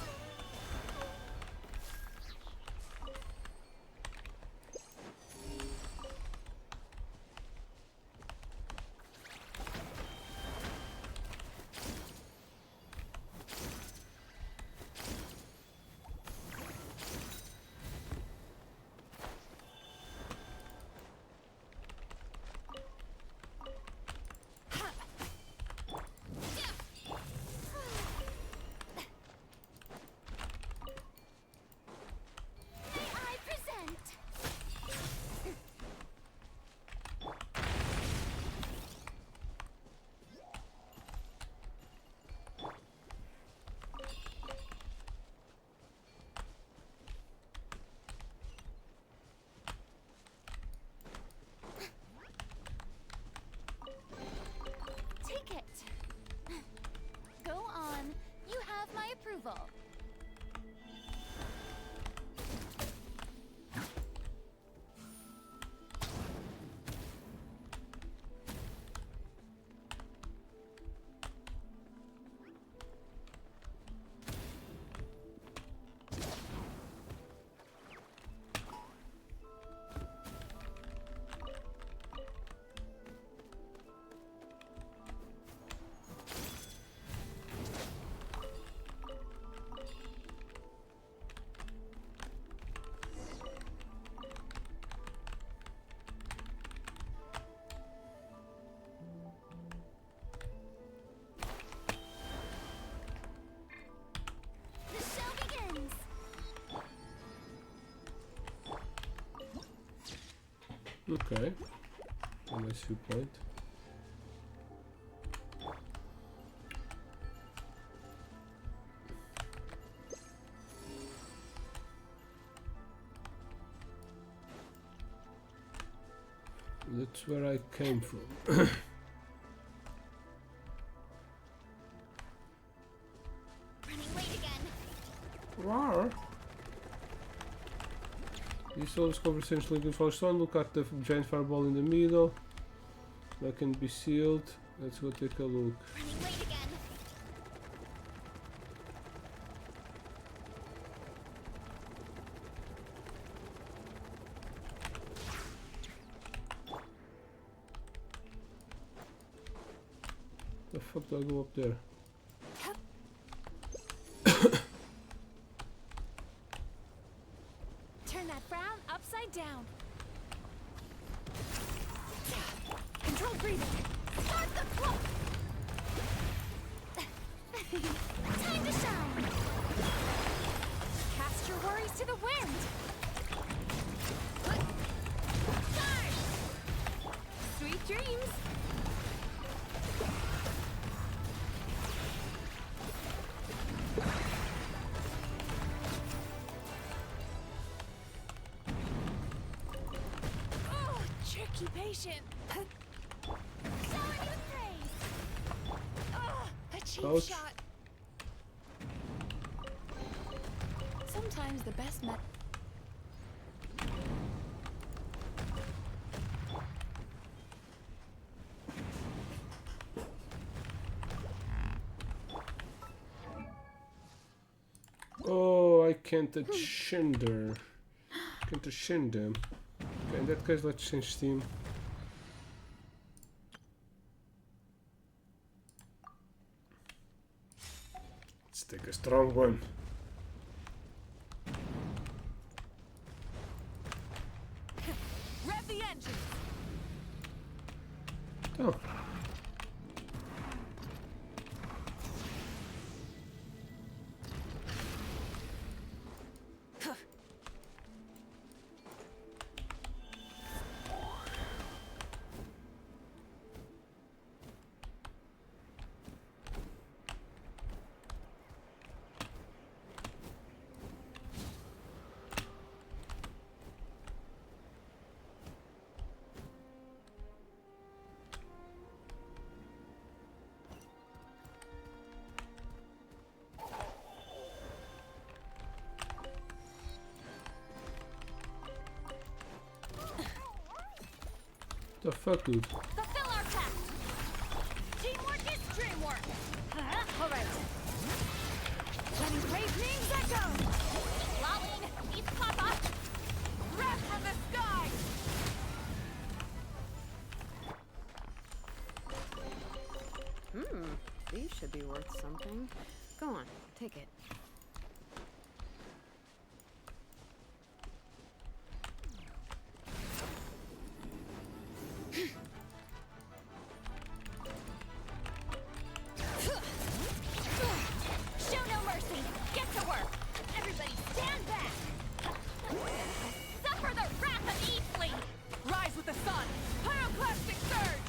B: I present... Take it. Go on. You have my approval. The show begins.
A: Okay. A nice viewpoint. That's where I came from.
B: Running late again.
A: Rawr. This solves conversation linking for stone. Look at the giant fireball in the middle. That can be sealed. Let's go take a look.
B: Running late again.
A: The fuck do I go up there?
F: Turn that frown upside down.
B: breathing. Start the clock. Time to shine. Cast your worries to the wind. Start. Sweet dreams. Oh, tricky patient. Showing you praise. Oh, a cheap
A: Ouch.
B: shot.
Q: Sometimes the best met.
A: Oh, I can't ascend her. Can't ascend them. Okay, in that case, let's change team. Let's take a strong one.
F: Rev the engine.
A: Oh. The fuck, dude?
B: Fulfill our pact. Teamwork is dreamwork. All right. Letting brave names echo. Lolling, it's Papa. Breath from the sky.
P: These should be worth something. Go on, take it.
B: Show no mercy. Get to work. Everybody stand back. Suffer the wrath of Eastly.
F: Rise with the sun. Pyroclastic surge.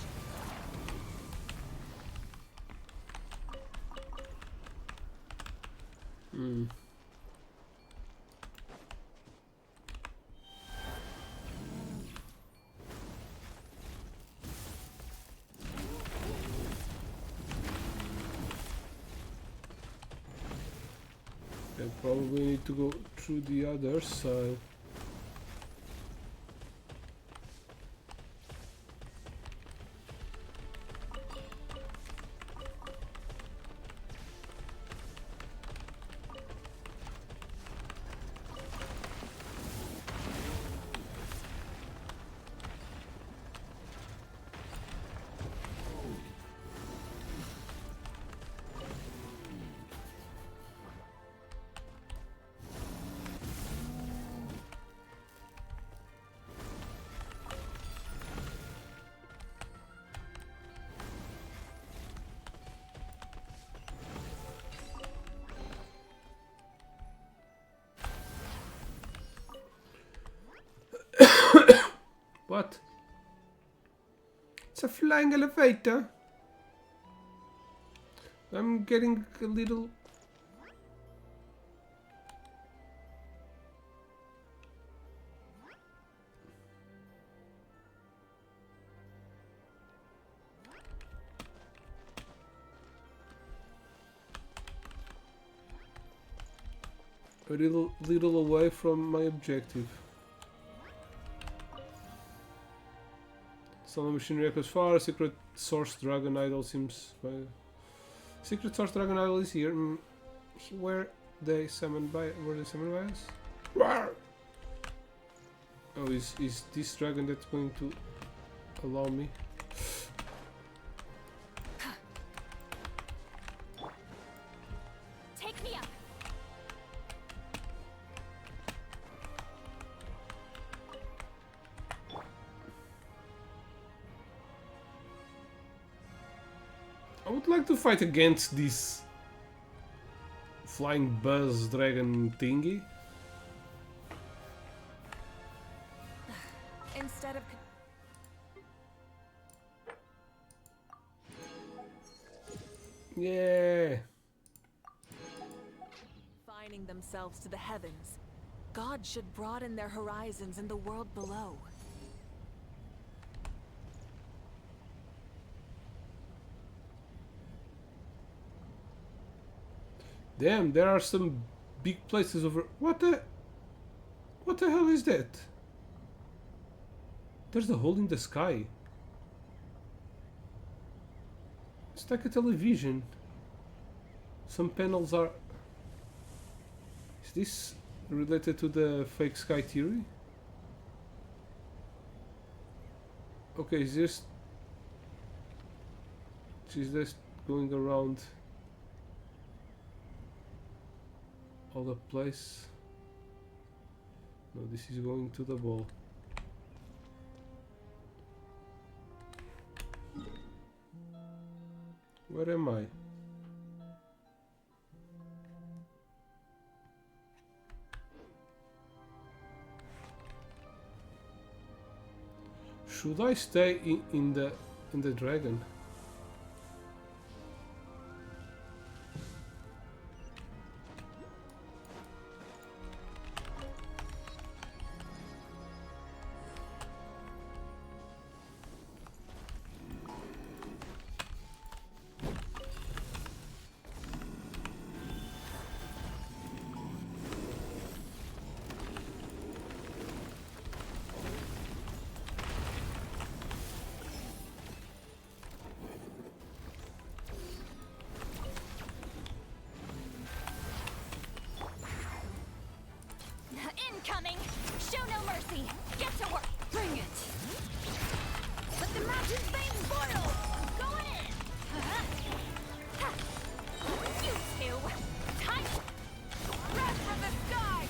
A: I probably need to go through the other side. What? It's a flying elevator. I'm getting a little... a little away from my objective. Summon machinery echoes far. Secret source dragon idol seems. Secret source dragon idol is here. Where they summoned by? Were they summoned by us? Rawr! Oh, is this dragon that's going to allow me?
B: Take me up.
A: I would like to fight against this flying buzz dragon thingy.
F: Instead of
A: Yeah.
F: confining themselves to the heavens, God should broaden their horizons in the world below.
A: Damn, there are some big places over. What the hell is that? There's a hole in the sky. It's like a television. Some panels are. Is this related to the fake sky theory? Okay, she's just going around all the place. No, this is going to the ball. Where am I? Should I stay in the dragon?
B: Incoming! Show no mercy! Get to work! Bring it! Let the mountain's veins boil! I'm going in! You two! Time! Wrath from the sky!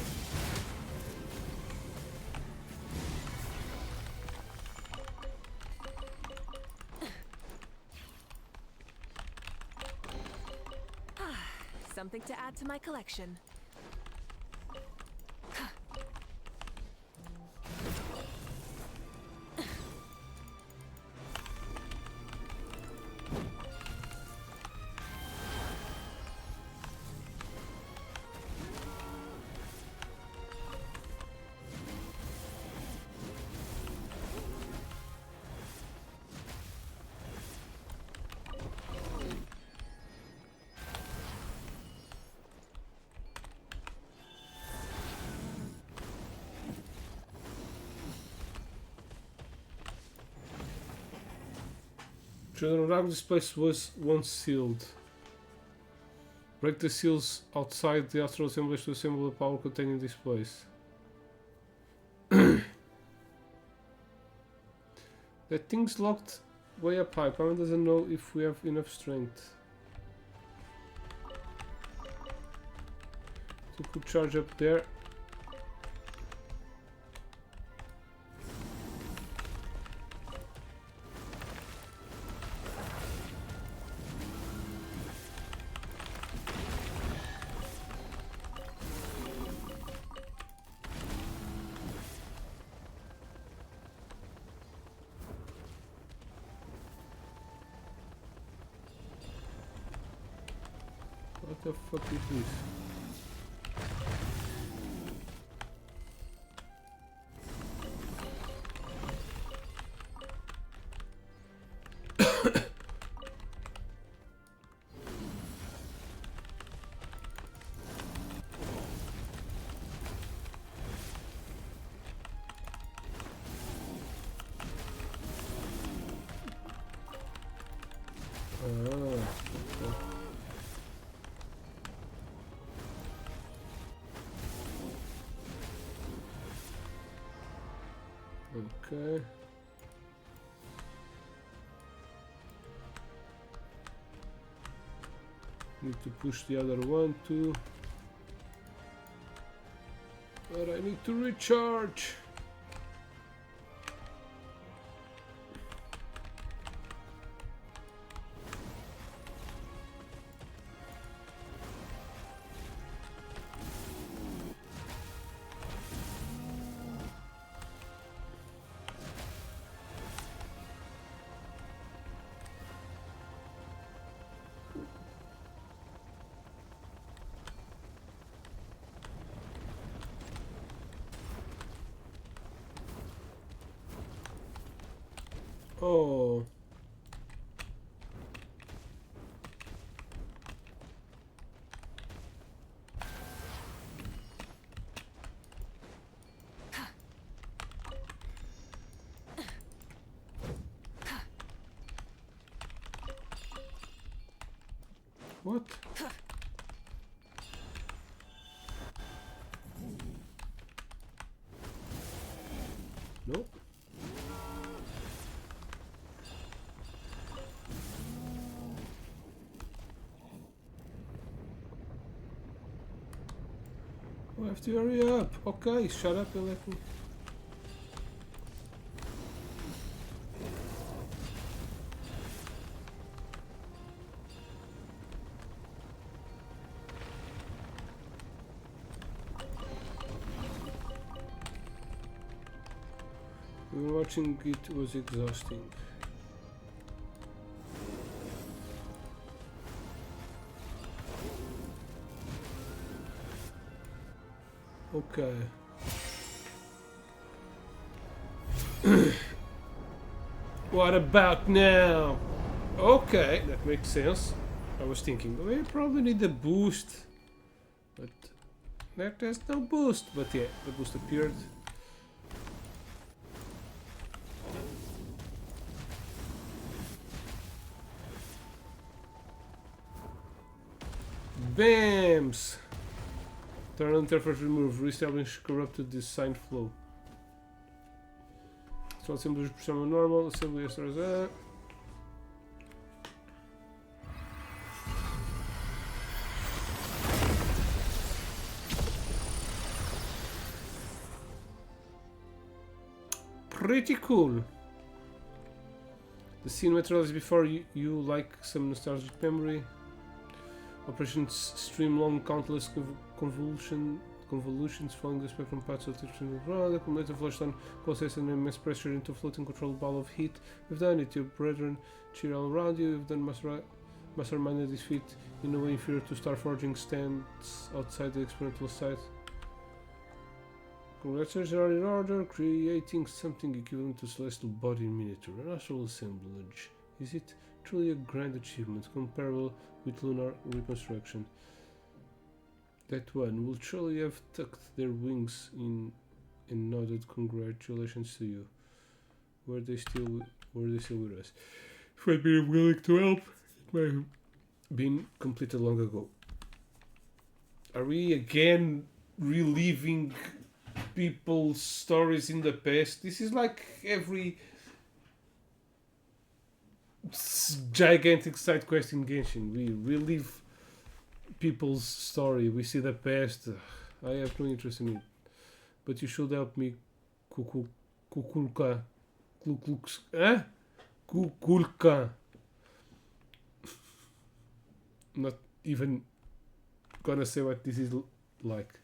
F: Something to add to my collection.
A: Children of this place was once sealed. Break the seals outside the astral assemblage to assemble the power containing this place. That thing's locked way up high. Paimon doesn't know if we have enough strength. So could charge up there. What the fuck is this? Okay. Need to push the other one too. But I need to recharge. Oh. What? Nope. I have to hurry up. Okay, shut up and let me. Watching it was exhausting. Okay. What about now? Okay, that makes sense. I was thinking, we probably need a boost. But that has no boost. But yeah, the boost appeared. BAMS! Turn on interface remove, reestablish corrupted design flow. So assembly percent normal, assembly as that. Pretty cool. The scene materializes before you like some nostalgic memory. Operations stream long countless convolutions following the spectrum paths of the the cumulative flashstone causes an immense pressure into a floating controlled ball of heat. You've done it, your brethren cheer all around you. You've done masterminded this feat in a way inferior to Star Forging stands outside the experimental site. Congratulations are in order, creating something equivalent to celestial body in miniature, an astral assemblage. Is it truly a grand achievement, comparable with lunar reconstruction? That one will surely have tucked their wings in and nodded congratulations to you. Were they still with us? If I'd been willing to help, it might have been completed long ago. Are we again reliving people's stories in the past? This is like every gigantic side quest in Genshin. We relive people's story. We see the past. I have no interest in it. But you should help me, Kukulka. Kukulka. Not even gonna say what this is like.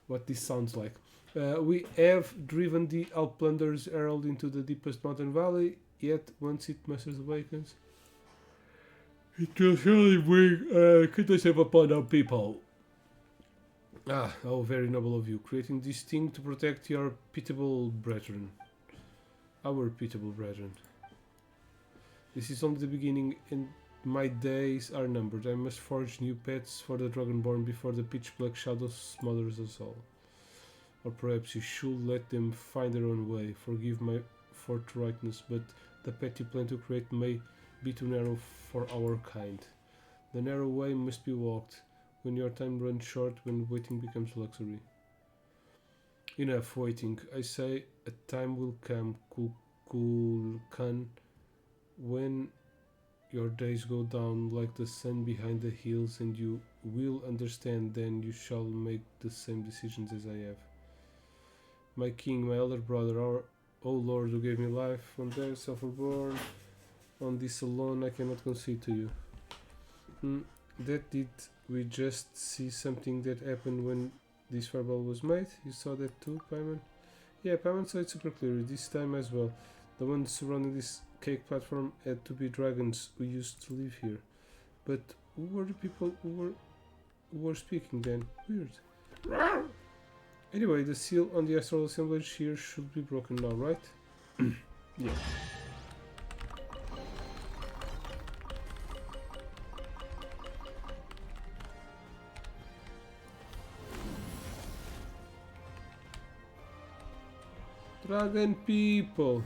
A: What this sounds like. We have driven the Alplunder's Herald into the deepest mountain valley, yet once it masters awakens, it will surely bring catastrophe upon our people. Ah, how very noble of you, creating this thing to protect your pitiable brethren. Our pitiable brethren. This is only the beginning, and my days are numbered. I must forge new paths for the Dragonborn before the pitch black shadow smothers us all. Or perhaps you should let them find their own way. Forgive my forthrightness, but the path you plan to create may be too narrow for our kind. The narrow way must be walked, when your time runs short, when waiting becomes luxury. Enough waiting. I say a time will come, Kulkan, when your days go down like the sun behind the hills, and you will understand. Then you shall make the same decisions as I have. My king, my elder brother, our O Lord who gave me life, from there self-born, on this alone I cannot concede to you. That did we just see something that happened when this fireball was made? You saw that too, Paimon? Yeah, Paimon saw it super clearly, this time as well. The ones surrounding this cake platform had to be dragons who used to live here. But who were the people who were speaking then? Weird. Anyway, the seal on the astral assemblage here should be broken now, right? Yeah. Dragon people.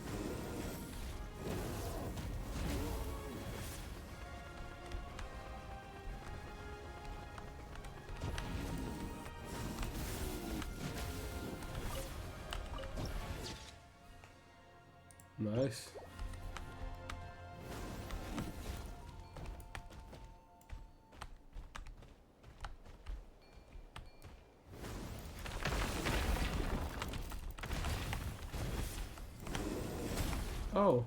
A: Nice. Oh.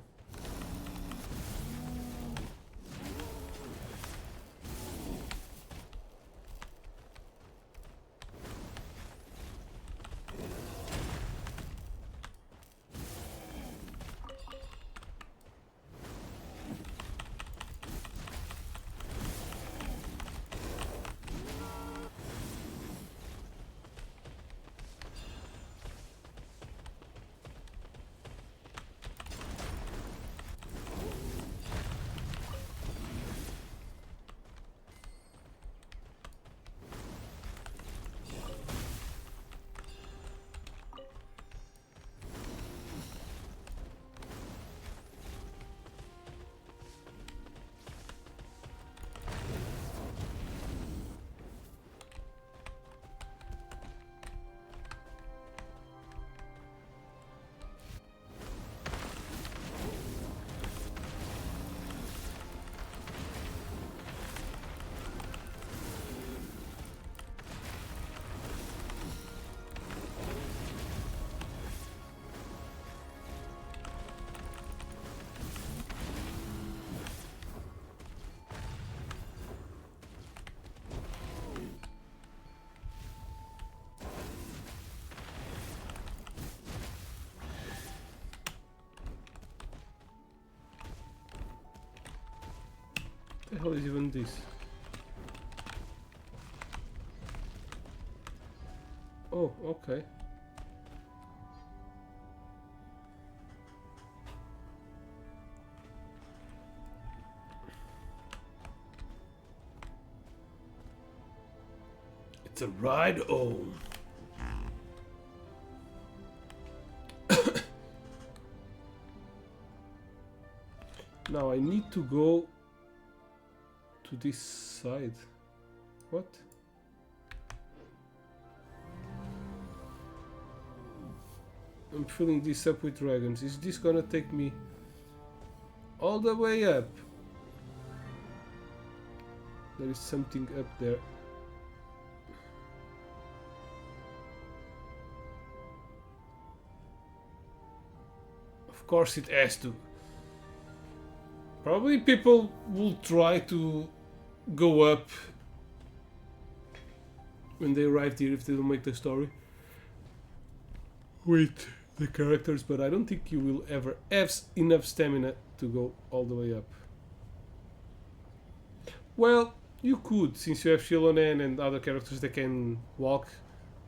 A: The hell is even this? Oh, okay. It's a ride home. Now I need to go to this side. What? I'm filling this up with dragons. Is this gonna take me all the way up? There is something up there. Of course it has to. Probably people will try to go up when they arrive here if they don't make the story with the characters, but I don't think you will ever have enough stamina to go all the way up. Well, you could, since you have Shilonen and other characters that can walk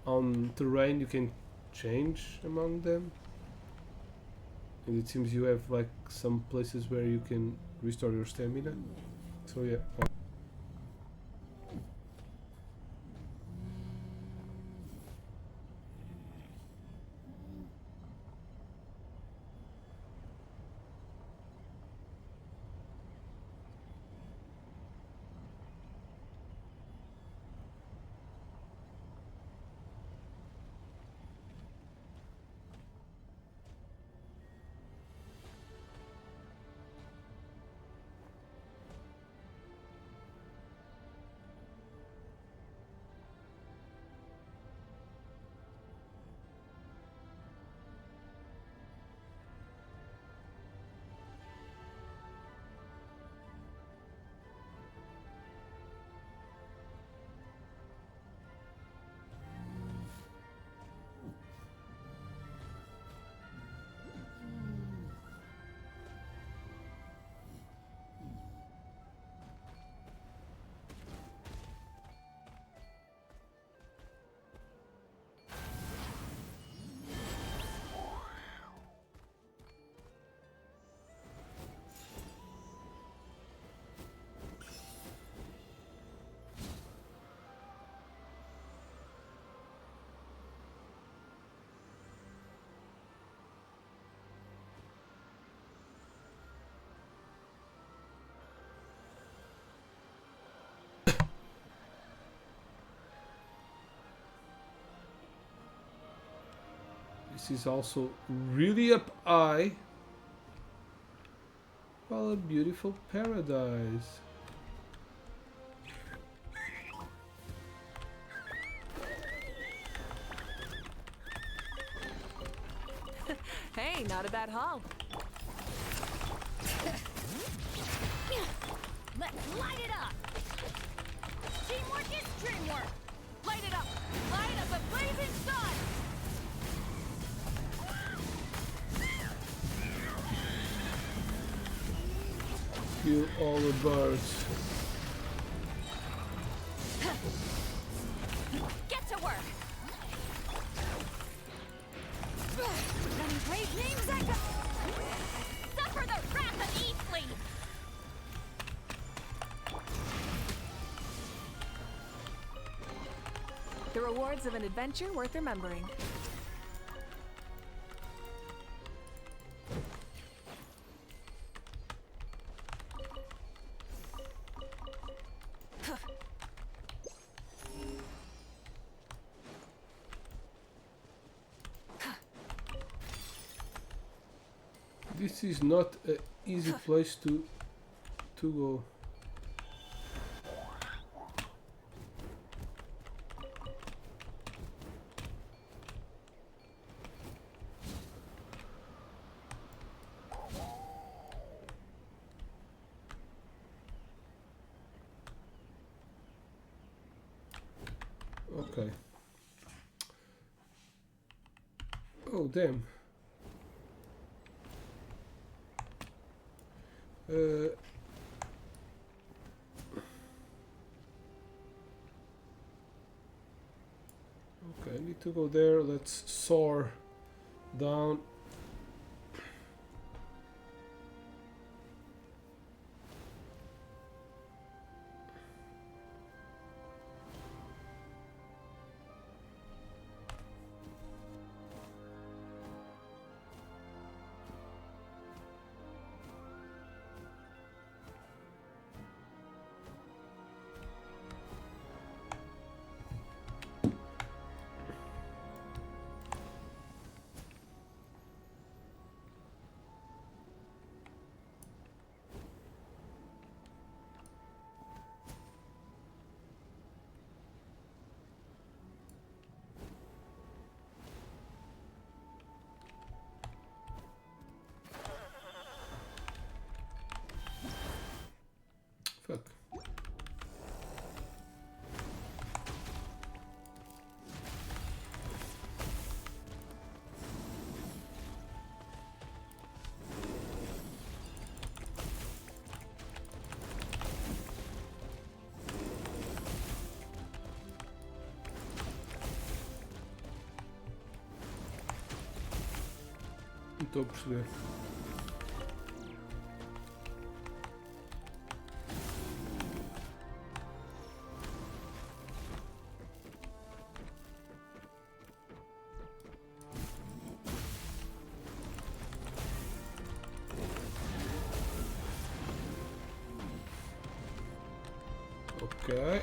A: on terrain, you can change among them. And it seems you have like some places where you can restore your stamina. So yeah. This is also really up high. Well, a beautiful paradise.
F: Hey, not a bad haul.
E: Let's light it up! Teamwork is dreamwork! Light it up! Light up a blazing sun!
A: Kill all the birds.
E: Get to work! Many brave names echo! Suffer the wrath of Eastleaf!
F: The rewards of an adventure worth remembering.
A: This is not an easy place to go. Okay. Oh, damn. Okay, I need to go there. Let's soar down. Fuck. Não estou a perceber. Okay.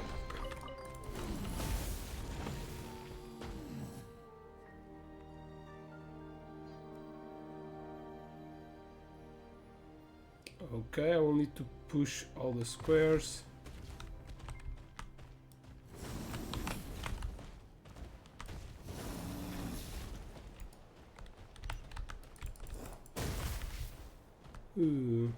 A: Okay, I will need to push all the squares. Ooh.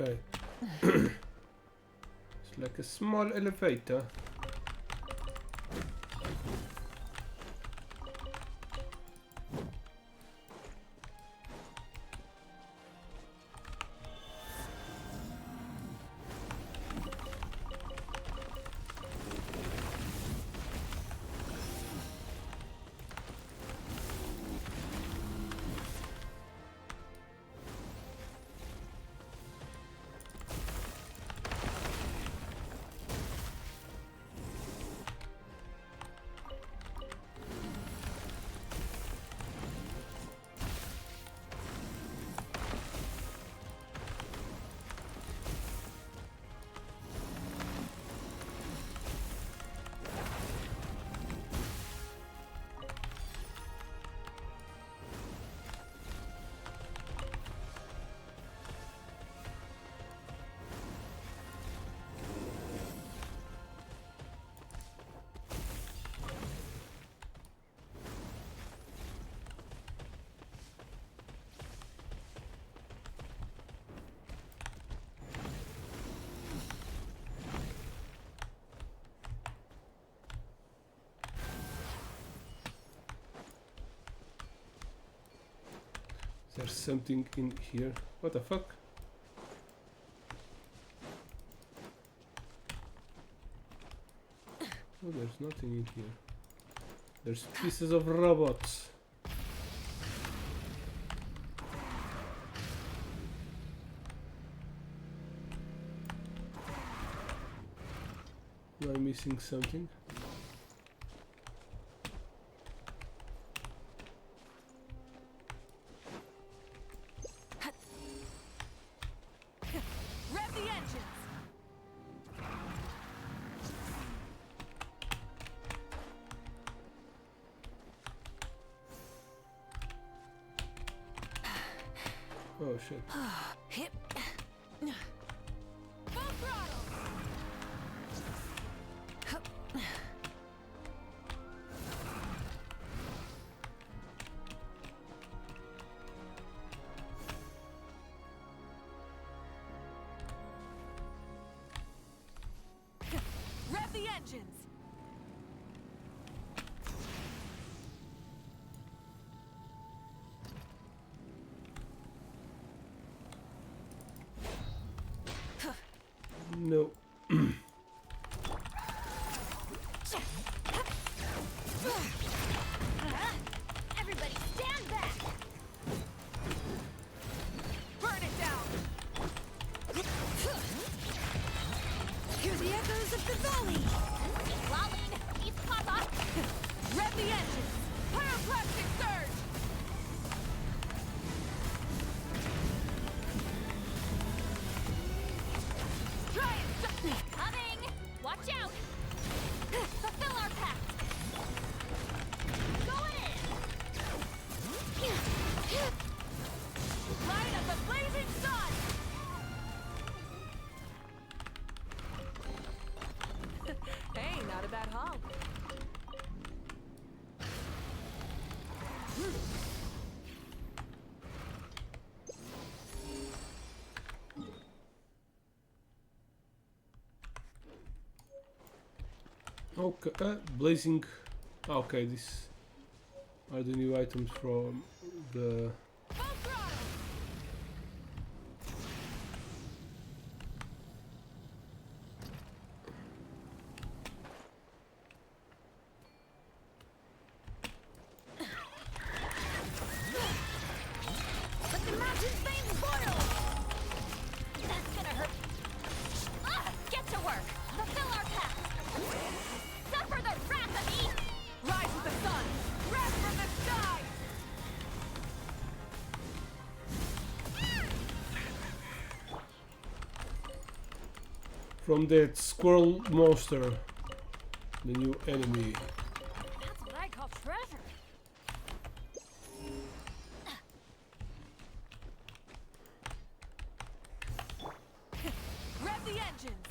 A: Okay. It's like a small elevator. There's something in here. What the fuck? Oh, there's nothing in here. There's pieces of robots. Am I missing something?
F: Rev the engines!
A: Oh shit.
F: Hit. Full throttle! Rev the engines!
A: No.
E: Everybody stand back!
F: Burn it down!
E: Hear the echoes of the valley! Lolling! East Papa!
F: Rev the engines! Pyroclastic surge! Try it!
E: Coming! Watch out! Fulfill our pact! Going in!
F: Light up the blazing sun! Hey, not a bad haul.
A: Okay, blazing. Okay, these are the new items from the.
E: Let the mountain's veins boil! That's gonna hurt. Get to work! Fulfill our pact! Suffer the wrath of Eve!
F: Rise with the sun! Wrath from the sky!
A: From that squirrel monster, the new enemy.
E: That's what I call treasure!
F: Rev the engines!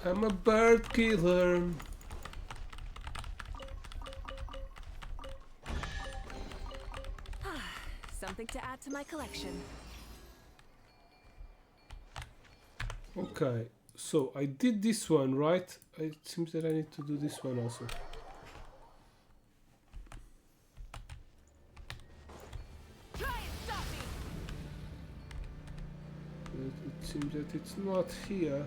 A: I'm a bird killer.
F: Something to add to my collection.
A: Okay, so I did this one, right? It seems that I need to do this one also. It seems that it's not here.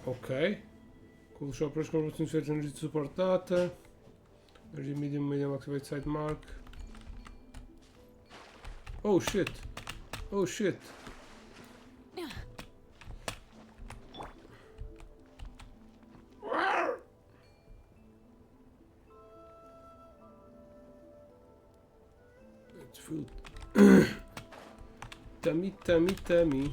A: Ok. Cool shop rush converts to energy to support data. Energy medium activate side mark. Oh shit. Oh shit. It's food. Tummy, tummy, tummy.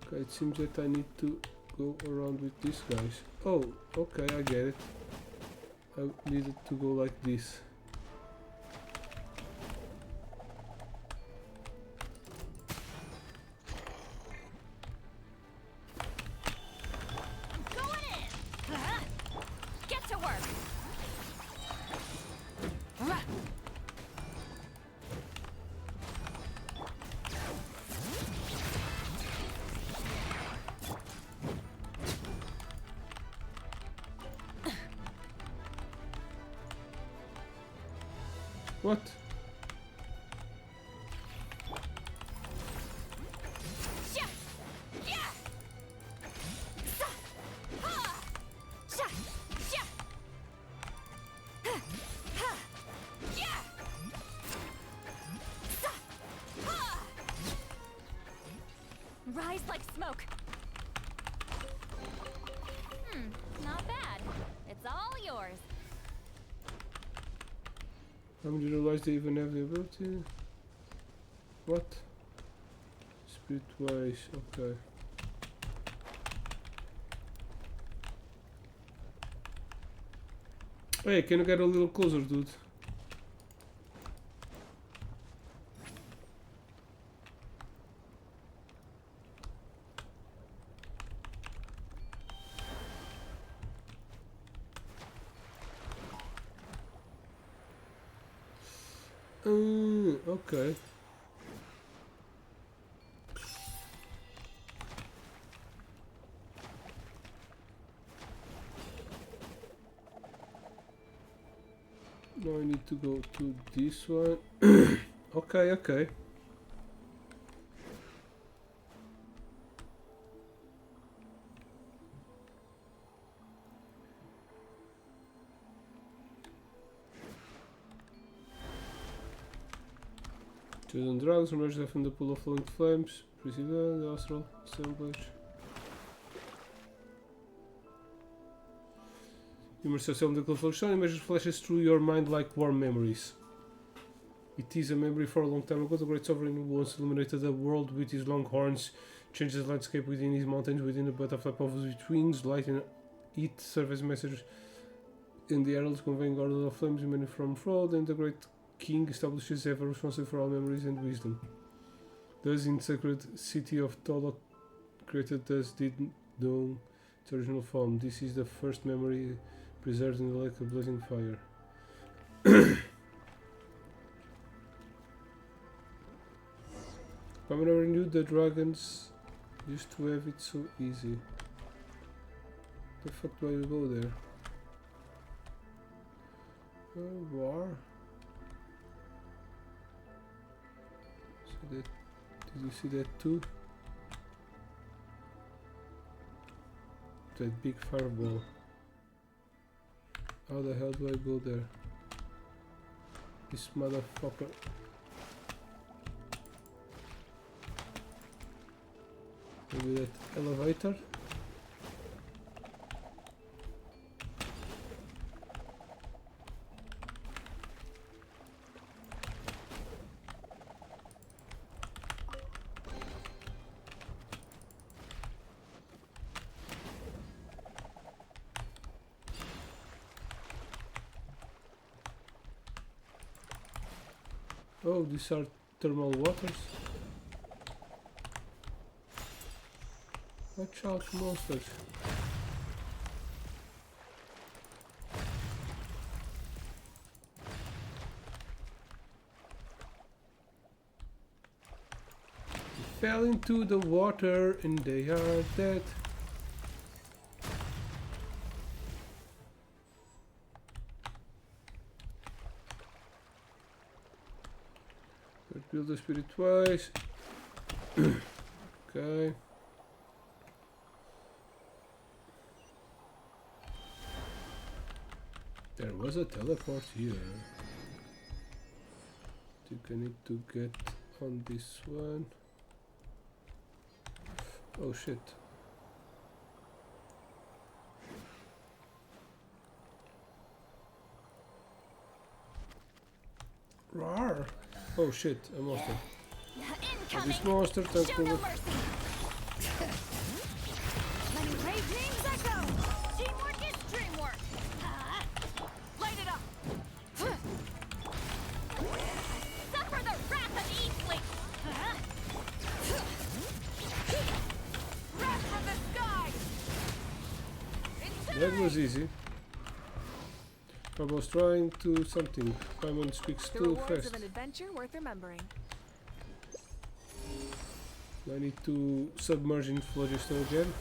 A: Okay, it seems that I need to go around with these guys. Oh, okay, I get it. I needed to go like this.
E: Get to work.
A: What?
E: Rise like smoke. Not bad. It's all yours.
A: How did you realize they even have the ability? What? Spirit-wise, okay. Hey, can you get a little closer, dude? Okay. Now I need to go to this one. Okay, okay. Chosen drugs emerge from the pool of flowing flames. Participa, the astral assemblage. Immerse yourself in the cold flow. Images flashes through your mind like warm memories. It is a memory for a long time ago. The great sovereign who once illuminated the world with his long horns, changes the landscape within his mountains, within the butterfly povers with wings, light and heat, serve as messengers in the heralds conveying orders of flames emanating from fraud, and the great king establishes ever responsible for all memories and wisdom. Thus in sacred city of Tolok created thus did know its original form. This is the first memory preserved in the lake of blazing fire. I never knew the dragons used to have it so easy. The fuck do I go there? War? So that, did you see that too? That big fireball. How the hell do I go there? This motherfucker. Maybe that elevator? Oh, these are thermal waters. Watch out, monsters. They fell into the water and they are dead. Build the spirit twice. Okay. There was a teleport here. I think I need to get on this one. Oh shit. Rawr. Oh shit, a monster. This monster turns to look.
B: Let me raise names echo. Teamwork is dreamwork. Light it up. Suffer the wrath of Eastling. Wrath from the sky.
A: That was easy. I was trying to something. Paimon speaks
F: The
A: too
F: rewards
A: fast.
F: of an adventure worth remembering.
A: I need to submerge in phlogiston again.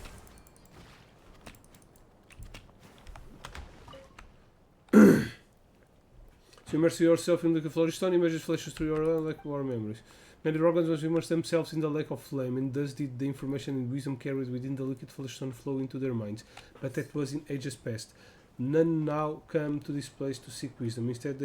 A: So immerse yourself in the phlogiston, images flashes through your eye like war memories. Many dragons must immerse themselves in the lake of flame, and thus did the information and wisdom carried within the liquid phlogiston flow into their minds. But that was in ages past. None now come to this place to seek wisdom. Instead,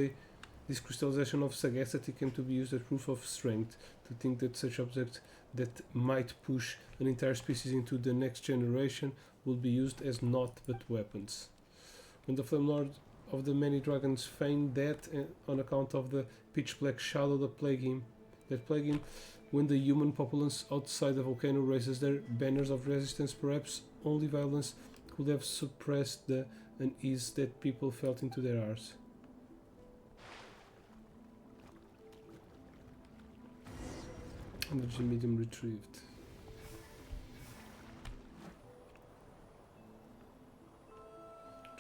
A: this crystallization of sagacity came to be used as proof of strength. To think that such objects that might push an entire species into the next generation would be used as naught but weapons. When the Flame Lord of the many dragons feigned death on account of the pitch black shadow that plague him, when the human populace outside the volcano raises their banners of resistance, perhaps only violence could have suppressed the unease that people felt into their hearts. Energy medium retrieved.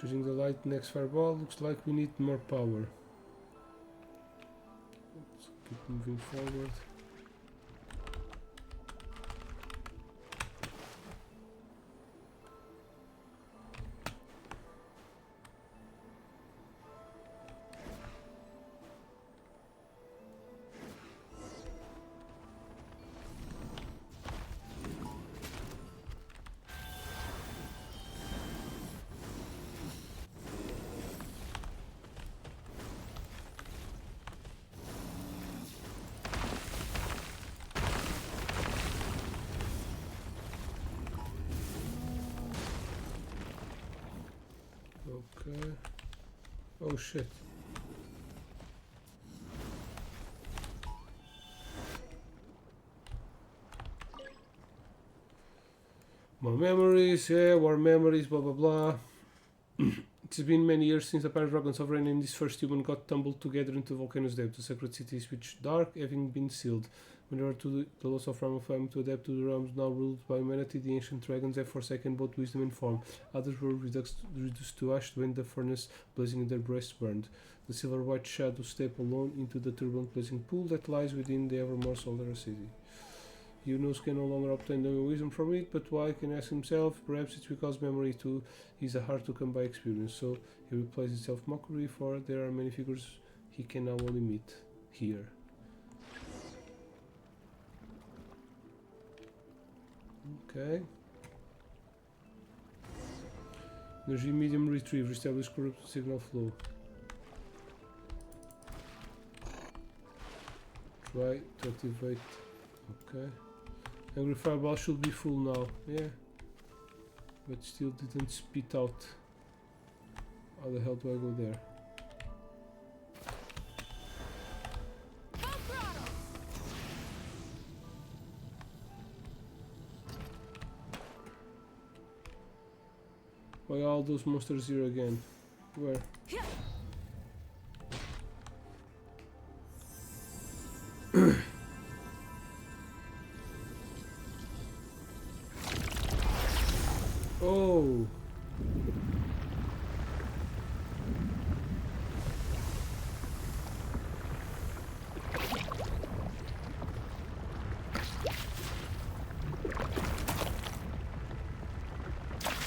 A: Choosing the light next fireball, looks like we need more power. Let's keep moving forward. Okay. Oh shit. More memories, yeah, more memories, blah blah blah. It's been many years since the pirate dragon sovereign and this first human got tumbled together into the volcano's depths. The sacred city is pitch dark, having been sealed. When they are to the loss of realm of flame to adapt to the realms now ruled by humanity, the ancient dragons have forsaken both wisdom and form. Others were reduced to ash when the furnace blazing in their breasts burned. The silver-white shadows step alone into the turbulent blazing pool that lies within the evermore solar city. Yunus can no longer obtain the wisdom from it, but why can ask himself? Perhaps it's because memory too is a hard to come by experience, so he replies in self-mockery, for there are many figures he can now only meet here. Okay. Energy medium retrieve, establish corrupt signal flow. Try to activate. Okay. Angry fireball should be full now. Yeah. But still didn't spit out. How the hell do I go there? Why all those monsters here again? Where?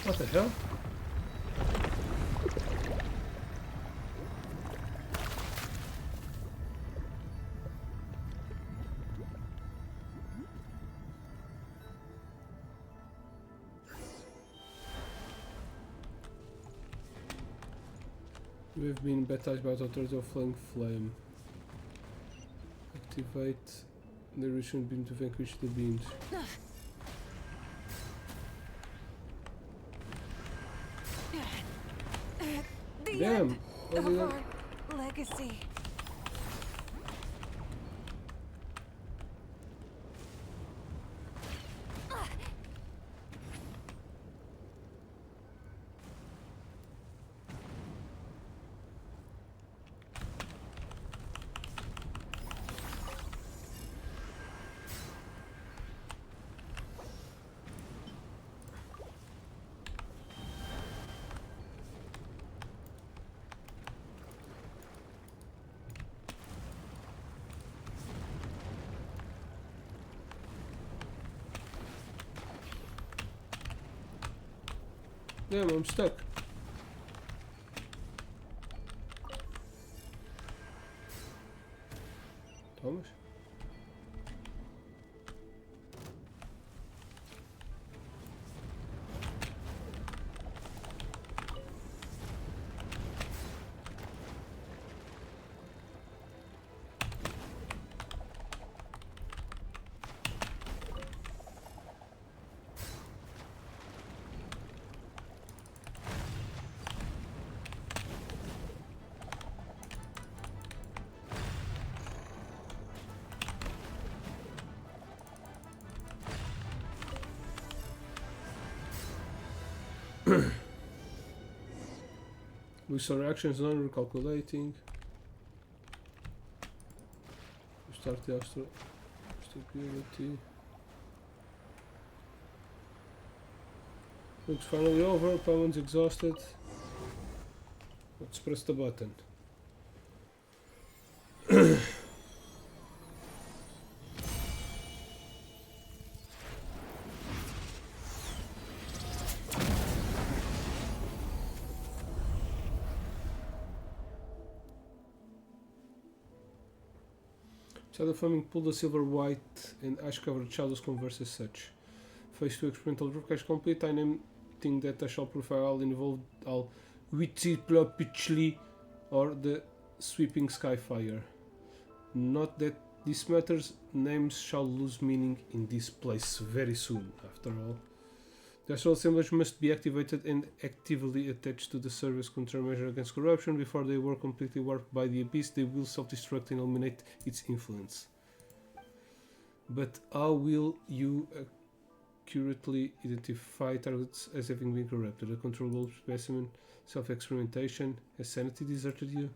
A: What the hell? You have been baptized by the authority of Flying Flame. Activate the ritual beam to vanquish the beams.
F: The
A: Damn!
F: end
A: What
F: of
A: did I-
F: our legacy.
A: Damn, I'm stuck. Thomas? Restore actions, non-recalculating. Restart the astral stability. Looks finally over, opponent's exhausted. Let's press the button. Shadow Flaming pulled the silver, white, and ash covered shadows converse as such. Phase 2 experimental broadcast complete. I named that I shall profile involved al Witziplopitchli or the sweeping skyfire. Not that this matters, names shall lose meaning in this place very soon, after all. The astral assemblage must be activated and actively attached to the service countermeasure against corruption. Before they were completely warped by the abyss, they will self-destruct and eliminate its influence. But how will you accurately identify targets as having been corrupted? A controllable specimen, self-experimentation, has sanity deserted you?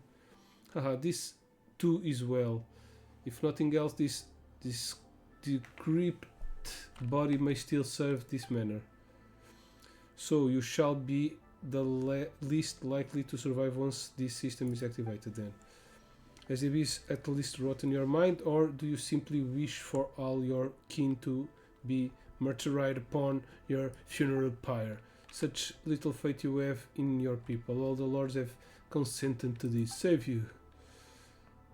A: Haha, this too is well. If nothing else, this decrepit body may still serve this manner. So you shall be the least likely to survive once this system is activated then. Has the abyss at least rotten your mind, or do you simply wish for all your kin to be martyred upon your funeral pyre? Such little faith you have in your people. All the lords have consented to this. Save you.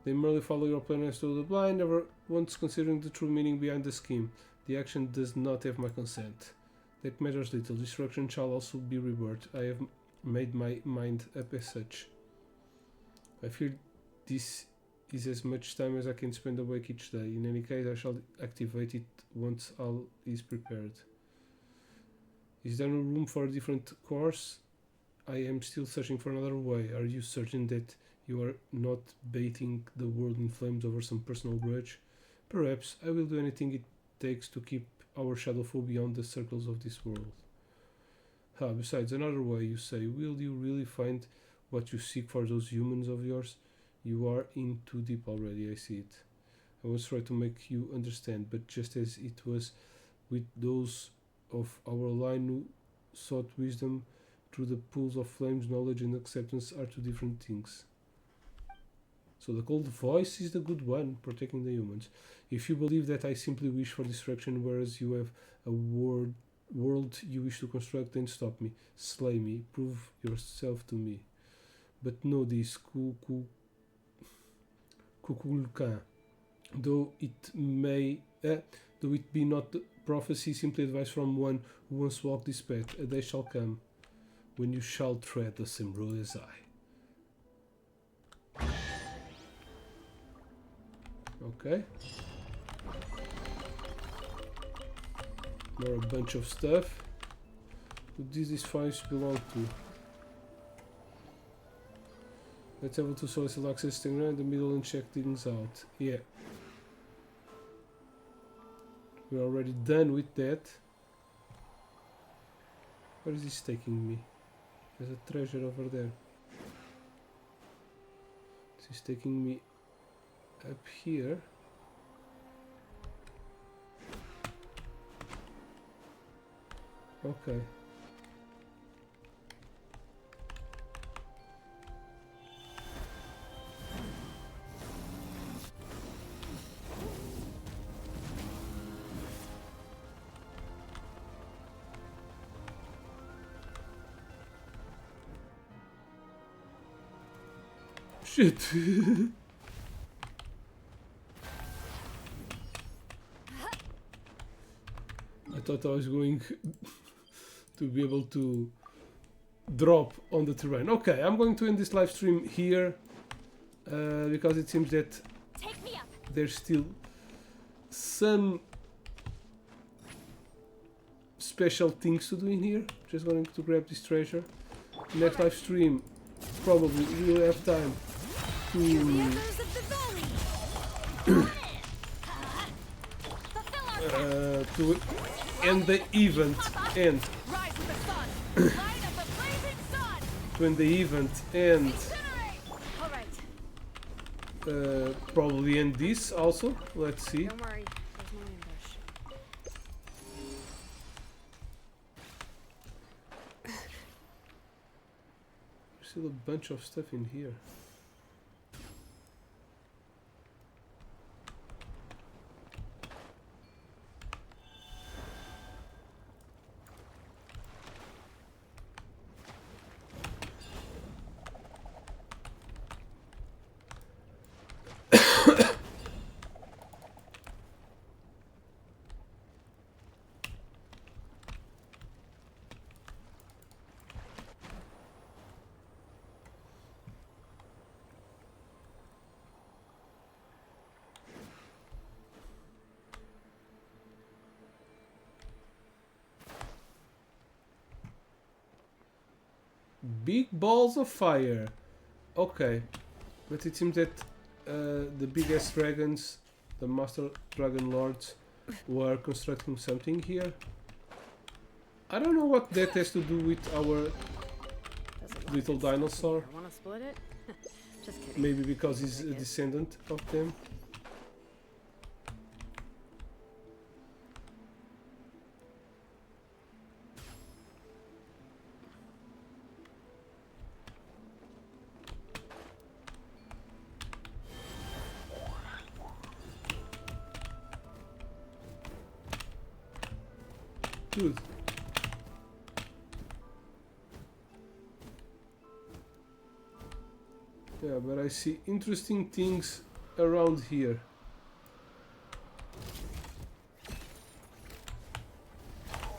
A: They merely follow your plan as to the blind, never once considering the true meaning behind the scheme. The action does not have my consent. That matters little. Destruction shall also be rebirth. I have made my mind up as such. I fear this is as much time as I can spend awake each day. In any case, I shall activate it once all is prepared. Is there no room for a different course? I am still searching for another way. Are you certain that you are not baiting the world in flames over some personal grudge? Perhaps. I will do anything it takes to keep our shadow foe beyond the circles of this world. Besides, another way, you say. Will you really find what you seek for those humans of yours? You are in too deep already, I see it. I once tried to make you understand, but just as it was with those of our line who sought wisdom through the pools of flames, knowledge and acceptance are two different things. So the cold voice is the good one, protecting the humans. If you believe that I simply wish for destruction, whereas you have a world you wish to construct, then stop me. Slay me. Prove yourself to me. But know this, Kukulkan. Though it be not prophecy, simply advice from one who once walked this path. A day shall come when you shall tread the same road as I. Okay. More a bunch of stuff. Who these files belong to? Let's have to solicit access to in the middle and check things out. Yeah. We're already done with that. Where is this taking me? There's a treasure over there. This is taking me up here. Okay. Shit. I thought I was going to be able to drop on the terrain. Okay, I'm going to end this live stream here because it seems that there's still some special things to do in here. Just going to grab this treasure. Next live stream, probably we'll have time to to end the event and to end the event and probably end this also. Let's see.
P: Don't worry, there's no ambush.
A: There's still a bunch of stuff in here. Big balls of fire. Okay, but it seems that the biggest dragons, the master dragon lords, were constructing something here. I don't know what that has to do with our little dinosaur.
M: Wanna split it? Just kidding.
A: Maybe because he's a descendant of them. Good. Yeah, but I see interesting things around here.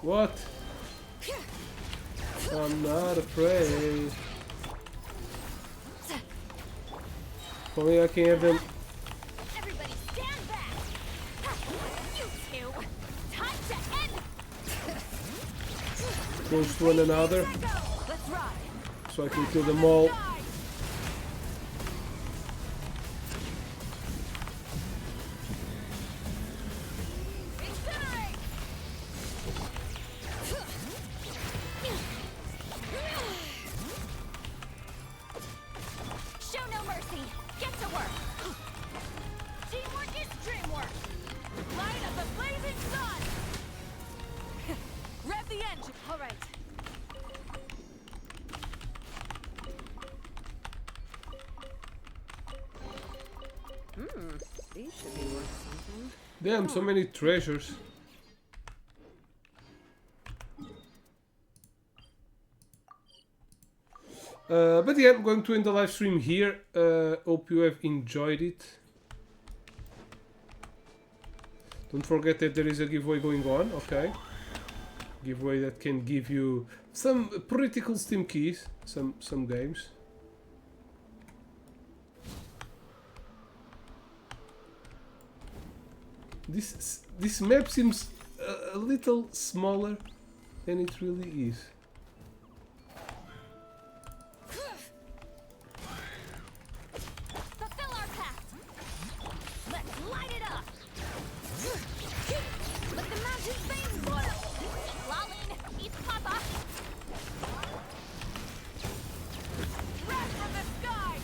A: What? I'm not afraid. Only I can have them.
E: Everybody stand back! You two! Time to end!
A: Close to one another,
E: Let's ride!
A: so I can kill them all.
E: Show no mercy! Get to work! Teamwork is dreamwork! Light up the blazing sun! Rev the engine! Alright.
P: These should be worth something.
A: Damn, so many treasures. But yeah, I'm going to end the live stream here. Hope you have enjoyed it. Don't forget that there is a giveaway going on, okay? Giveaway that can give you some pretty cool Steam keys, some games. This map seems a little smaller than it really is.
E: Fulfill our pact. Let's light it up.
P: Let the mountain veins boil.
E: Lolling, eat Papa.
P: Wrath from the sky.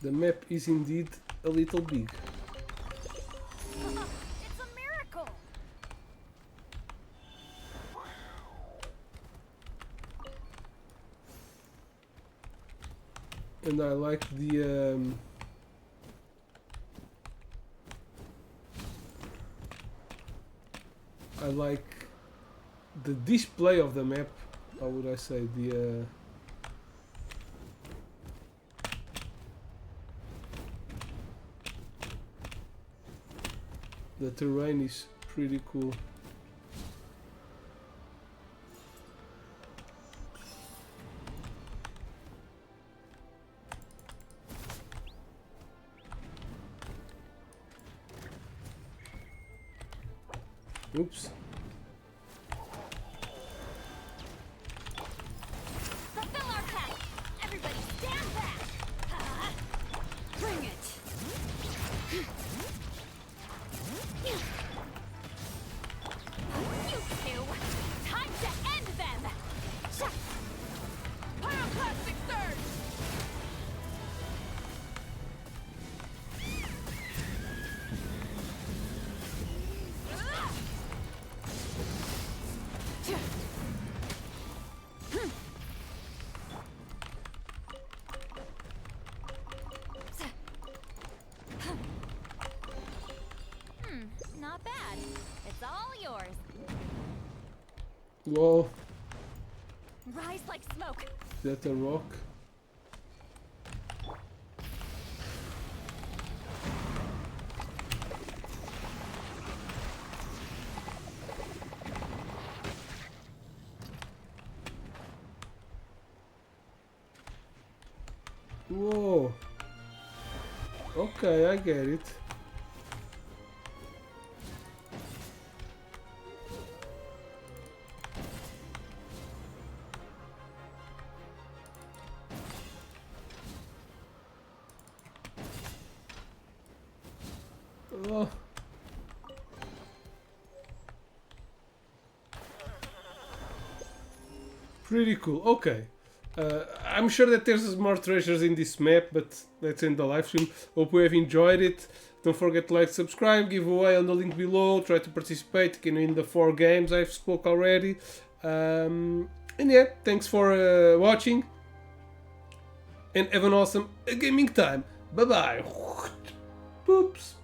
A: The map is indeed a little big.
E: It's a miracle.
A: And I like the I like the display of the map. How would I say the terrain is pretty cool. Oops.
E: Fulfill our pact. Everybody stand back.
P: Bring it.
E: You two. Time to end them.
P: Pyroclastic surge.
E: Not bad. It's all yours.
A: Whoa,
E: Rise like smoke.
A: is that a rock? Whoa. Okay, I get it. Oh. Pretty cool. Okay. I'm sure that there's more treasures in this map, but let's end the live stream. Hope you have enjoyed it. Don't forget to like, subscribe, give away on the link below. Try to participate. You can win the 4 games I've spoke already. And yeah, thanks for watching. And have an awesome gaming time. Bye bye. Oops.